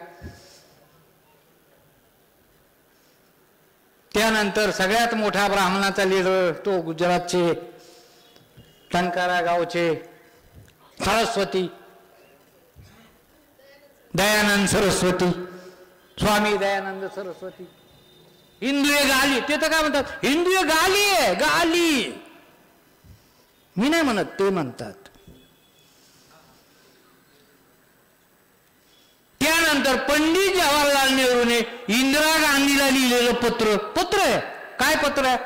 त्यानंतर सगळ्यात मोठा ब्राह्मणाचा लीडर तो गुजरातचे टंकारा गावचे सरस्वती, दयानंद सरस्वती, स्वामी दयानंद सरस्वती. हिंदू गाली, ते तर काय म्हणतात, हिंदू गाली आहे, गाली. मी नाही म्हणत, ते म्हणतात. त्यानंतर पंडित जवाहरलाल नेहरूने इंदिरा गांधीला लिहिलेलं पत्र आहे. काय पत्र आहे?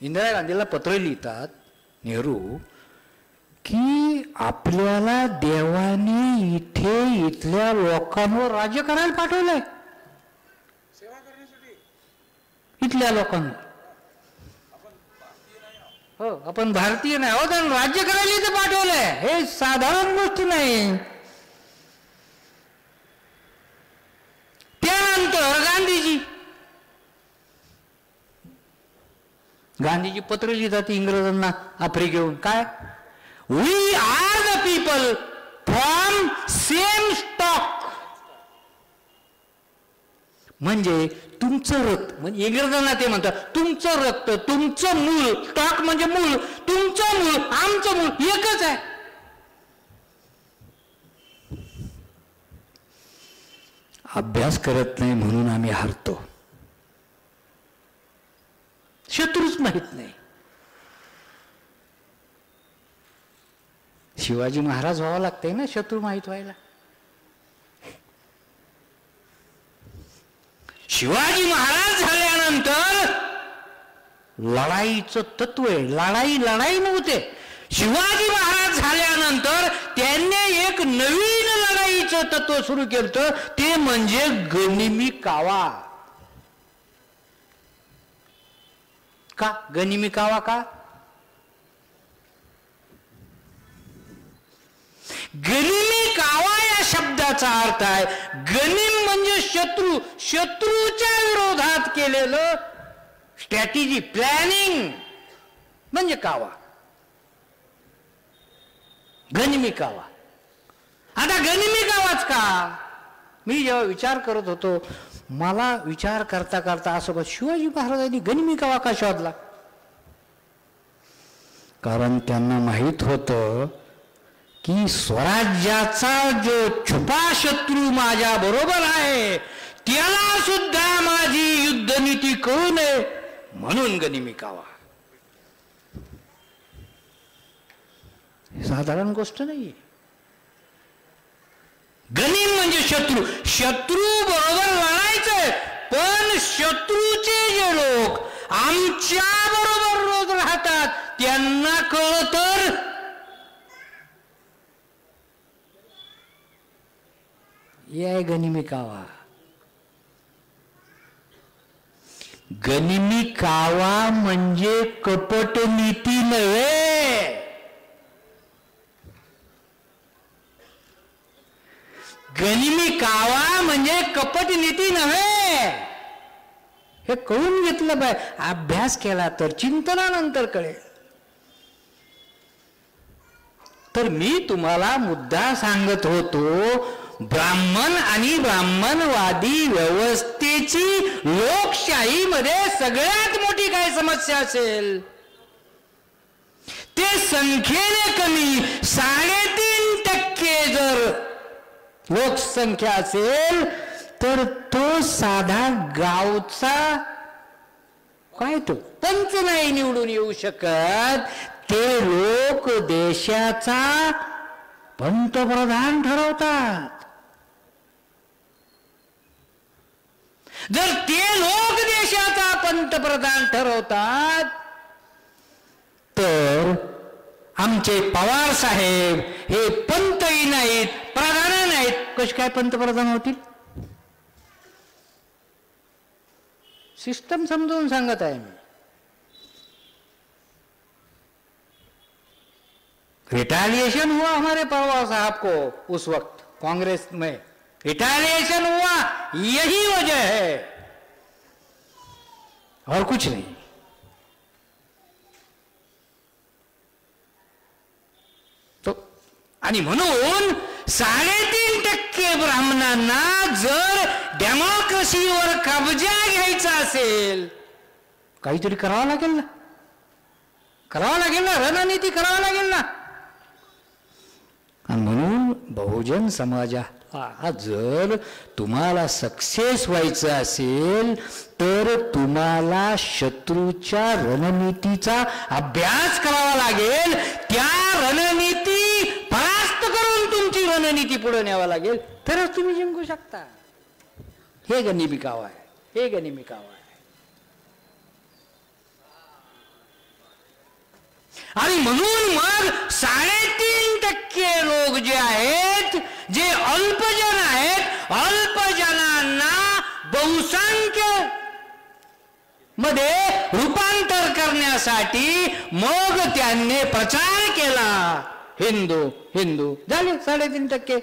इंदिरा गांधीला पत्र लिहितात नेहरू की आपल्याला देवाने इथल्या लोकांवर राज्य करायला पाठवलंय, इथल्या लोकांवर. हो, आपण भारतीय नाही आहोत आणि राज्य करायला इथे पाठवलंय, हे साधारण गोष्ट नाही. त्यानंतर गांधीजी पत्र लिहितात इंग्रजांना आफ्रिकेहून. काय? We are the people from same stock. म्हणजे तुमचं रक्त, म्हणजे इंग्रजांना ते म्हणतात तुमचं रक्त, तुमचं मूळ, स्टॉक म्हणजे मूळ, तुमचं मूळ आमचं मूळ एकच आहे. अभ्यास करत नाही म्हणून आम्ही हारतो. शत्रूच माहित नाही. शिवाजी महाराज व्हावं लागतंय ना शत्रू माहित व्हायला. शिवाजी महाराज झाल्यानंतर लढाईचं तत्व आहे. लढाई नव्हते. शिवाजी महाराज झाल्यानंतर त्यांनी एक नवीन लढाईचं तत्व सुरू केलं, ते म्हणजे गनिमी कावा. का गनिमी कावा? का गनिमी कावा या शब्दाचा अर्थ आहे, गनिम म्हणजे शत्रू, शत्रूच्या विरोधात केलेलं स्ट्रॅटेजी, प्लॅनिंग म्हणजे कावा, गनिमी कावा. आता गनिमी कावाच का? मी जेव्हा विचार करत होतो, मला विचार करता करता असं बघ, शिवाजी महाराजांनी गनिमी कावा का शोधला? कारण त्यांना माहित होतं की स्वराज्याचा जो छुपा शत्रू माझ्या बरोबर आहे त्याला सुद्धा माझी युद्धनीती कळू नये म्हणून गनिमी कावा. साधारण गोष्ट नाही. गनिम म्हणजे शत्रू, शत्रू बरोबर लढायचंय, पण शत्रूचे जे लोक आमच्या बरोबर रोज राहतात त्यांना कळलं तर ये गनिमी कावा. गनिमी कावा म्हणजे कपट नीती नव्हे. गनिमी कावा म्हणजे कपट नीती नव्हे. हे कळून घेतलं पाहिजे. अभ्यास केला तर, चिंतनानंतर कळेल. तर मी तुम्हाला मुद्दा सांगत होतो, ब्राह्मण आणि ब्राह्मणवादी व्यवस्थेची लोकशाहीमध्ये सगळ्यात मोठी काय समस्या असेल, ते संख्येने कमी 3.5% जर लोकसंख्या असेल तर तो साधा गावचा काय तो पंच नाही निवडून येऊ शकत. ते लोक देशाचा पंतप्रधान ठरवतात. जर ते लोक देशाचा पंतप्रधान ठरवतात तर आमचे पवार साहेब हे पंतही नाहीत, प्रधान नाहीत, कसे काय पंतप्रधान होतील? सिस्टम समजून सांगत आहे मी. रिटालिएशन हुआ हमारे पवार साहब को उस वक्त कांग्रेस में, रिटालिएशन हुआ, यही वजह है और कुछ नहीं. तो आणि म्हणून 3.5% ब्राह्मणांना जर डेमोक्रेसीवर कब्जा घ्यायचा असेल, काहीतरी करावं लागेल ना, करावं लागेल ना, रणनीती करावं लागेल ना. म्हणून बहुजन समाजा जर तुम्हाला सक्सेस व्हायचं असेल तर तुम्हाला शत्रूच्या रणनीतीचा अभ्यास करावा लागेल. त्या रणनीती परास्त करून तुमची रणनीती पुढे न्यावा लागेल, तरच तुम्ही जिंकू शकता. हे गनिमी काव आहे, हे गनिमी काव आहे. आणि म्हणून मग 3.5% लोक जे आहेत, जे अल्पजन आहेत, अल्पजनांना बहुसंख्य मध्ये रूपांतर करण्यासाठी मग त्यांनी प्रचार केला. हिंदू हिंदू झाले 3.5%.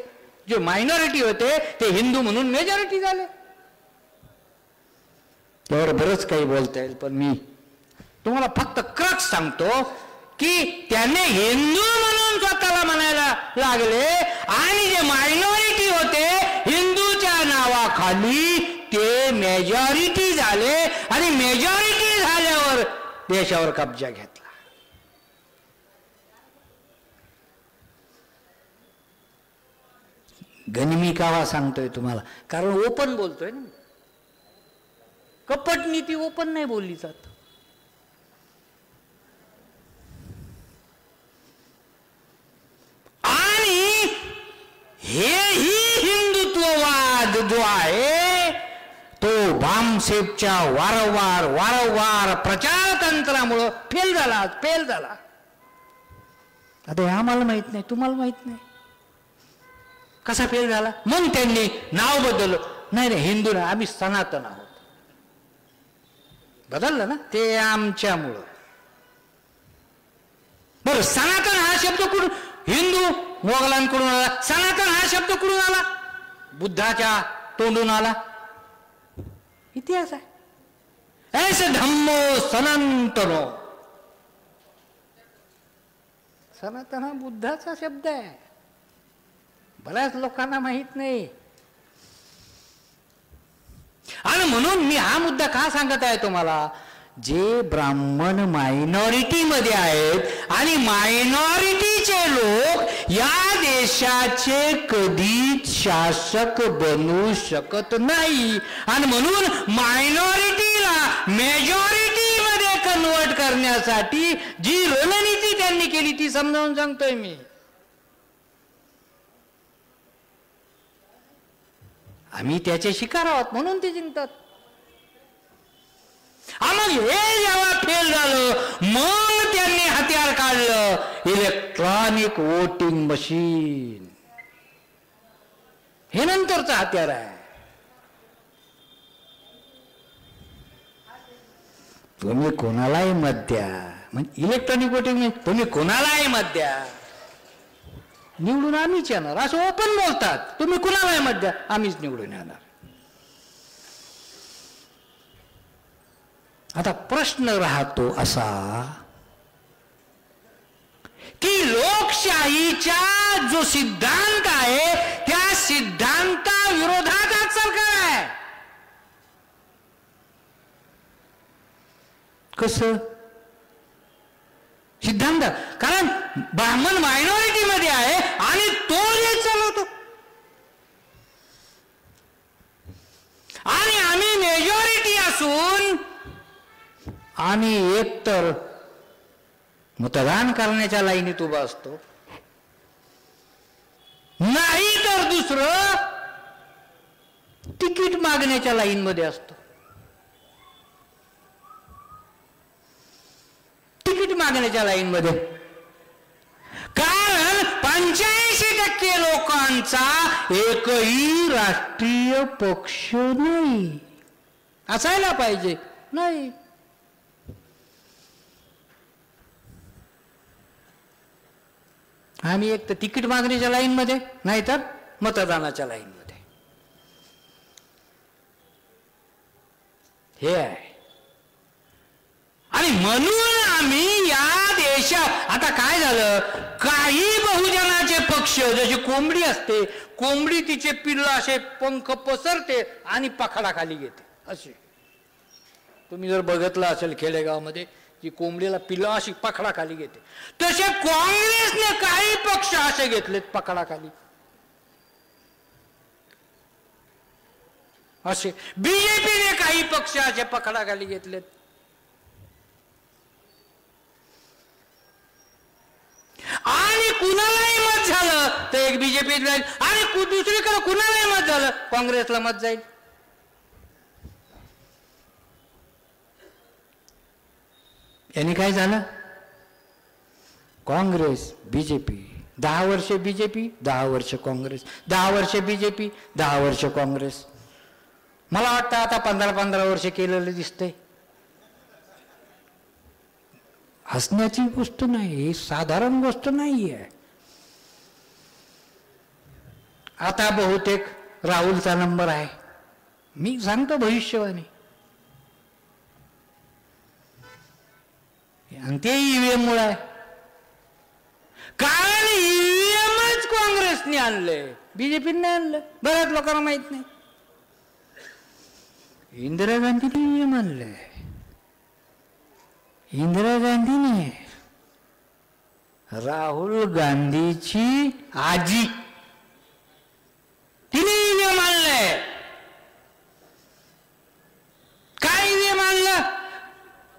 जे मायनॉरिटी होते ते हिंदू म्हणून मेजॉरिटी झाले. तर बरंच काही बोलता येईल, पण मी तुम्हाला फक्त क्रक्स सांगतो की त्याने हिंदू म्हणून स्वतःला म्हणायला लागले आणि जे मायनॉरिटी होते हिंदूच्या नावाखाली ते मेजॉरिटी झाले आणि मेजॉरिटी झाल्यावर देशावर कब्जा घेतला. गनिमी कावा सांगतोय तुम्हाला, कारण ओपन बोलतोय ना. कपट नीती ओपन नाही बोलली जात. आणि हेही हिंदुत्ववाद जो आहे तो भामसेपच्या वारंवार प्रचार तंत्रामुळं फेल झाला. आता हे आम्हाला माहित नाही, तुम्हाला माहित नाही कसा फेल झाला. मग त्यांनी नाव बदललं. नाही हिंदू ना, आम्ही सनातन आहोत. बदललं ना, ते आमच्यामुळं. बरं, सनातन हा शब्द कुठून? हिंदू मोगलांकडून आला. सनातन हा शब्द कुठून आला? बुद्धाच्या तोंडून आला. इतिहास आहे. ऐसे धम्मो सनातनो. सनातन हा बुद्धाचा शब्द आहे. बऱ्याच लोकांना माहित नाही. आणि म्हणून मी हा मुद्दा का सांगत आहे तुम्हाला, जे ब्राह्मण मायनॉरिटी मध्ये आहेत आणि मायनॉरिटीचे लोक या देशाचे कधीच शासक बनू शकत नाही. आणि म्हणून मायनॉरिटीला मेजॉरिटी मध्ये कन्वर्ट करण्यासाठी जी रणनीती त्यांनी केली ती समजावून सांगतोय मी. आम्ही त्याचे शिकार आहोत म्हणून ते जिंकतात. मग हे जेव्हा फेल झालं मग त्यांनी हत्यार काढलं, इलेक्ट्रॉनिक वोटिंग मशीन. हे नंतरचं हत्यार आहे. तुम्ही कोणालाही मत द्या, म्हणजे इलेक्ट्रॉनिक वोटिंग तुम्ही कोणालाही मत द्या, निवडून आम्हीच येणार असं ओपन बोलतात. तुम्ही कुणालाही मत द्या, आम्हीच निवडून येणार. आता प्रश्न राहतो असा की लोकशाहीचा जो सिद्धांत आहे त्या सिद्धांताविरोधात आज सरकार आहे. कसं सिद्धांत? कारण ब्राह्मण मायनॉरिटी मध्ये आहे आणि तो जे चालवतो आणि आम्ही मेजॉरिटी असून आम्ही एकतर मतदान करण्याच्या लाईनीत उभा असतो, नाही तर दुसरं तिकीट मागण्याच्या लाईन मध्ये असतो. तिकीट मागण्याच्या लाईन मध्ये, कारण 85% लोकांचा एकही राष्ट्रीय पक्ष नाही. असायला पाहिजे, नाही. आम्ही एक तर तिकीट मागण्याच्या लाईन मध्ये, नाहीतर मतदानाच्या लाईन मध्ये. हे आहे. आणि म्हणून आम्ही या देशात आता काय झालं, काही बहुजनाचे पक्ष जशी कोंबडी असते, कोंबडी तिचे पिल्ल असे पंख पसरते आणि पखाडाखाली घेते. असे तुम्ही जर बघितलं असेल खेडेगावमध्ये की कोंबडीला पिल्ल अशी पखाडाखाली घेते, तसे काँग्रेसने काही पक्ष असे घेतलेत पकडाखाली. असे बीजेपीने काही पक्ष असे पकडाखाली घेतलेत. आणि कुणालाही मत झालं तर एक बीजेपीत जाईल आणि दुसरीकडे कुणालाही मत झालं काँग्रेसला मत जाईल. यांनी काय झालं, काँग्रेस बीजेपी 10 वर्ष बीजेपी 10 वर्ष काँग्रेस, 10 वर्ष बीजेपी 10 वर्ष काँग्रेस. मला वाटतं आता 15-15 वर्ष केलेलं दिसतंय. हसण्याची गोष्ट नाही, ही साधारण गोष्ट नाहीये. आता बहुतेक राहुलचा नंबर आहे. मी सांगतो भविष्यवाणी, आणि ते ईव्हीएम मुळे आहे. कारण ईव्हीएमच काँग्रेसने आणलंय, बीजेपीने आणलं. बऱ्याच लोकांना माहित नाही. इंदिरा गांधीने ईव्हीएम आणलंय. इंदिरा गांधीने राहुल गांधीची आजी तिने ईव्हीएम आणलंय. काय ईव्हीएम आणलं,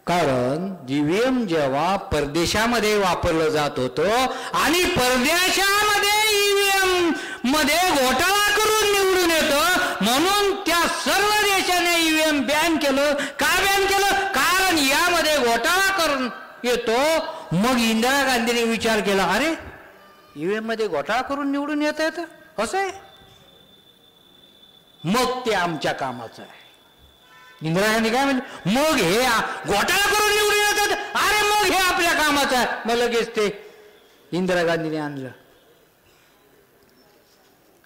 कारण ईव्हीएम जेव्हा परदेशामध्ये वापरलं जात होतं आणि परदेशामध्ये ईव्हीएम मध्ये घोटाळा करून निवडून येतं, म्हणून त्या सर्व देशाने ईव्हीएम बॅन केलं. का बॅन केलं, कारण यामध्ये घोटाळा करून येतो. मग इंदिरा गांधीने विचार केला, अरे ईव्हीएम मध्ये घोटाळा करून निवडून येत येतं असं आहे, मग ते आमच्या कामाचं आहे. इंदिरा गांधी काय म्हणले, मग हे घोटाळा करून निवडून येतात, अरे मग हे आपल्या कामाचं आहे. मग लगेच ते इंदिरा गांधीने आणलं.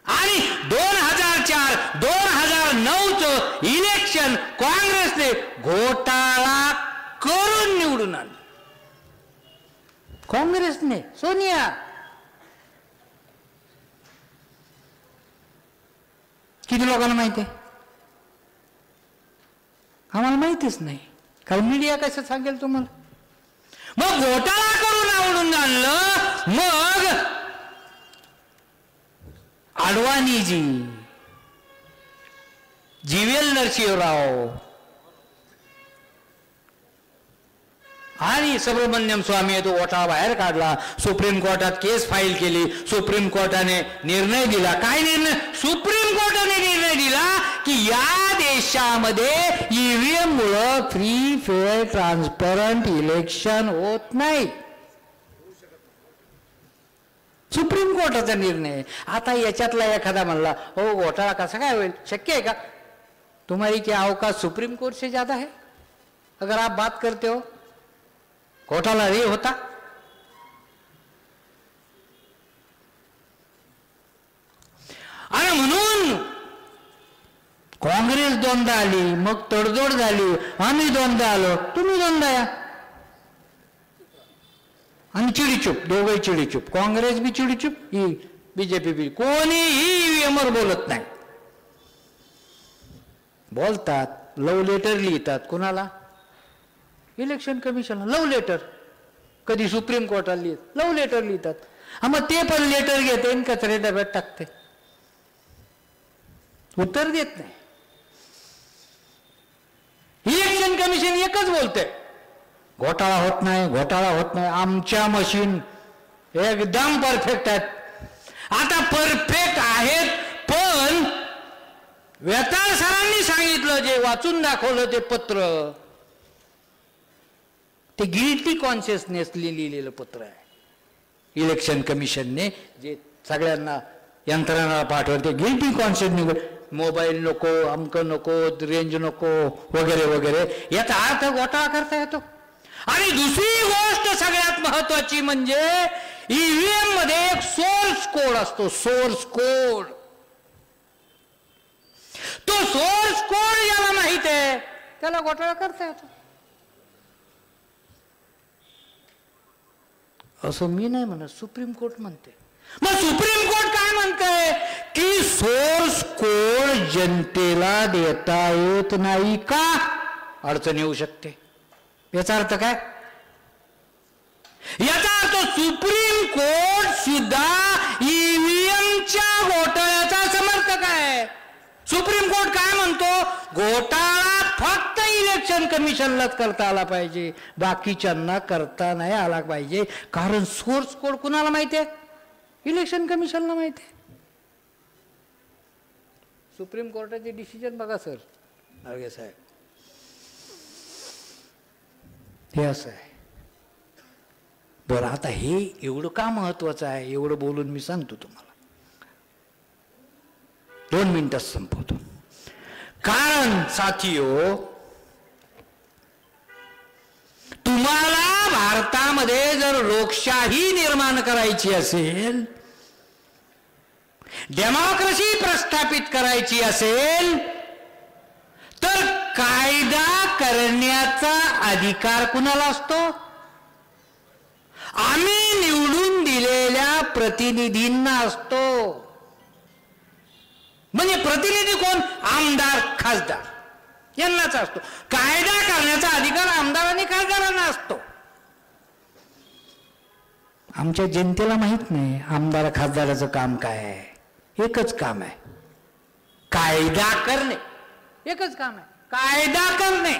आणि 2004-2009चं इलेक्शन काँग्रेसने घोटाळा करून निवडून आणलं. काँग्रेसने, सोनिया. किती लोकांना माहिती आहे, आम्हाला माहितीच नाही, कारण मीडिया कसं सांगेल तुम्हाला. मग घोटाळा करून निवडून आणलं. मग अडवाणीजी, जीवेल नरसिंहराव आणि सुब्रमण्यम स्वामी तो घोटाळा बाहेर काढला. सुप्रीम कोर्टात केस फाईल केली. सुप्रीम कोर्टाने निर्णय दिला. काय निर्णय, सुप्रीम कोर्टाने निर्णय दिला की या देशामध्ये ईव्हीएम मुळे फ्री फेअर ट्रान्सपरंट इलेक्शन होत नाही. सुप्रीम कोर्टाचा निर्णय. आता याच्यातला एखादा म्हणला, हो घोटाळा कसा काय होईल, शक्य आहे का, तुम्हारी क्या औकात सुप्रीम कोर्ट से ज्यादा है, अगर आप बात करते हो घोटाळा रे होता. आणि म्हणून काँग्रेस दोनदा आली, मग तडजोड झाली, आम्ही दोनदा आलो, तुम्ही दोनदा या, आणि चिडीचूप, दोघे चिडीचूप, काँग्रेस बी चिडीचूप, ही बीजेपी बी. कोणीही ईव्हीएमवर बोलत नाही. बोलतात, लव्ह लेटर लिहितात. कुणाला, इलेक्शन कमिशनला लव्ह लेटर. कधी सुप्रीम कोर्टाला लिहित, लव्ह लेटर लिहितात. मग ते पण लेटर घेते आणि कचरे डब्यात टाकते, उत्तर देत नाही. इलेक्शन कमिशन एकच बोलते, घोटाळा होत नाही, घोटाळा होत नाही, आमच्या मशीन एकदम परफेक्ट आहेत. आता परफेक्ट आहेत, पण वेताळ सरांनी सांगितलं, जे वाचून दाखवलं ते पत्र, ते गिल्टी कॉन्शियसनेसली लिहिलेलं पत्र आहे. इलेक्शन कमिशनने जे सगळ्यांना यंत्रणा पाठवलं, ते गिल्टी कॉन्शियसने, मोबाईल नको, अमक नको, रेंज नको, वगैरे वगैरे, याचा अर्थ घोटाळा करता येतो. आणि दुसरी गोष्ट सगळ्यात महत्वाची म्हणजे ईव्हीएम मध्ये एक सोर्स कोड असतो. सोर्स कोड, तो सोर्स कोड याला माहित आहे, त्याला घोटाळा करता येतो. असं मी नाही म्हणत, सुप्रीम कोर्ट म्हणते. मग सुप्रीम कोर्ट काय म्हणतंय की सोर्स कोड जनतेला देता येत नाही का? अडचण येऊ शकते. याचा अर्थ काय? याचा अर्थ सुप्रीम कोर्ट सुद्धा ईव्हीएमच्या घोटाळ्याचा समर्थक आहे. सुप्रीम कोर्ट काय म्हणतो? घोटाळा फक्त इलेक्शन कमिशनलाच करता आला पाहिजे, बाकीच्यांना करता नाही आला पाहिजे. कारण सोर्स कोड कुणाला माहिती आहे? इलेक्शन कमिशनला माहिती आहे. सुप्रीम कोर्टाचे डिसिजन बघा सर आगे साहेब, हे असं आहे. बरं, आता हे एवढं का महत्वाचं आहे? एवढं बोलून मी सांगतो तुम्हाला, 2 मिनिटात संपवतो. कारण साथियो, तुम्हाला भारतामध्ये जर लोकशाही निर्माण करायची असेल, डेमोक्रेसी प्रस्थापित करायची असेल, तर कायदा करण्याचा अधिकार कुणाला असतो? आम्ही निवडून दिलेल्या प्रतिनिधींना असतो. म्हणजे प्रतिनिधी कोण? आमदार, खासदार यांनाच असतो. कायदा करण्याचा अधिकार आमदार आणि खासदारांना असतो. आमच्या जनतेला माहित नाही आमदार खासदाराचं काम काय आहे. एकच काम आहे, कायदा करणे. एकच काम आहे, कायदा करणे.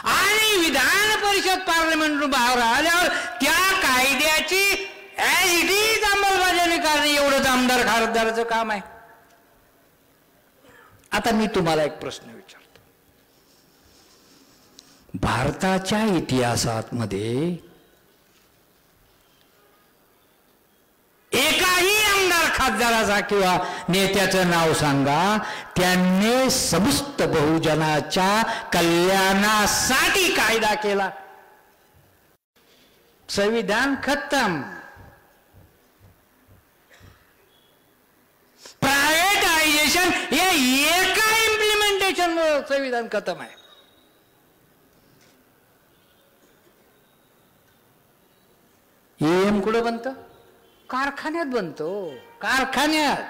आणि विधान परिषद पार्लमेंटून बाहेर आल्यावर त्या कायद्याची ॲज इट इज अंमलबजावणी करणे एवढंच आमदार खासदाराचं काम आहे. आता मी तुम्हाला एक प्रश्न विचारतो. भारताच्या इतिहासात मध्ये एकाही आमदार खासदाराचा किंवा नेत्याचं नाव सांगा त्यांनी समस्त बहुजनाच्या कल्याणासाठी कायदा केला. संविधान खत्म. प्रायव्हेटायझेशन हे एका इम्प्लिमेंटेशन संविधान खत्म आहे. ईएम कुठं बनतं? कारखान्यात बनतो. कारखान्यात.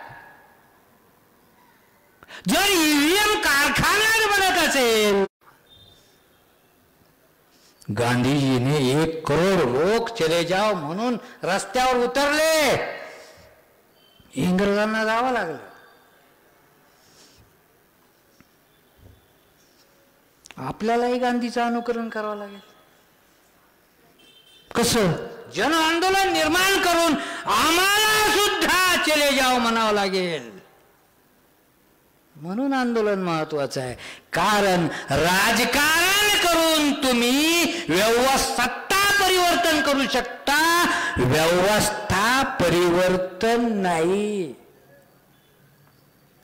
जर ईव्हीएम कारखान्यात बनत असेल, गांधीजीने 1 करोड लोक चले जाओ म्हणून रस्त्यावर उतरले. इंग्रजांना जावं लागलं. आपल्यालाही गांधीचं अनुकरण करावं लागेल. कसं? जन आंदोलन निर्माण करून आम्हाला सुद्धा चले जाओ म्हणावं लागेल. म्हणून आंदोलन महत्वाचं आहे. कारण राजकारण करून तुम्ही सत्ता परिवर्तन करू शकता, व्यवस्था परिवर्तन नाही.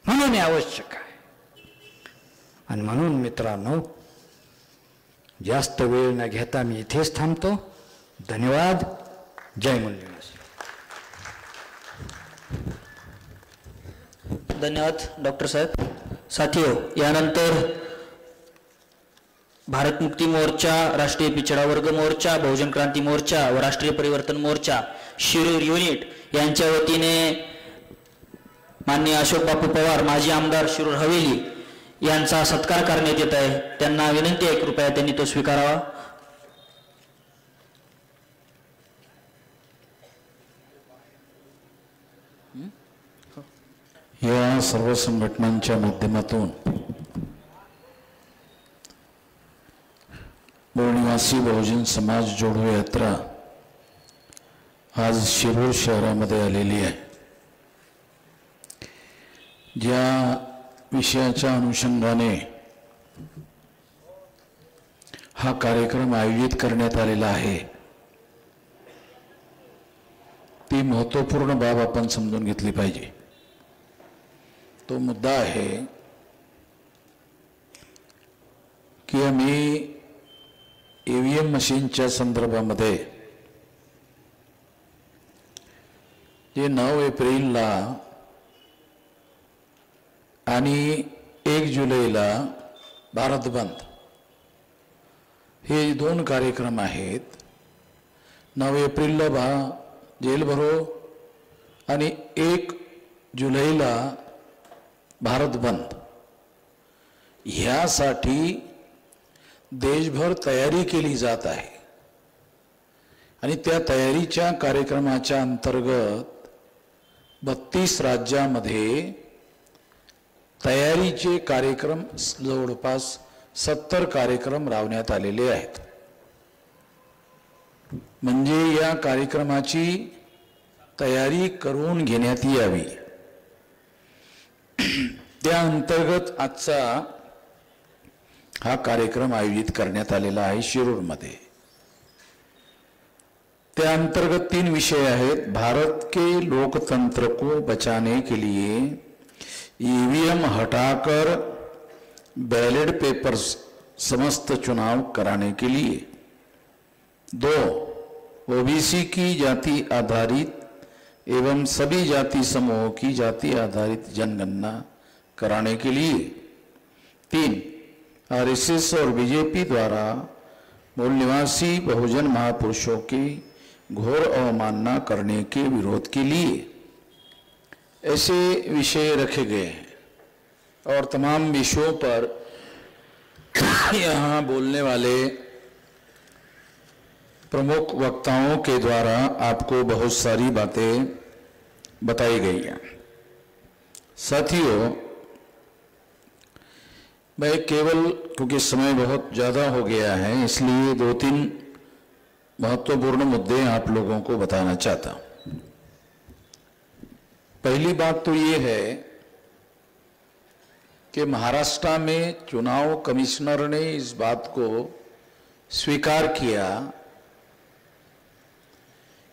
म्हणून हे आवश्यक आहे. आणि म्हणून मित्रांनो, जास्त वेळ न घेता मी इथेच थांबतो. धन्यवाद. जय मूल्यवासी. धन्यवाद डॉक्टर साहेब. साथियों, यानंतर भारत मुक्ती मोर्चा, राष्ट्रीय पिछड़ा वर्ग मोर्चा, बहुजन क्रांती मोर्चा व राष्ट्रीय परिवर्तन मोर्चा शिरूर युनिट यांच्या वतीने माननीय अशोक बापू पवार, माजी आमदार शिरूर हवेली यांचा सत्कार करण्यात येत आहे. त्यांना विनंती आहे कृपया त्यांनी तो स्वीकारावा. या सर्व संघटनांच्या माध्यमातून मूळनिवासी बहुजन समाज जोडो यात्रा आज शिरूर शहरामध्ये आलेली आहे. ज्या विषयाच्या अनुषंगाने हा कार्यक्रम आयोजित करण्यात आलेला आहे ती महत्त्वपूर्ण बाब आपण समजून घेतली पाहिजे. तो मुद्दा आहे की आम्ही ईव्हीएम मशीनच्या संदर्भामध्ये जे 9 एप्रिलला आणि 1 जुलैला भारत बंद हे 2 कार्यक्रम आहेत. 9 एप्रिलला जेल भरो आणि 1 जुलैला भारत बंद, ह्यासाठी देशभर तयारी केली जात आहे आणि त्या तयारीच्या कार्यक्रमाच्या अंतर्गत 32 राज्यामध्ये तयारीचे कार्यक्रम जवळपास 70 कार्यक्रम राबवण्यात आलेले आहेत. म्हणजे या कार्यक्रमाची तयारी करून घेण्यात यावी. त्या अंतर्गत आजचा हा कार्यक्रम आयोजित करण्यात आलेला आहे शिरूरमध्ये. त्या अंतर्गत 3 विषय आहेत. भारत के लोकतंत्र को बचाने के लिए ईवीएम हटाकर बैलेट पेपर्स समस्त चुनाव कराने के लिए. 2, ओबीसी की जाति आधारित एवं सभी जाति समूहों की जाति आधारित जनगणना कराने के लिए. 3, आरएसएस और बीजेपी द्वारा मूल निवासी बहुजन महापुरुषों की घोर अवमानना करने के विरोध के लिए. ऐसे विषय रखे गए हैं और तमाम विषयों पर यहाँ बोलने वाले प्रमुख वक्ताओं के द्वारा आपको बहुत सारी बातें बताई गई हैं. साथियों, मैं केवल क्योंकि समय बहुत ज़्यादा हो गया है इसलिए 2-3 महत्वपूर्ण मुद्दे आप लोगों को बताना चाहता हूं. पहली बात तो ये है कि महाराष्ट्र में चुनाव कमिश्नर ने इस बात को स्वीकार किया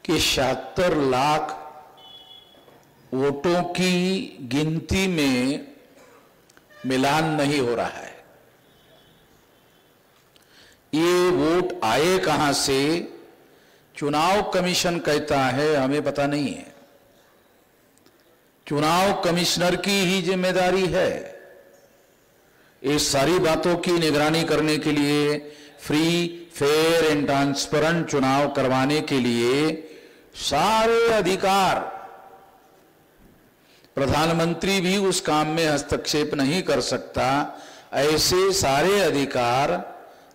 कि 76 लाख वोटों की गिनती में मिलान नहीं हो रहा है. ये वोट आए कहां से, चुनाव कमीशन कहता है, हमें पता नहीं है. चुनाव कमिश्नर की ही जिम्मेदारी है. इस सारी बातों की निगरानी करने के लिए, फ्री फेयर एंड ट्रांसपेरेंट चुनाव करवाने के लिए सारे अधिकार, प्रधानमंत्री भी उस काम में हस्तक्षेप नहीं कर सकता. ऐसे सारे अधिकार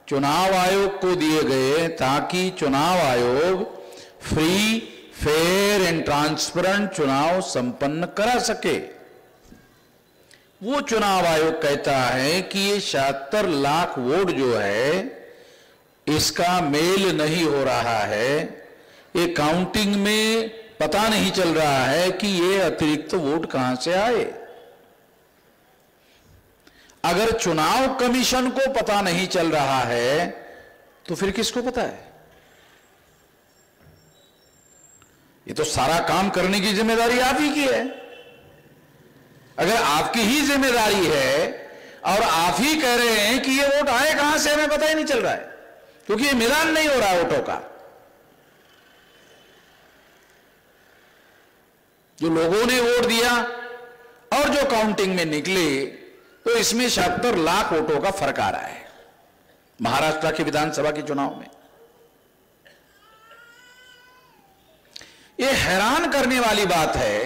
चुनाव आयोग को दिए गए ताकि चुनाव आयोग फ्री फेयर एंड ट्रांसपेरेंट चुनाव संपन्न करा सके. वो चुनाव आयोग कहता है कि ये 76 लाख वोट जो है इसका मेल नहीं हो रहा है. ये काउंटिंग में पता नहीं चल रहा है कि ये अतिरिक्त वोट कहां से आए. अगर चुनाव कमीशन को पता नहीं चल रहा है तो फिर किसको पता है? ये तो सारा काम करने की जिम्मेदारी आप ही की है. अगर आपकी ही जिम्मेदारी है और आप ही कह रहे हैं कि ये वोट आए कहां से हमें पता ही नहीं चल रहा है क्योंकि ये मिलान नहीं हो रहा है वोटों का. जो लोगों ने वोट दिया और जो काउंटिंग में निकले तो इसमें 76 लाख वोटों का फर्क आ रहा है महाराष्ट्र के विधानसभा के चुनाव में. यह हैरान करने वाली बात है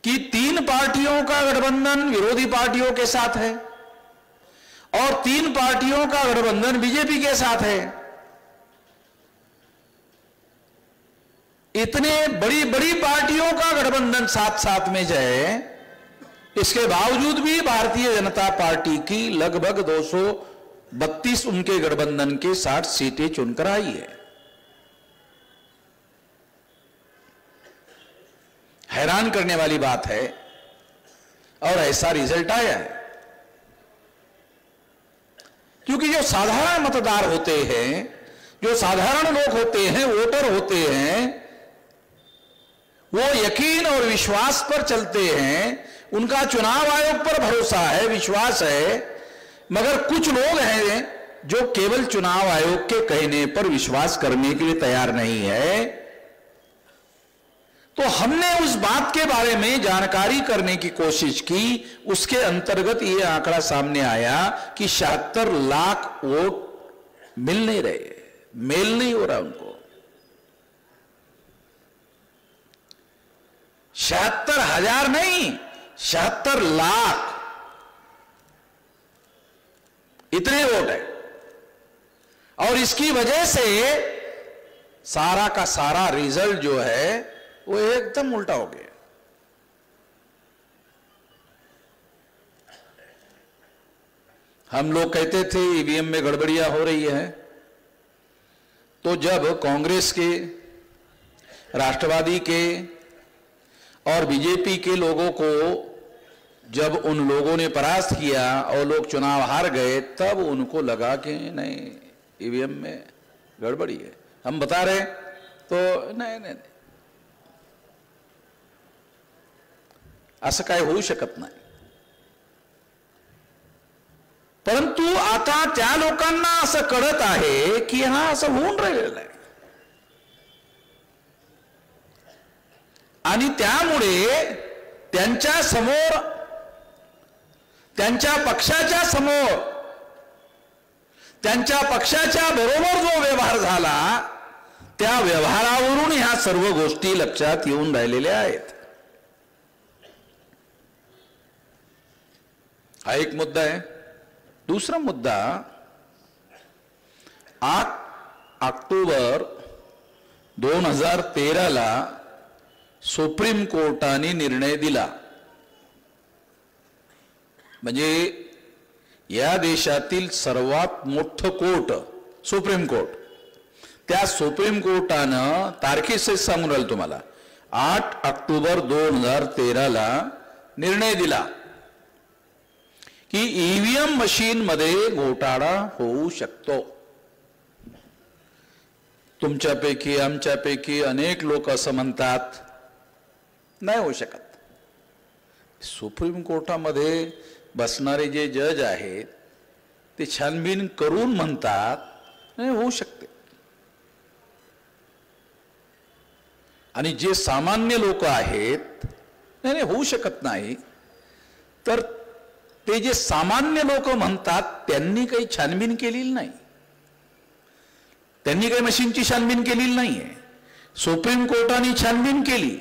कि 3 पार्टियों का गठबंधन विरोधी पार्टियों के साथ है और 3 पार्टियों का गठबंधन बीजेपी के साथ है. इतने बड़ी बड़ी पार्टियों का गठबंधन साथ साथ में जाए, इसके बावजूद भी भारतीय जनता पार्टी की लगभग 232 उनके गठबंधन के 60 सीटें चुनकर आई है. हैरान करने वाली बात है और ऐसा रिजल्ट आया है क्योंकि जो साधारण मतदार होते हैं, जो साधारण लोग होते हैं, वोटर होते हैं, वो यकीन और विश्वास पर चलते हैं. उनका चुनाव आयोग पर भरोसा है, विश्वास है. मगर कुछ लोग हैं जो केवल चुनाव आयोग के कहने पर विश्वास करने के लिए तैयार नहीं है. तो हमने उस बात के बारे में जानकारी करने की कोशिश की. उसके अंतर्गत यह आंकड़ा सामने आया कि 76 लाख वोट मिल नहीं रहे, मेल नहीं हो रहा उनको. 76,000 नहीं, 76 लाख इतने वोट है। और इसकी वजह से सारा का सारा रिजल्ट जो है वो एकदम उल्टा हो गया। हम लोग कहते थे ईवीएम में गड़बड़ियां हो रही है, तो जब कांग्रेस के, राष्ट्रवादी के और बीजेपी के लोगों को जब उन लोगों ने परास्त किया और लोग चुनाव हार गए, तब उनको लगा कि नहीं ईवीएम में गड़बड़ी है। हम बता रहे तो नहीं, असं काय होऊ शकत नाही। परंतु आता त्या लोकांना असं कळत आहे की हा असं होऊन राहिलेलं आहे, आणि त्यामुळे त्यांच्या समोर, त्यांच्या पक्षाच्या समोर, त्यांच्या पक्षाच्या बरोबर जो व्यवहार झाला, त्या व्यवहारावरून ह्या सर्व गोष्टी लक्षात येऊन राहिलेल्या आहेत। हा एक मुद्दा आहे। दूसरा मुद्दा, 8 ऑक्टोबर 2013 सुप्रीम कोर्टाने निर्णय दिला, म्हणजे या देशातील सर्वात मोठं कोर्ट सुप्रीम कोर्ट, त्या सुप्रीम कोर्टानं तारखेसहित सांगून राहिलं तुम्हाला, 8 ऑक्टोबर 2013 निर्णय दिला की ईव्हीएम मशीन मध्ये घोटाळा होऊ शकतो। तुमच्यापैकी आमच्यापैकी अनेक लोक असं म्हणतात नाही होऊ शकत। सुप्रीम कोर्टामध्ये बसणारे जे जज आहेत ते छानबीन करून म्हणतात नाही होऊ शकते, आणि जे सामान्य लोक आहेत नाही होऊ शकत नाही, तर ते जे सामान्य लोक म्हणतात त्यांनी काही छानबीन केलेली नाही, त्यांनी काही मशीनची छानबीन केलेली नाहीये। सुप्रीम कोर्टाने छानबीन केली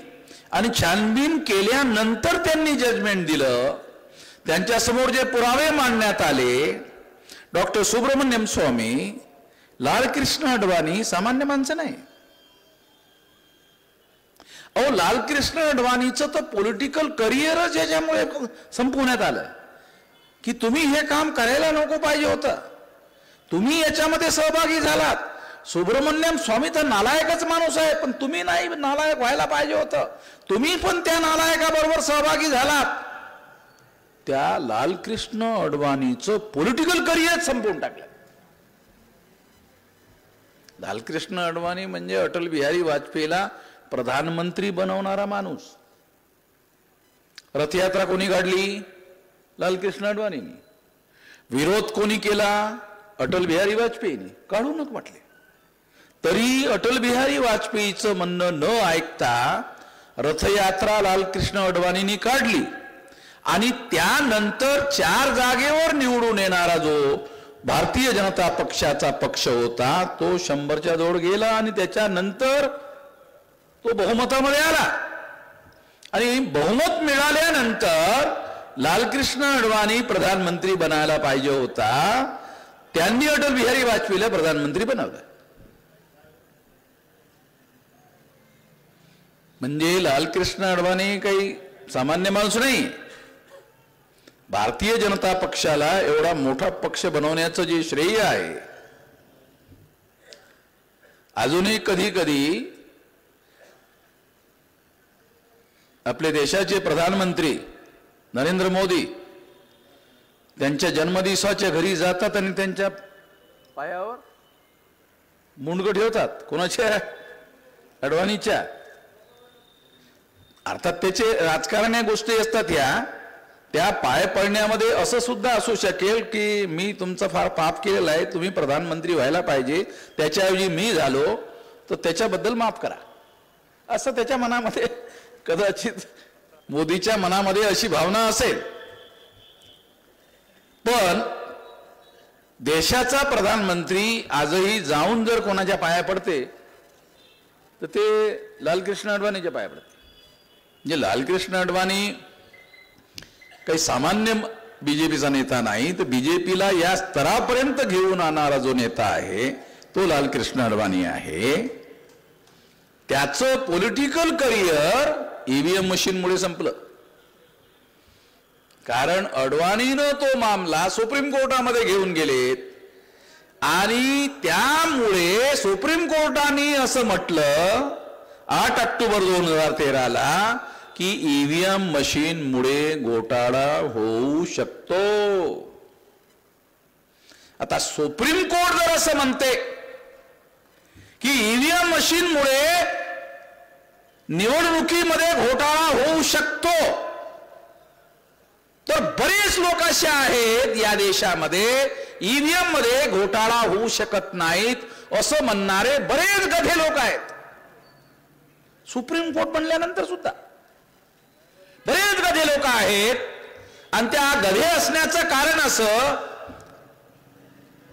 आणि छानबीन केल्यानंतर त्यांनी जजमेंट दिलं। त्यांच्या समोर जे पुरावे मांडण्यात आले, डॉक्टर सुब्रमण्यम स्वामी, लालकृष्ण अडवाणी सामान्य माणसं नाही। अहो, लालकृष्ण अडवाणीचं तर पॉलिटिकल करिअरच याच्यामुळे संपवण्यात आलं की तुम्ही हे काम करायला नको पाहिजे होतं, तुम्ही याच्यामध्ये सहभागी झालात। सुब्रमण्यम स्वामी तर नालायकच माणूस आहे, पण तुम्ही नाही नालायक व्हायला पाहिजे होतं, तुम्ही पण त्या नालायकाबरोबर सहभागी झालात। त्या लालकृष्ण अडवाणीचं पॉलिटिकल करिअर संपवून टाकलं। लालकृष्ण अडवाणी म्हणजे अटल बिहारी वाजपेयीला प्रधानमंत्री बनवणारा माणूस। रथयात्रा कोणी काढली? लालकृष्ण अडवाणींनी। विरोध कोणी केला? अटल बिहारी वाजपेयींनी। काढू नको म्हटले, तरी अटल बिहारी वाजपेयीचं म्हणणं न ऐकता रथयात्रा लालकृष्ण अडवाणींनी काढली, आणि त्यानंतर 4 जागेवर निवडून येणारा जो भारतीय जनता पक्षाचा पक्ष होता तो 100च्या जवळ गेला, आणि त्याच्यानंतर तो बहुमतामध्ये आला, आणि बहुमत मिळाल्यानंतर लालकृष्ण अडवाणी प्रधानमंत्री बनायला पाहिजे होता, त्यांनी अटल बिहारी वाजपेयीला प्रधानमंत्री बनवलं। म्हणजे लालकृष्ण अडवाणी काही सामान्य माणूस नाही। भारतीय जनता पक्षाला एवढा मोठा पक्ष बनवण्याचं जे श्रेय आहे, अजूनही कधी कधी आपले देशाचे प्रधानमंत्री नरेंद्र मोदी त्यांच्या जन्मदिवसाच्या घरी जातात आणि त्यांच्या पायावर मुंडकं ठेवतात। कोणाच्या? अडवाणीच्या। अर्थात त्याचे राजकारण या गोष्टी असतात, त्या पाय पडण्यामध्ये असं सुद्धा असू शकेल की मी तुमचा फार पाप केलेला आहे, तुम्ही प्रधानमंत्री व्हायला पाहिजे, त्याच्याऐवजी मी झालो तर त्याच्याबद्दल माफ करा, असं त्याच्या मनामध्ये, कदाचित मोदीच्या मनामध्ये अशी भावना असेल। पण देशाचा प्रधानमंत्री आजही जाऊन जर कोणाच्या पाया पडते तर ते लालकृष्ण अडवाणीच्या पाया पडते। म्हणजे लालकृष्ण अडवाणी काही सामान्य बीजेपीचा नेता नाही, तर बीजेपीला या स्तरापर्यंत घेऊन आणणारा जो नेता आहे तो लालकृष्ण अडवाणी आहे. त्याचं पॉलिटिकल करिअर ईव्हीएम मशीनमुळे संपलं. कारण अडवाणीनं तो मामला सुप्रीम कोर्टामध्ये घेऊन गेलेत आणि त्यामुळे सुप्रीम कोर्टाने असं म्हटलं 8 ऑक्टोबर 2013 की ईव्हीएम मशीनमुळे घोटाळा होऊ शकतो. आता सुप्रीम कोर्ट जर असं म्हणते की ईव्हीएम मशीनमुळे निवडणुकीमध्ये घोटाळा होऊ शकतो, तर बरेच लोक असे आहेत या देशामध्ये ईव्हीएम मध्ये घोटाळा होऊ शकत नाहीत असं म्हणणारे बरेच गधे लोक आहेत. सुप्रीम कोर्ट बनल्यानंतर सुद्धा बरेच गधे लोक आहेत. आणि त्या गधे असण्याचं कारण असं,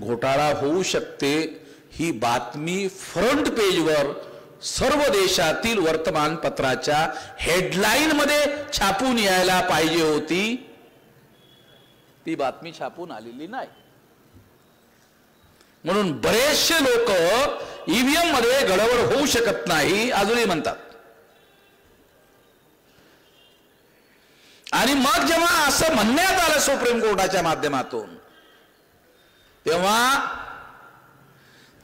घोटाळा होऊ शकते ही बातमी फ्रंट पेजवर सर्व देशातील वर्तमानपत्राच्या हेडलाईन मध्ये छापून यायला पाहिजे होती. ती बातमी छापून आलेली नाही. म्हणून बरेचसे लोक ईव्हीएम मध्ये गडबड होऊ शकत नाही अजूनही म्हणतात. आणि मग जेव्हा असं म्हणण्यात आलं सुप्रीम कोर्टाच्या माध्यमातून, तेव्हा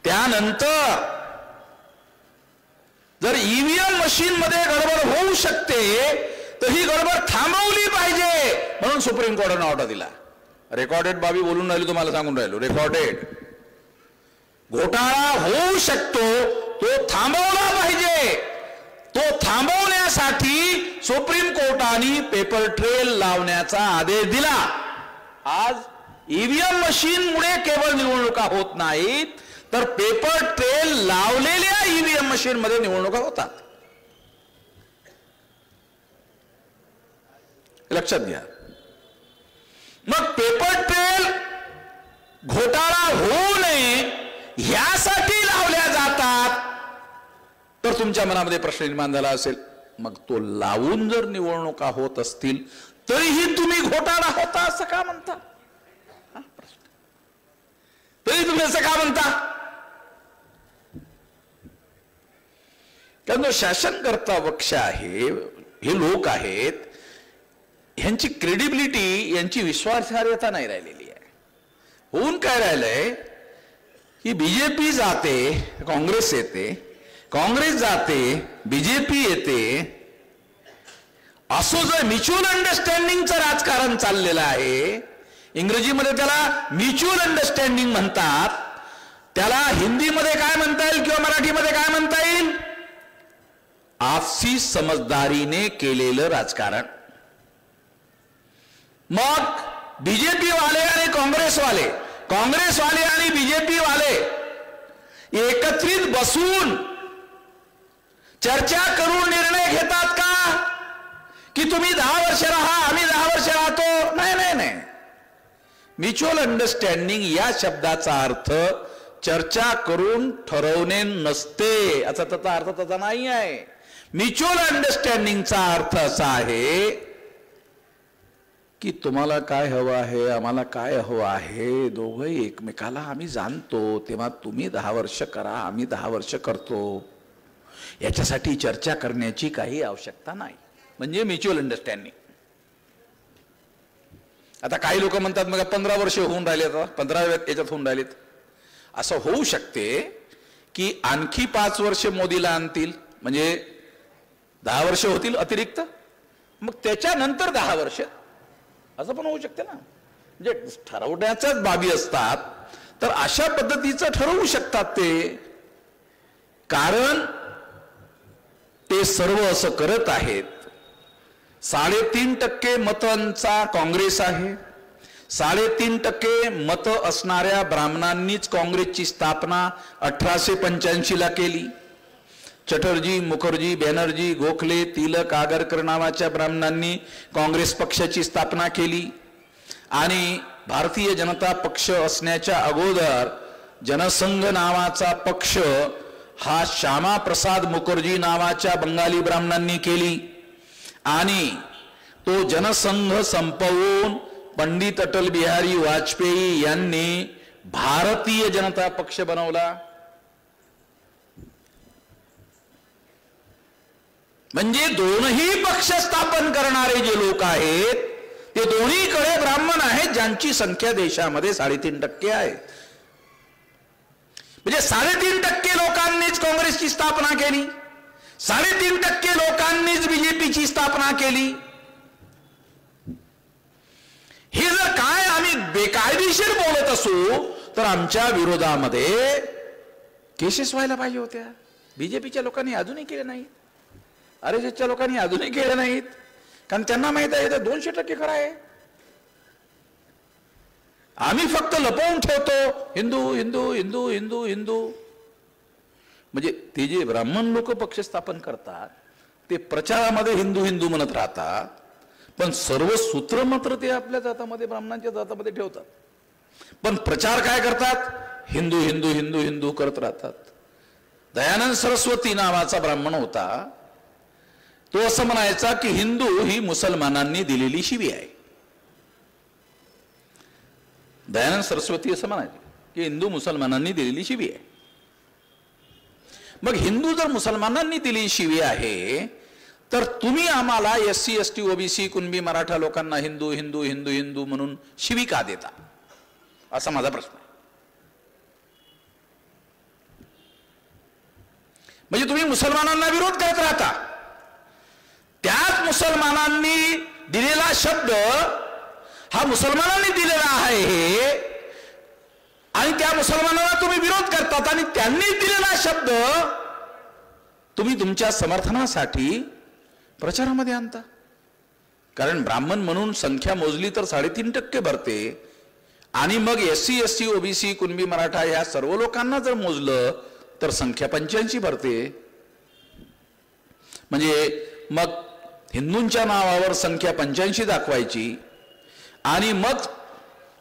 त्यानंतर जर ईव्हीएम मशीन मध्ये गडबड होऊ शकते तर ही गडबड थांबवली पाहिजे म्हणून सुप्रीम कोर्टाने ऑर्डर दिला. रेकॉर्डेड बाबी बोलून राहिलो, तुम्हाला सांगून राहिलो, रेकॉर्डेड. घोटाळा होऊ शकतो, तो थांबवला पाहिजे. तो थांबवण्यासाठी सुप्रीम कोर्टाने पेपर ट्रेल लावण्याचा आदेश दिला. आज ईव्हीएम मशीनमुळे केवळ निवडणुका होत नाहीत, तर पेपर ट्रेल लावलेल्या ईव्हीएम मशीन मध्ये निवडणुका होतात. लक्षात घ्या. मग पेपर ट्रेल घोटाळा होऊ नये ह्यासाठी लावल्या जातात. तर तुमच्या मनामध्ये प्रश्न निर्माण झाला असेल, मग तो लावून जर निवडणुका होत असतील तरीही तुम्ही घोटाळा होता असं का म्हणता? तरी तुम्ही असं का म्हणता? कारण जो शासनकर्ता पक्ष आहे, हे लोक आहेत, ह्यांची क्रेडिबिलिटी, यांची विश्वासार्हता नाही राहिलेली आहे. होऊन काय राहिलंय की बीजेपी जाते, काँग्रेस येते, काँग्रेस जाते, बीजेपी येते, असं जर म्युच्युअल अंडरस्टँडिंगचं राजकारण चाललेलं आहे. इंग्रजीमध्ये त्याला म्युच्युअल अंडरस्टँडिंग म्हणतात. त्याला हिंदीमध्ये काय म्हणता येईल किंवा मराठीमध्ये काय म्हणता येईल? आपसी समजदारीने केलेलं राजकारण. मग बीजेपी वाले आणि काँग्रेसवाले, काँग्रेसवाले आणि बीजेपी वाले एकत्रित बसून चर्चा करून निर्णय घेतात का की तुम्ही 10 वर्ष राहा, आम्ही 10 वर्ष राहतो? नाही नाही नाही. म्युच्युअल अंडरस्टँडिंग या शब्दाचा अर्थ चर्चा करून ठरवणे नसते, असा त्याचा अर्थ तसा नाही आहे. म्युच्युअल अंडरस्टँडिंगचा अर्थ असा आहे की तुम्हाला काय हवं आहे, आम्हाला काय हवं आहे, दोघंही एकमेकाला आम्ही जाणतो, तेव्हा तुम्ही 10 वर्ष करा, आम्ही 10 वर्ष करतो. याच्यासाठी चर्चा करण्याची काही आवश्यकता नाही. म्हणजे म्युच्युअल अंडरस्टँडिंग. आता काही लोक म्हणतात मग 15 वर्ष होऊन राहिले, आता 15 याच्यात होऊन राहिलेत. असं होऊ शकते की आणखी 5 वर्ष मोदीला आणतील, म्हणजे 10 वर्ष होतील अतिरिक्त, मग त्याच्यानंतर 10 वर्ष, असं पण होऊ शकते ना. म्हणजे ठरवण्याच्याच बाबी असतात. तर अशा पद्धतीचं ठरवू शकतात ते, कारण ते सर्व असं करत आहेत. 3.5% मतांचा काँग्रेस आहे. 3.5% मतं असणाऱ्या ब्राह्मणांनीच काँग्रेसची स्थापना 1885ला केली. चटर्जी, मुखर्जी, बॅनर्जी, गोखले, तिलक, आगरकर नावाच्या ब्राह्मणांनी काँग्रेस पक्षाची स्थापना केली. आणि भारतीय जनता पक्ष असण्याच्या अगोदर जनसंघ नावाचा पक्ष हा श्यामा प्रसाद मुखर्जी नावाच्या बंगाली ब्राह्मणांनी केली. आणि तो जनसंघ संपवून पंडित अटल बिहारी वाजपेयी यांनी भारतीय जनता पक्ष बनवला. म्हणजे दोनही पक्ष स्थापन करणारे जे लोक आहेत ते दोन्हीकडे ब्राह्मण आहेत, ज्यांची संख्या देशामध्ये 3.5% आहे. म्हणजे 3.5% लोकांनीच काँग्रेसची स्थापना केली, 3.5% लोकांनीच बीजेपीची स्थापना केली. हे जर काय आम्ही बेकायदेशीर बोलत असू तर आमच्या विरोधामध्ये केसेस व्हायला पाहिजे होत्या. बीजेपीच्या लोकांनी अजूनही केले नाही, RSSच्या लोकांनी अजूनही केले नाहीत, कारण त्यांना माहित आहे 200% खरं आहे. आम्ही फक्त लपवून ठेवतो हिंदू हिंदू हिंदू हिंदू हिंदू. म्हणजे ते जे ब्राह्मण लोक पक्ष स्थापन करतात ते प्रचारामध्ये हिंदू हिंदू म्हणत राहतात, पण सर्व सूत्र मात्र ते आपल्या जातामध्ये ब्राह्मणांच्या जातामध्ये ठेवतात, पण प्रचार काय करतात? हिंदू हिंदू हिंदू हिंदू करत राहतात. दयानंद सरस्वती नावाचा ब्राह्मण होता, तो असं म्हणायचा की हिंदू ही मुसलमानांनी दिलेली शिवी आहे. दयानंद सरस्वती असं म्हणायचे की हिंदू मुसलमानांनी दिलेली शिवी आहे. मग हिंदू जर मुसलमानांनी दिलेली शिवी आहे तर तुम्ही आम्हाला SC ST OBC Kunbi Maratha लोकांना हिंदू हिंदू हिंदू हिंदू म्हणून शिवी का देता, असा माझा प्रश्न आहे. म्हणजे तुम्ही मुसलमानांना विरोध करत राहता, त्याच मुसलमानांनी दिलेला शब्द हा मुसलमानांनी दिलेला आहे आणि त्या मुसलमानांना तुम्ही विरोध करतात आणि त्यांनी दिलेला शब्द तुम्ही तुमच्या समर्थनासाठी प्रचारामध्ये आणता. कारण ब्राह्मण म्हणून संख्या मोजली तर 3.5% भरते आणि मग SC ST OBC Kunbi Maratha या सर्व लोकांना जर मोजलं तर संख्या 85 भरते. म्हणजे मग हिंदूंच्या नावावर संख्या 85 दाखवायची आणि मग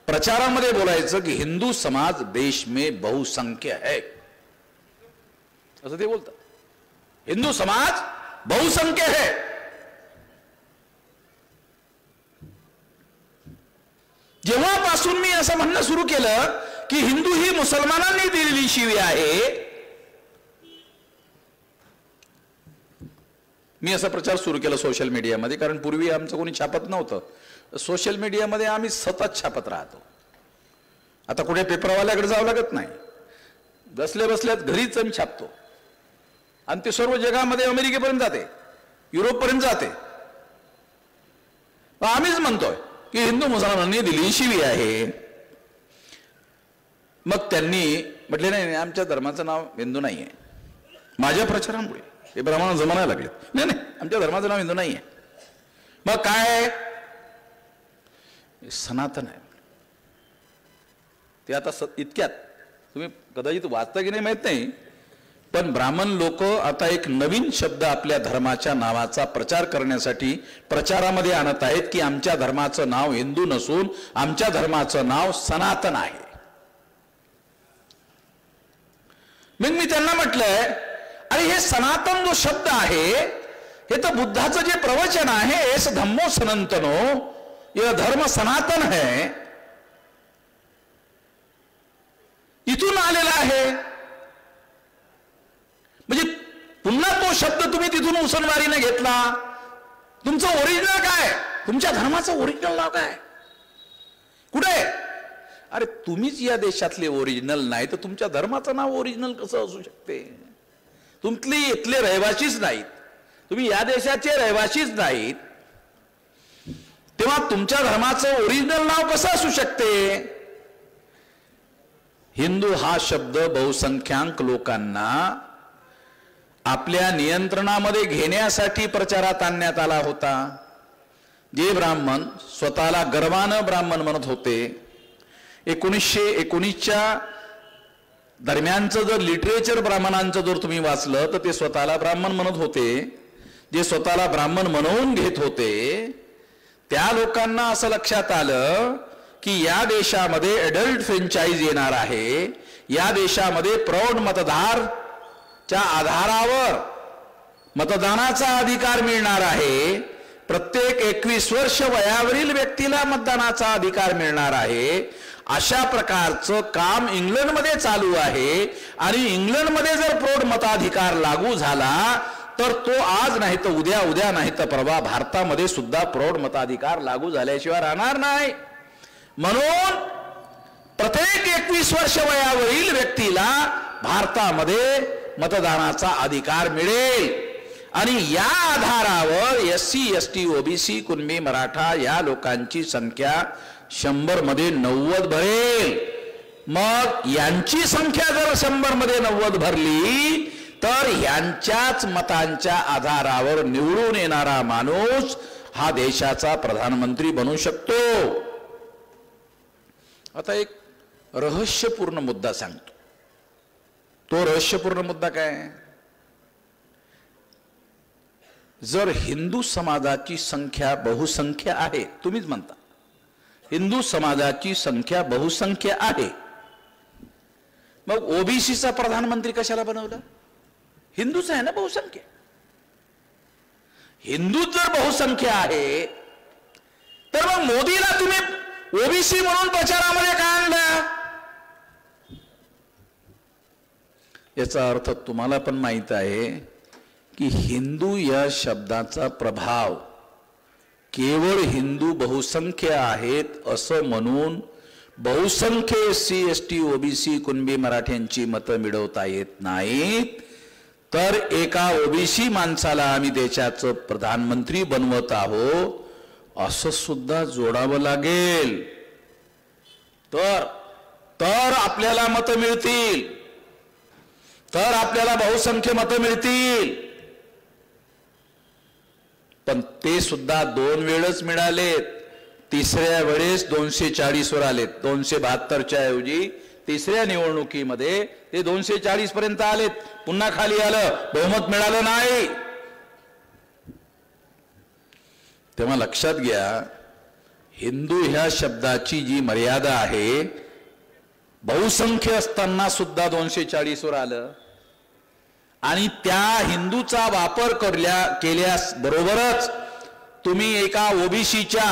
प्रचारामध्ये बोलायचं की हिंदू समाज देश में बहुसंख्य है, असं ते बोलतात. हिंदू समाज बहुसंख्य है. जेव्हापासून मी असं म्हणणं सुरू केलं की हिंदू ही मुसलमानांनी दिलेली शिवी आहे, मी असा प्रचार सुरू केला सोशल मीडियामध्ये. कारण पूर्वी आमचं कोणी छापत नव्हतं, सोशल मीडियामध्ये आम्ही सतत छापत राहतो. आता कुठे पेपरवाल्याकडे जावं लागत नाही, बसल्या बसल्यात घरीच आम्ही छापतो आणि ते सर्व जगामध्ये अमेरिकेपर्यंत जाते, युरोपपर्यंत जाते. आम्हीच म्हणतोय की हिंदू मुसलमानांनी दिली शिवी आहे. मग त्यांनी म्हटले नाही आमच्या धर्माचं नाव हिंदू नाही आहे. माझ्या प्रचारामुळे हे ब्राह्मण जमायला लागले, नाही नाही आमच्या धर्माचं नाव हिंदू नाही आहे. मग काय? सनातन आहे ते. आता इतक्यात तुम्ही कदाचित वाचता की नाही माहित नाही, पण ब्राह्मण लोक आता एक नवीन शब्द आपल्या धर्माच्या नावाचा प्रचार करण्यासाठी प्रचारामध्ये आणत आहेत की आमच्या धर्माचं नाव हिंदू नसून आमच्या धर्माचं नाव सनातन आहे. मग मी त्यांना म्हटलंय अरे हे सनातन जो शब्द आहे हे तर बुद्धाचं जे प्रवचन आहे, एस धम्मो सनातनो, यह धर्म सनातन है, इथून आलेला आहे. म्हणजे पुन्हा तो शब्द तुम्ही तिथून उसनवारीने घेतला. तुमचं ओरिजिनल काय? तुमच्या धर्माचं ओरिजिनल नाव काय? कुठे? अरे तुम्हीच या देशातले ओरिजिनल नाही तर तुमच्या धर्माचं नाव ओरिजिनल कसं असू शकते? तुमतले इथले रहिवासीच नाहीत, तुम्ही या देशाचे रहिवासीच नाहीत, तेव्हा तुमच्या धर्माचं ओरिजिनल नाव कसं असू शकते? हिंदू हा शब्द बहुसंख्याक लोकांना आपल्या नियंत्रणामध्ये घेण्यासाठी प्रचारात आणण्यात आला होता. जे ब्राह्मण स्वतःला गर्वानं ब्राह्मण म्हणत होते, 1919च्या दरम्यानचं जर लिटरेचर ब्राह्मणांचं जर तुम्ही वाचलं तर ते स्वतःला ब्राह्मण म्हणत होते. जे स्वतःला ब्राह्मण म्हणून घेत होते त्या लोकांना असं लक्षात आलं की या देशामध्ये अडल्ट फ्रँचाइज येणार आहे, या देशामध्ये प्रौढ मतदारच्या आधारावर मतदानाचा अधिकार मिळणार आहे प्रत्येक 21 वर्ष वयावरील व्यक्तीला मतदानाचा अधिकार मिळणार आहे, अशा प्रकारचं काम इंग्लंडमध्ये चालू आहे. आणि इंग्लंडमध्ये जर प्रौढ मताधिकार लागू झाला तर तो आज नाही तर उद्या, उद्या नाही तर परवा भारतामध्ये सुद्धा प्रौढ मताधिकार लागू झाल्याशिवाय राहणार नाही. म्हणून प्रत्येक 21 वर्ष वयावरील व्यक्तीला भारतामध्ये मतदानाचा अधिकार मिळेल. आणि या आधारावर SC, ST, OBC, Kunbi, Maratha या लोकांची संख्या 100 मध्ये 90 भरेल. मग यांची संख्या जर 100 मध्ये 90 भरली तर यांच्याच मतांच्या आधारावर निवडून येणारा माणूस हा देशाचा प्रधानमंत्री बनू शकतो. आता एक रहस्यपूर्ण मुद्दा सांगतो. तो रहस्यपूर्ण मुद्दा काय? जर हिंदू समाजाची संख्या बहुसंख्य आहे, तुम्हीच म्हणता हिंदू समाजाची संख्या बहुसंख्य आहे, मग ओबीसीचा प्रधानमंत्री कशाला बनवलं? हिंदूच आहे ना बहुसंख्य. हिंदू जर बहुसंख्य आहे तर मग मोदीला तुम्ही ओबीसी म्हणून प्रचारामध्ये का आणलं? याचा अर्थ तुम्हाला पण माहित आहे की हिंदू या शब्दाचा प्रभाव केवळ हिंदू बहुसंख्य आहेत असं म्हणून बहुसंख्य SC, ST, OBC, कुणबी, मराठ्यांची मतं मिळवता येत नाहीत. तर एका ओबीसी माणसाला आम्ही देशाचं प्रधानमंत्री बनवत आहोत असं सुद्धा जोडावं लागेल. तर आपल्याला मतं मिळतील, तर आपल्याला बहुसंख्य मतं मिळतील. पण ते सुद्धा 2 वेळच मिळालेत. तिसऱ्या वेळेस 240 वर आलेत. 272च्या ऐवजी तिसऱ्या निवडणुकीमध्ये ते 240 पर्यंत आलेत. पुन्हा खाली आलं, बहुमत मिळालं नाही. तेव्हा लक्षात घ्या, हिंदू ह्या शब्दाची जी मर्यादा आहे, बहुसंख्य असताना सुद्धा 240 वर आलं. आणि त्या हिंदूचा वापर केल्यास बरोबरच तुम्ही एका ओबीसीच्या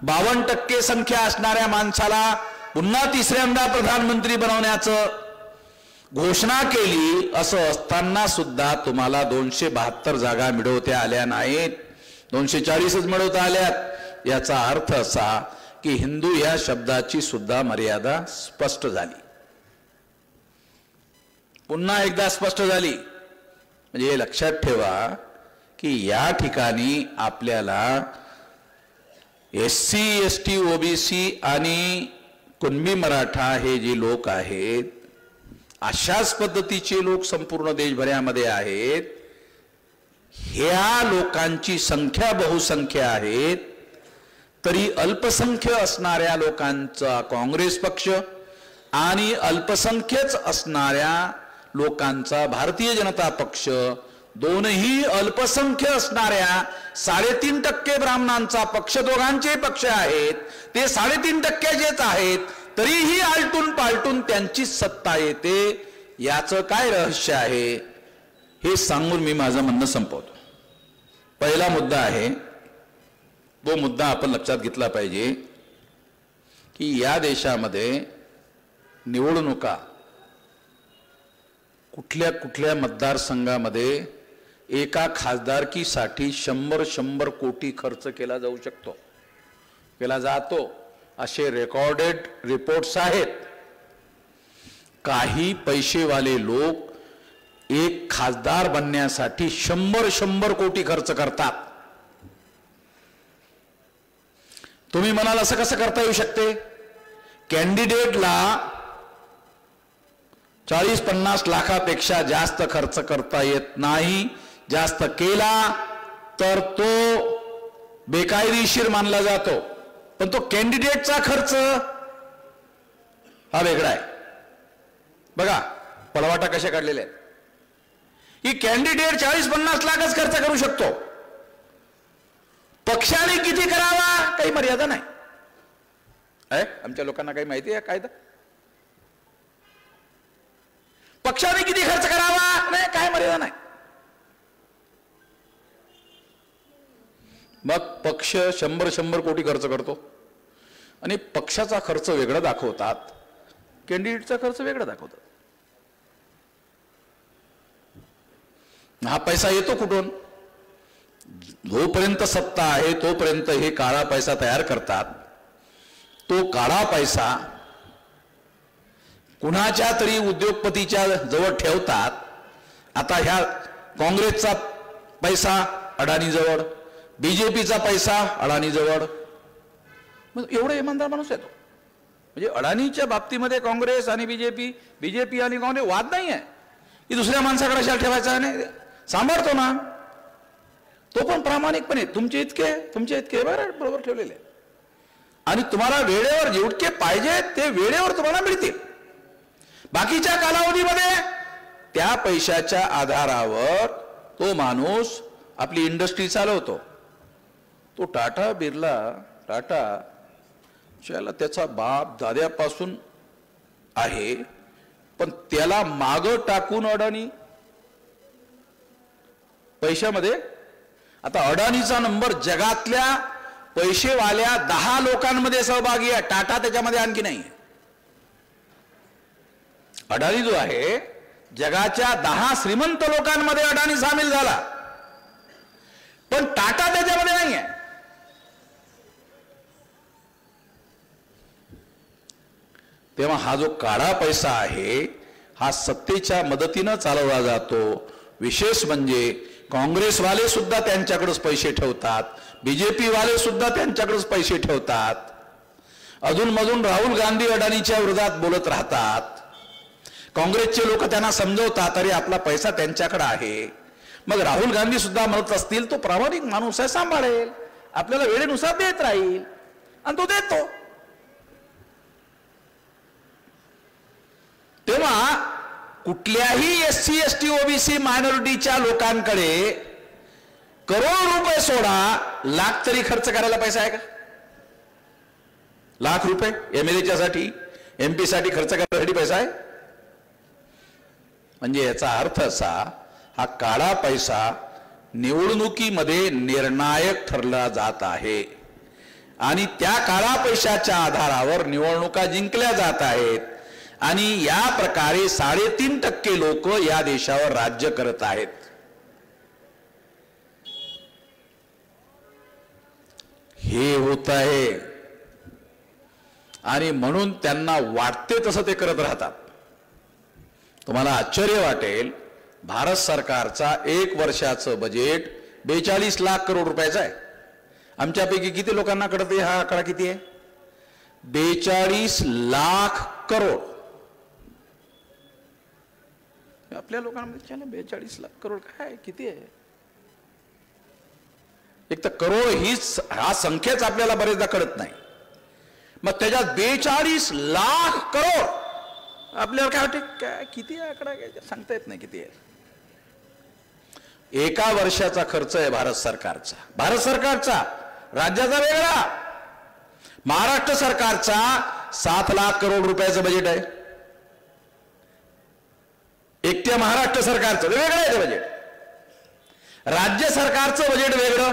52% संख्या असणाऱ्या माणसाला पुन्हा तिसऱ्यांदा प्रधानमंत्री बनवण्याचं घोषणा केली. असं असताना सुद्धा तुम्हाला 272 जागा मिळवता आल्या नाहीत, 240च मिळवता आल्यात. याचा अर्थ असा की हिंदू या शब्दाची सुद्धा मर्यादा स्पष्ट झाली. पुन्हा एकदा स्पष्ट झाली. म्हणजे हे लक्षात ठेवा की या ठिकाणी आपल्याला SC, ST, OBC आणि कुणबी मराठा हे जे लोक आहेत, अशाच पद्धतीचे लोक संपूर्ण देशभरामध्ये आहेत. ह्या लोकांची संख्या बहुसंख्य आहेत, तरी अल्पसंख्य असणाऱ्या लोकांचा काँग्रेस पक्ष आणि अल्पसंख्यच असणाऱ्या लोकांचा भारतीय जनता पक्ष, दोनही अल्पसंख्य असणाऱ्या 3.5% ब्राह्मणांचा पक्ष, दोघांचे पक्ष आहेत. ते 3.5%च आहेत, तरीही आलटून पालटून त्यांची सत्ता येते. याचं काय रहस्य आहे हे सांगून मी माझं म्हणणं संपवतो. पहिला मुद्दा आहे, तो मुद्दा आपण लक्षात घेतला पाहिजे की या देशामध्ये निवडणुका कुठल्या कुठल्या मतदारसंघामध्ये एका खासदारकीसाठी 100 कोटी खर्च केला जाऊ शकतो, केला जातो, असे रेकॉर्डेड रिपोर्ट्स आहेत. काही पैसेवाले लोक एक खासदार बनण्यासाठी 100 कोटी खर्च करतात. तुम्ही म्हणाल असं कसं करता येऊ शकते? कॅन्डिडेटला 40-50 लाखापेक्षा जास्त खर्च करता येत नाही. जास्त केला तर तो बेकायदेशीर मानला जातो. पण तो कॅन्डिडेटचा खर्च हा वेगळा आहे. बघा पळवाटा कशा काढलेल्या आहेत. की कॅन्डिडेट 40-50 लाखच खर्च करू शकतो, पक्षाने किती करावा काही मर्यादा नाही. आमच्या लोकांना काही माहिती आहे कायदा? पक्षाने किती खर्च करावा नाही काय मर्यादा नाही. मग पक्ष 100 कोटी खर्च करतो आणि पक्षाचा खर्च वेगळा दाखवतात, कॅन्डिडेटचा खर्च वेगळा दाखवतात. हा पैसा येतो कुठून? जोपर्यंत सत्ता आहे तोपर्यंत हे काळा पैसा तयार करतात. तो काळा पैसा कुणाच्या तरी उद्योगपतीच्या जवळ ठेवतात. आता ह्या काँग्रेसचा पैसा अडाणीजवळ, बीजेपीचा पैसा अडाणीजवळ. मग एवढा इमानदार माणूस आहे तो. म्हणजे अडाणीच्या बाबतीमध्ये काँग्रेस आणि बीजेपी आणि काँग्रेस वाद नाही आहे की दुसऱ्या माणसाकडे अशा ठेवायचा नाही, सांभाळतो ना तो पण प्रामाणिकपणे. तुमचे इतके बरोबर ठेवलेले आणि तुम्हाला वेळेवर जेवढे पाहिजे ते वेळेवर तुम्हाला मिळतील. बाकीच्या कालावधीमध्ये त्या पैशाच्या आधारावर तो माणूस आपली इंडस्ट्री चालवतो. तो टाटा ज्याला त्याचा बाप दाद्यापासून आहे, पण त्याला माग टाकून अडाणी पैशामध्ये. आता अडाणीचा नंबर जगातल्या पैसेवाल्या 10 लोकांमध्ये सहभागी आहे. टाटा त्याच्यामध्ये आणखी नाही. अडाणी जो आहे जगाच्या 10 श्रीमंत लोकांमध्ये अडाणी सामील झाला, पण टाटा त्याच्यामध्ये नाही आहे. तेव्हा हा जो काळा पैसा आहे हा सत्तेच्या मदतीनं चालवला जातो. विशेष म्हणजे काँग्रेसवाले सुद्धा त्यांच्याकडेच पैसे ठेवतात, बीजेपी वाले सुद्धा त्यांच्याकडेच पैसे ठेवतात. अधूनमधून राहुल गांधी अडाणीच्या विरोधात बोलत राहतात. काँग्रेसचे लोक त्यांना समजवतात अरे आपला पैसा त्यांच्याकडे आहे. मग राहुल गांधी सुद्धा म्हणत असतील तो प्रामाणिक माणूस आहे, सांभाळेल, आपल्याला वेळेनुसार देत राहील, आणि तो देतो. तेव्हा कुठल्याही SC ST OBC मायनॉरिटीच्या लोकांकडे करोड रुपये सोडा, लाख तरी खर्च करायला पैसा आहे का? लाख रुपये MLA साठी MP साठी खर्च करण्यासाठी पैसा आहे? म्हणजे याचा अर्थ असा हा काळा पैसा निवडणुकीमध्ये निर्णायक ठरला जात आहे आणि त्या काळा पैशाच्या आधारावर निवडणुका जिंकल्या जात आहेत. आणि या प्रकारे 3.5% लोक या देशावर राज्य करत आहेत. हे होत आहे आणि म्हणून त्यांना वाटते तसं ते करत राहतात. तुम्हाला आश्चर्य वाटेल, भारत सरकारचा 1 वर्षाचं बजेट 42 लाख करोड रुपयाचा आहे. आमच्यापैकी किती लोकांना कळते हा आकडा किती आहे? 42 लाख करोड. आपल्या लोकांमध्ये 42 लाख करोड काय किती आहे? एक तर करोड हीच हा संख्याच आपल्याला बरेचदा कळत नाही. मग त्याच्यात 42 लाख करोड आपल्याला काय वाटते काय किती आकडा सांगता येत नाही किती आहे. एका वर्षाचा खर्च आहे भारत सरकारचा. राज्याचा वेगळा. महाराष्ट्र सरकारचा 7 लाख करोड रुपयाचं बजेट आहे. एकट्या महाराष्ट्र सरकारचं वेगळं आहे ते बजेट. राज्य सरकारचं बजेट वेगळं,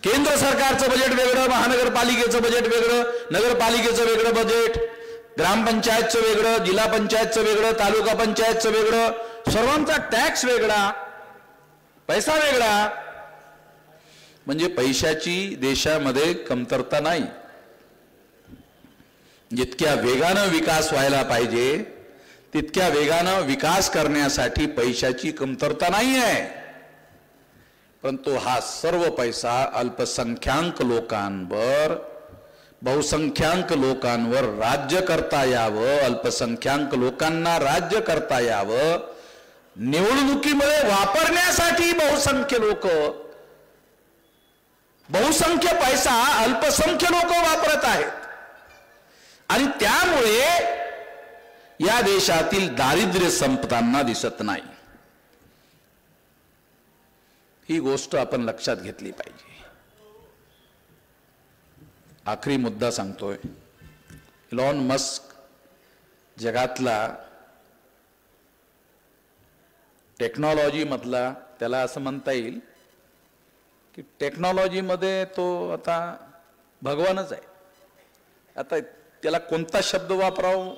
केंद्र सरकारचं बजेट वेगळं, महानगरपालिकेचं बजेट वेगळं, नगरपालिकेचं वेगळं बजेट, ग्रामपंचायतचं वेगळं, जिल्हा पंचायतचं वेगळं, तालुका पंचायतचं वेगळं, सर्वांचा टॅक्स वेगळा, पैसा वेगळा. म्हणजे पैशाची देशामध्ये कमतरता नाही. जितक्या वेगानं विकास व्हायला पाहिजे तितक्या वेगानं विकास करण्यासाठी पैशाची कमतरता नाही आहे. परंतु हा सर्व पैसा अल्पसंख्याक लोकांवर, बहुसंख्याक लोकांवर राज्य करता यावं, अल्पसंख्याक लोकांना राज्य करता यावं, निवडणुकीमध्ये वापरण्यासाठी बहुसंख्य पैसा अल्पसंख्य लोक वापरत आहेत. आणि त्यामुळे या देशातील दारिद्र्य संपताना दिसत नाही. ही गोष्ट आपण लक्षात घेतली पाहिजे. आखरी मुद्दा सांगतोय. इलॉन मस्क जगातला टेक्नॉलॉजी मधला, त्याला असं म्हणता येईल की टेक्नॉलॉजीमध्ये तो आता भगवानच आहे. आता त्याला कोणता शब्द वापरावा,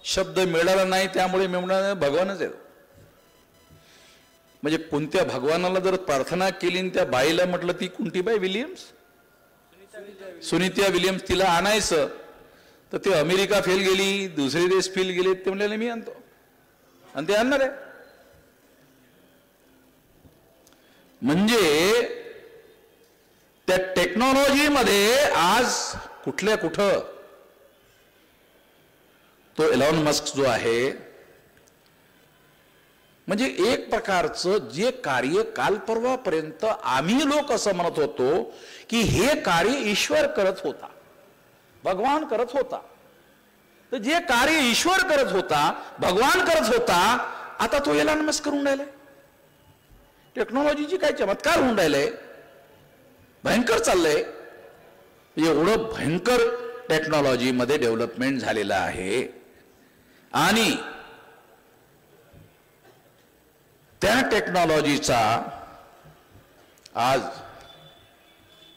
शब्द मिळाला नाही, त्यामुळे मी म्हणणार भगवानच आहे. म्हणजे कोणत्या भगवानाला जर प्रार्थना केली आणि त्या बाईला म्हटलं, ती कुंतीबाई विलियम्स, सुनीता विलियम्स, तिला आणायचं तर ते अमेरिका फेल गेली, दुसरे देश फेल गेले, ते म्हणले मी आणतो आणि ते आणणार आहे. म्हणजे त्या टेक्नॉलॉजीमध्ये आज कुठल्या कुठं तो एलॉन मस्क जो आहे, म्हणजे एक प्रकारचं जे कार्य काल परवापर्यंत आम्ही लोक असं म्हणत होतो की हे कार्य ईश्वर करत होता, भगवान करत होता, तर जे कार्य ईश्वर करत होता, भगवान करत होता, आता तो एलॉन मस्क करून राहिलाय. टेक्नॉलॉजीची काय चमत्कार होऊन राहिलंय, भयंकर चाललंय. एवढं भयंकर टेक्नॉलॉजीमध्ये डेव्हलपमेंट झालेलं आहे. आणि त्या टेक्नॉलॉजीचा आज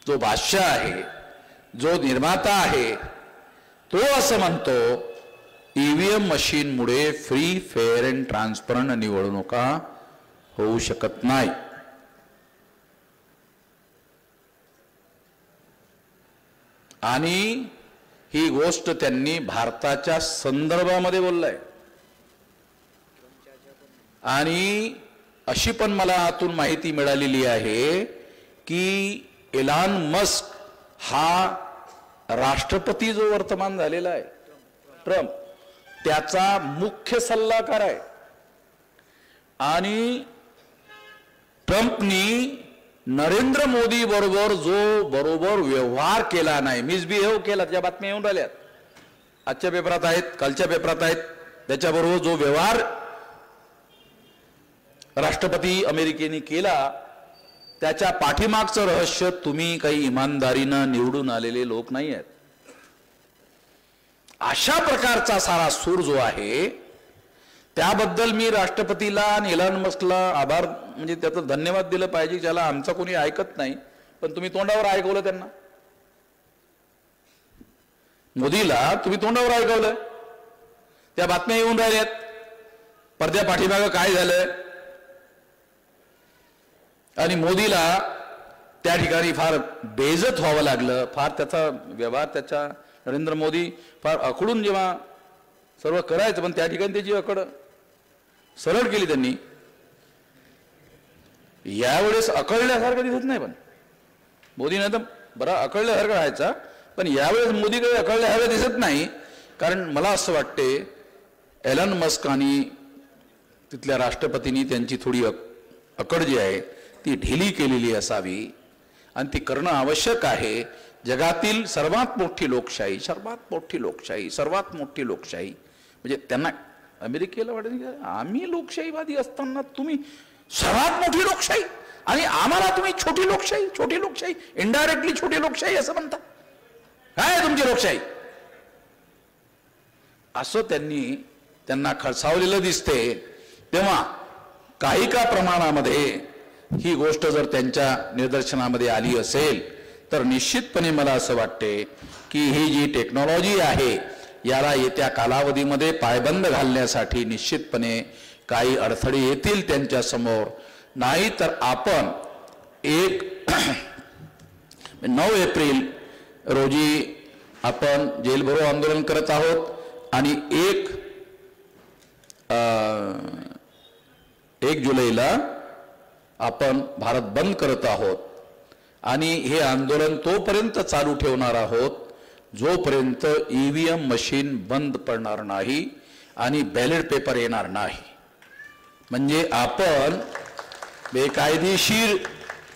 जो बादशाह आहे, जो निर्माता आहे, तो असं म्हणतो ईव्हीएम मशीनमुळे फ्री, फेअर अँड ट्रान्सपरंट निवडणुका होऊ शकत नाही. आणि ही गोष्ट त्यांनी भारताच्या संदर्भामध्ये बोललाय. आणि अशी पण मला आतून माहिती मिळालेली आहे की एलॉन मस्क हा राष्ट्रपती जो वर्तमान झालेला आहे ट्रम्प, त्याचा मुख्य सल्लागार आहे. आणि ट्रम्पनी नरेंद्र मोदी बरोबर जो बरोबर व्यवहार केला नाही, मिसबिहेव केला, त्या बातम्या येऊन राहिल्यात, आजच्या पेपरात आहेत, कालच्या पेपरात आहेत, त्याच्याबरोबर जो व्यवहार राष्ट्रपती अमेरिकेने केला, त्याच्या पाठीमागचं रहस्य तुम्ही काही इमानदारीनं निवडून आलेले लोक नाही आहेत. अशा प्रकारचा सारा सूर जो आहे, त्याबद्दल मी राष्ट्रपतीला आणि एलॉन मस्कला आभार, म्हणजे त्याचं धन्यवाद दिलं पाहिजे, ज्याला आमचं कोणी ऐकत नाही, पण तुम्ही तोंडावर ऐकवलं त्यांना. मोदीला तुम्ही तोंडावर ऐकवलं, त्या बातम्या येऊन राहिल्यात, पडद्या पाठीमागं काय झालंय. आणि मोदीला त्या ठिकाणी फार बेइज्जत व्हावं लागलं, फार त्याचा व्यवहार, त्याच्या नरेंद्र मोदी फार अकडून जेव्हा सर्व करायचं, पण त्या ठिकाणी त्याची अकड सरळ केली त्यांनी. यावेळेस अकळल्यासारखं दिसत नाही, पण मोदी नाही तर बरा अकळल्यासारखं राहायचा, पण यावेळेस मोदी काही अकळल्यासारखं दिसत नाही. कारण मला असं वाटते एलॉन मस्क आणि तिथल्या राष्ट्रपतींनी त्यांची थोडी अकड जी आहे ती ढिली केलेली असावी, आणि ती करणं आवश्यक आहे. जगातील सर्वात मोठी लोकशाही, सर्वात मोठी लोकशाही, सर्वात मोठी लोकशाही, म्हणजे त्यांना अमेरिकेला वाटत की आम्ही लोकशाहीवादी असताना तुम्ही सर्वात मोठी लोकशाही आणि आम्हाला तुम्ही छोटी लोकशाही, छोटी लोकशाही, इनडायरेक्टली छोटी लोकशाही असं म्हणता, काय तुमची लोकशाही, असं त्यांना खळसावलेलं दिसते. तेव्हा काही का प्रमाणामध्ये ही गोष्ट जर त्यांच्या निदर्शनामध्ये आली असेल तर निश्चितपणे मला असं वाटते की ही जी टेक्नॉलॉजी आहे याला येत्या कालावधीमध्ये पायबंद घालण्यासाठी निश्चितपणे काही अडथळे येतील त्यांच्या समोर. नाही तर आपण 9 एप्रिल रोजी आपण जेल भरो आंदोलन करत आहोत आणि 1 जुलैला आपण भारत बंद करत आहोत. आणि हे आंदोलन तोपर्यंत चालू ठेवणार आहोत जोपर्यंत ईव्हीएम मशीन बंद पडणार नाही आणि बॅलेट पेपर येणार नाही. म्हणजे आपण बेकायदेशीर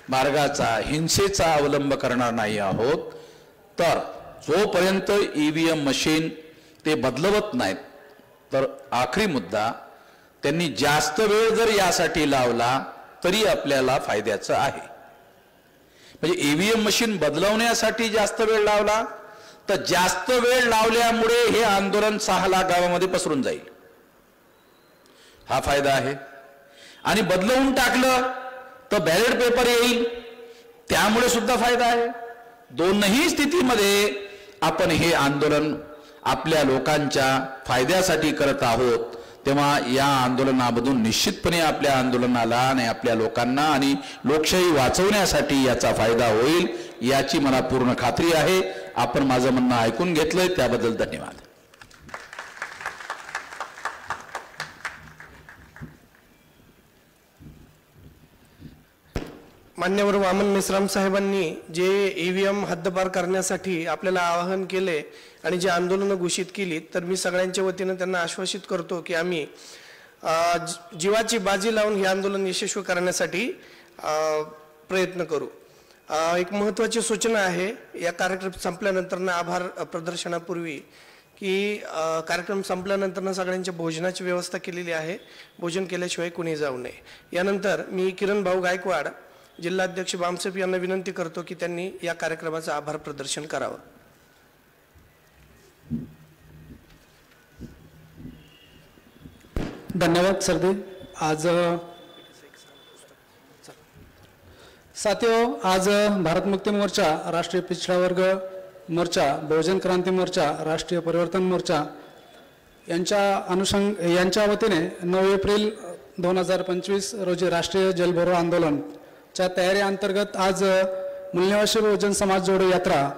मार्गाचा, हिंसेचा अवलंब करणार नाही आहोत. तर जोपर्यंत ईव्हीएम मशीन ते बदलवत नाहीत, तर आखरी मुद्दा, त्यांनी जास्त वेळ जर यासाठी लावला तरी आपल्याला फायद्याचं आहे. म्हणजे ईव्हीएम मशीन बदलवण्यासाठी जास्त वेळ लावला तर जास्त वेळ लावल्यामुळे हे आंदोलन 6 लाख गावामध्ये पसरून जाईल, हा फायदा आहे. आणि बदलवून टाकलं तर बॅलेट पेपर येईल, त्यामुळे सुद्धा फायदा आहे. दोनही स्थितीमध्ये आपण हे आंदोलन आपल्या लोकांच्या फायद्यासाठी करत आहोत. तेव्हा या आंदोलनामधून निश्चितपणे आपल्या आंदोलनाला आणि आपल्या लोकांना आणि लोकशाही वाचवण्यासाठी याचा फायदा होईल याची मला पूर्ण खात्री आहे. आपण माझं म्हणणं ऐकून घेतलंय त्याबद्दल धन्यवाद. मान्यवर वामन मेश्राम साहेबांनी जे EVM हद्दपार करण्यासाठी आपल्याला आवाहन केले आणि जे आंदोलनं घोषित केली, तर मी सगळ्यांच्या वतीनं त्यांना आश्वासित करतो की आम्ही जीवाची बाजी लावून हे आंदोलन यशस्वी करण्यासाठी प्रयत्न करू. एक महत्त्वाची सूचना आहे या कार्यक्रम संपल्यानंतर आभार प्रदर्शनापूर्वी की कार्यक्रम संपल्यानंतर सगळ्यांच्या भोजनाची व्यवस्था केलेली आहे. भोजन केल्याशिवाय कोणी जाऊ नये. यानंतर मी किरण भाऊ गायकवाड जिल्हाध्यक्ष बामसेप यांना विनंती करतो की त्यांनी या कार्यक्रमाचं आभार प्रदर्शन करावं. धन्यवाद सरदे. आज साथियों, आज भारत मुक्ती मोर्चा, राष्ट्रीय पिछड़ा वर्ग मोर्चा, बहुजन क्रांती मोर्चा, राष्ट्रीय परिवर्तन मोर्चा यांच्या वतीने 9 एप्रिल 2025 रोजी राष्ट्रीय जलभरो आंदोलनच्या तयारीअंतर्गत आज मूलनिवासी बहुजन समाज जोडो यात्रा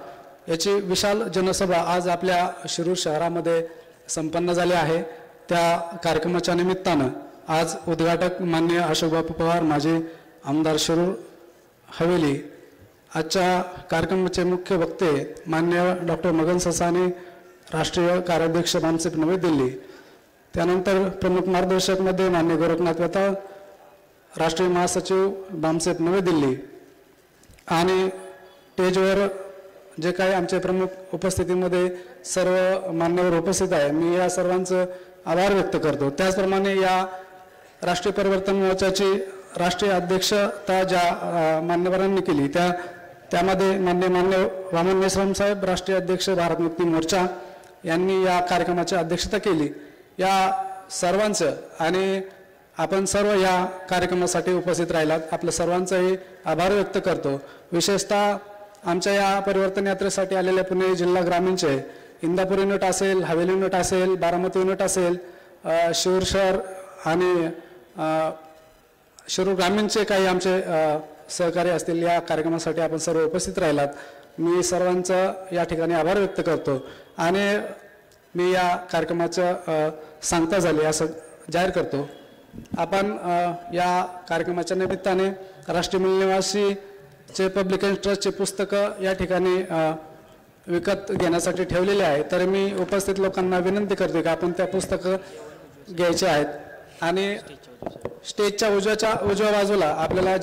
याची विशाल जनसभा आज आपल्या शिरूर शहरामध्ये संपन्न झाली आहे. त्या कार्यक्रमाच्या निमित्तानं आज उद्घाटक माननीय अशोकबापू पवार, माजी आमदार शिरूर हवेली, आजच्या कार्यक्रमाचे मुख्य वक्ते माननीय डॉक्टर मगन ससानी, राष्ट्रीय कार्याध्यक्ष बामसेप नवी दिल्ली, त्यानंतर प्रमुख मार्गदर्शकमध्ये माननीय गोरखनाथ वेताळ, राष्ट्रीय महासचिव बामसेप नवी दिल्ली, आणि स्टेजवर जे काही आमचे प्रमुख उपस्थितीमध्ये सर्व मान्यवर उपस्थित आहे, मी या सर्वांचं आभार व्यक्त करतो. त्याचप्रमाणे या राष्ट्रीय परिवर्तन मोर्चाची राष्ट्रीय अध्यक्षता ज्या मान्यवरांनी केली त्यामध्ये मान्य वामन मेश्राम साहेब, राष्ट्रीय अध्यक्ष भारत मुक्ती मोर्चा यांनी या कार्यक्रमाची अध्यक्षता केली. या सर्वांचं आणि आपण सर्व या कार्यक्रमासाठी उपस्थित राहिलात, आपल्या सर्वांचाही आभार व्यक्त करतो. विशेषतः आमच्या या परिवर्तन यात्रेसाठी आलेल्या पुणे जिल्हा ग्रामीणचे इंदापूर युनिट असेल, हवेली युनिट असेल, बारामती युनिट असेल, शिरूर शहर आणि शिरूर ग्रामीणचे काही आमचे सहकारी असतील, या कार्यक्रमासाठी आपण सर्व उपस्थित राहिलात. मी सर्वांचा या ठिकाणी आभार व्यक्त करतो आणि मी या कार्यक्रमाचं सांगता झाली असं जाहीर करतो. आपण या कार्यक्रमाच्या निमित्ताने राष्ट्रीय मूलनिवासीचे पब्लिक इंटरेस्टचे पुस्तकं या ठिकाणी विकत घेण्यासाठी ठेवलेले आहे. तर मी उपस्थित लोकांना विनंती करतो की आपण त्या पुस्तकं घ्यायचे आहेत. आणि स्टेजच्या उजव्या बाजूला आपल्याला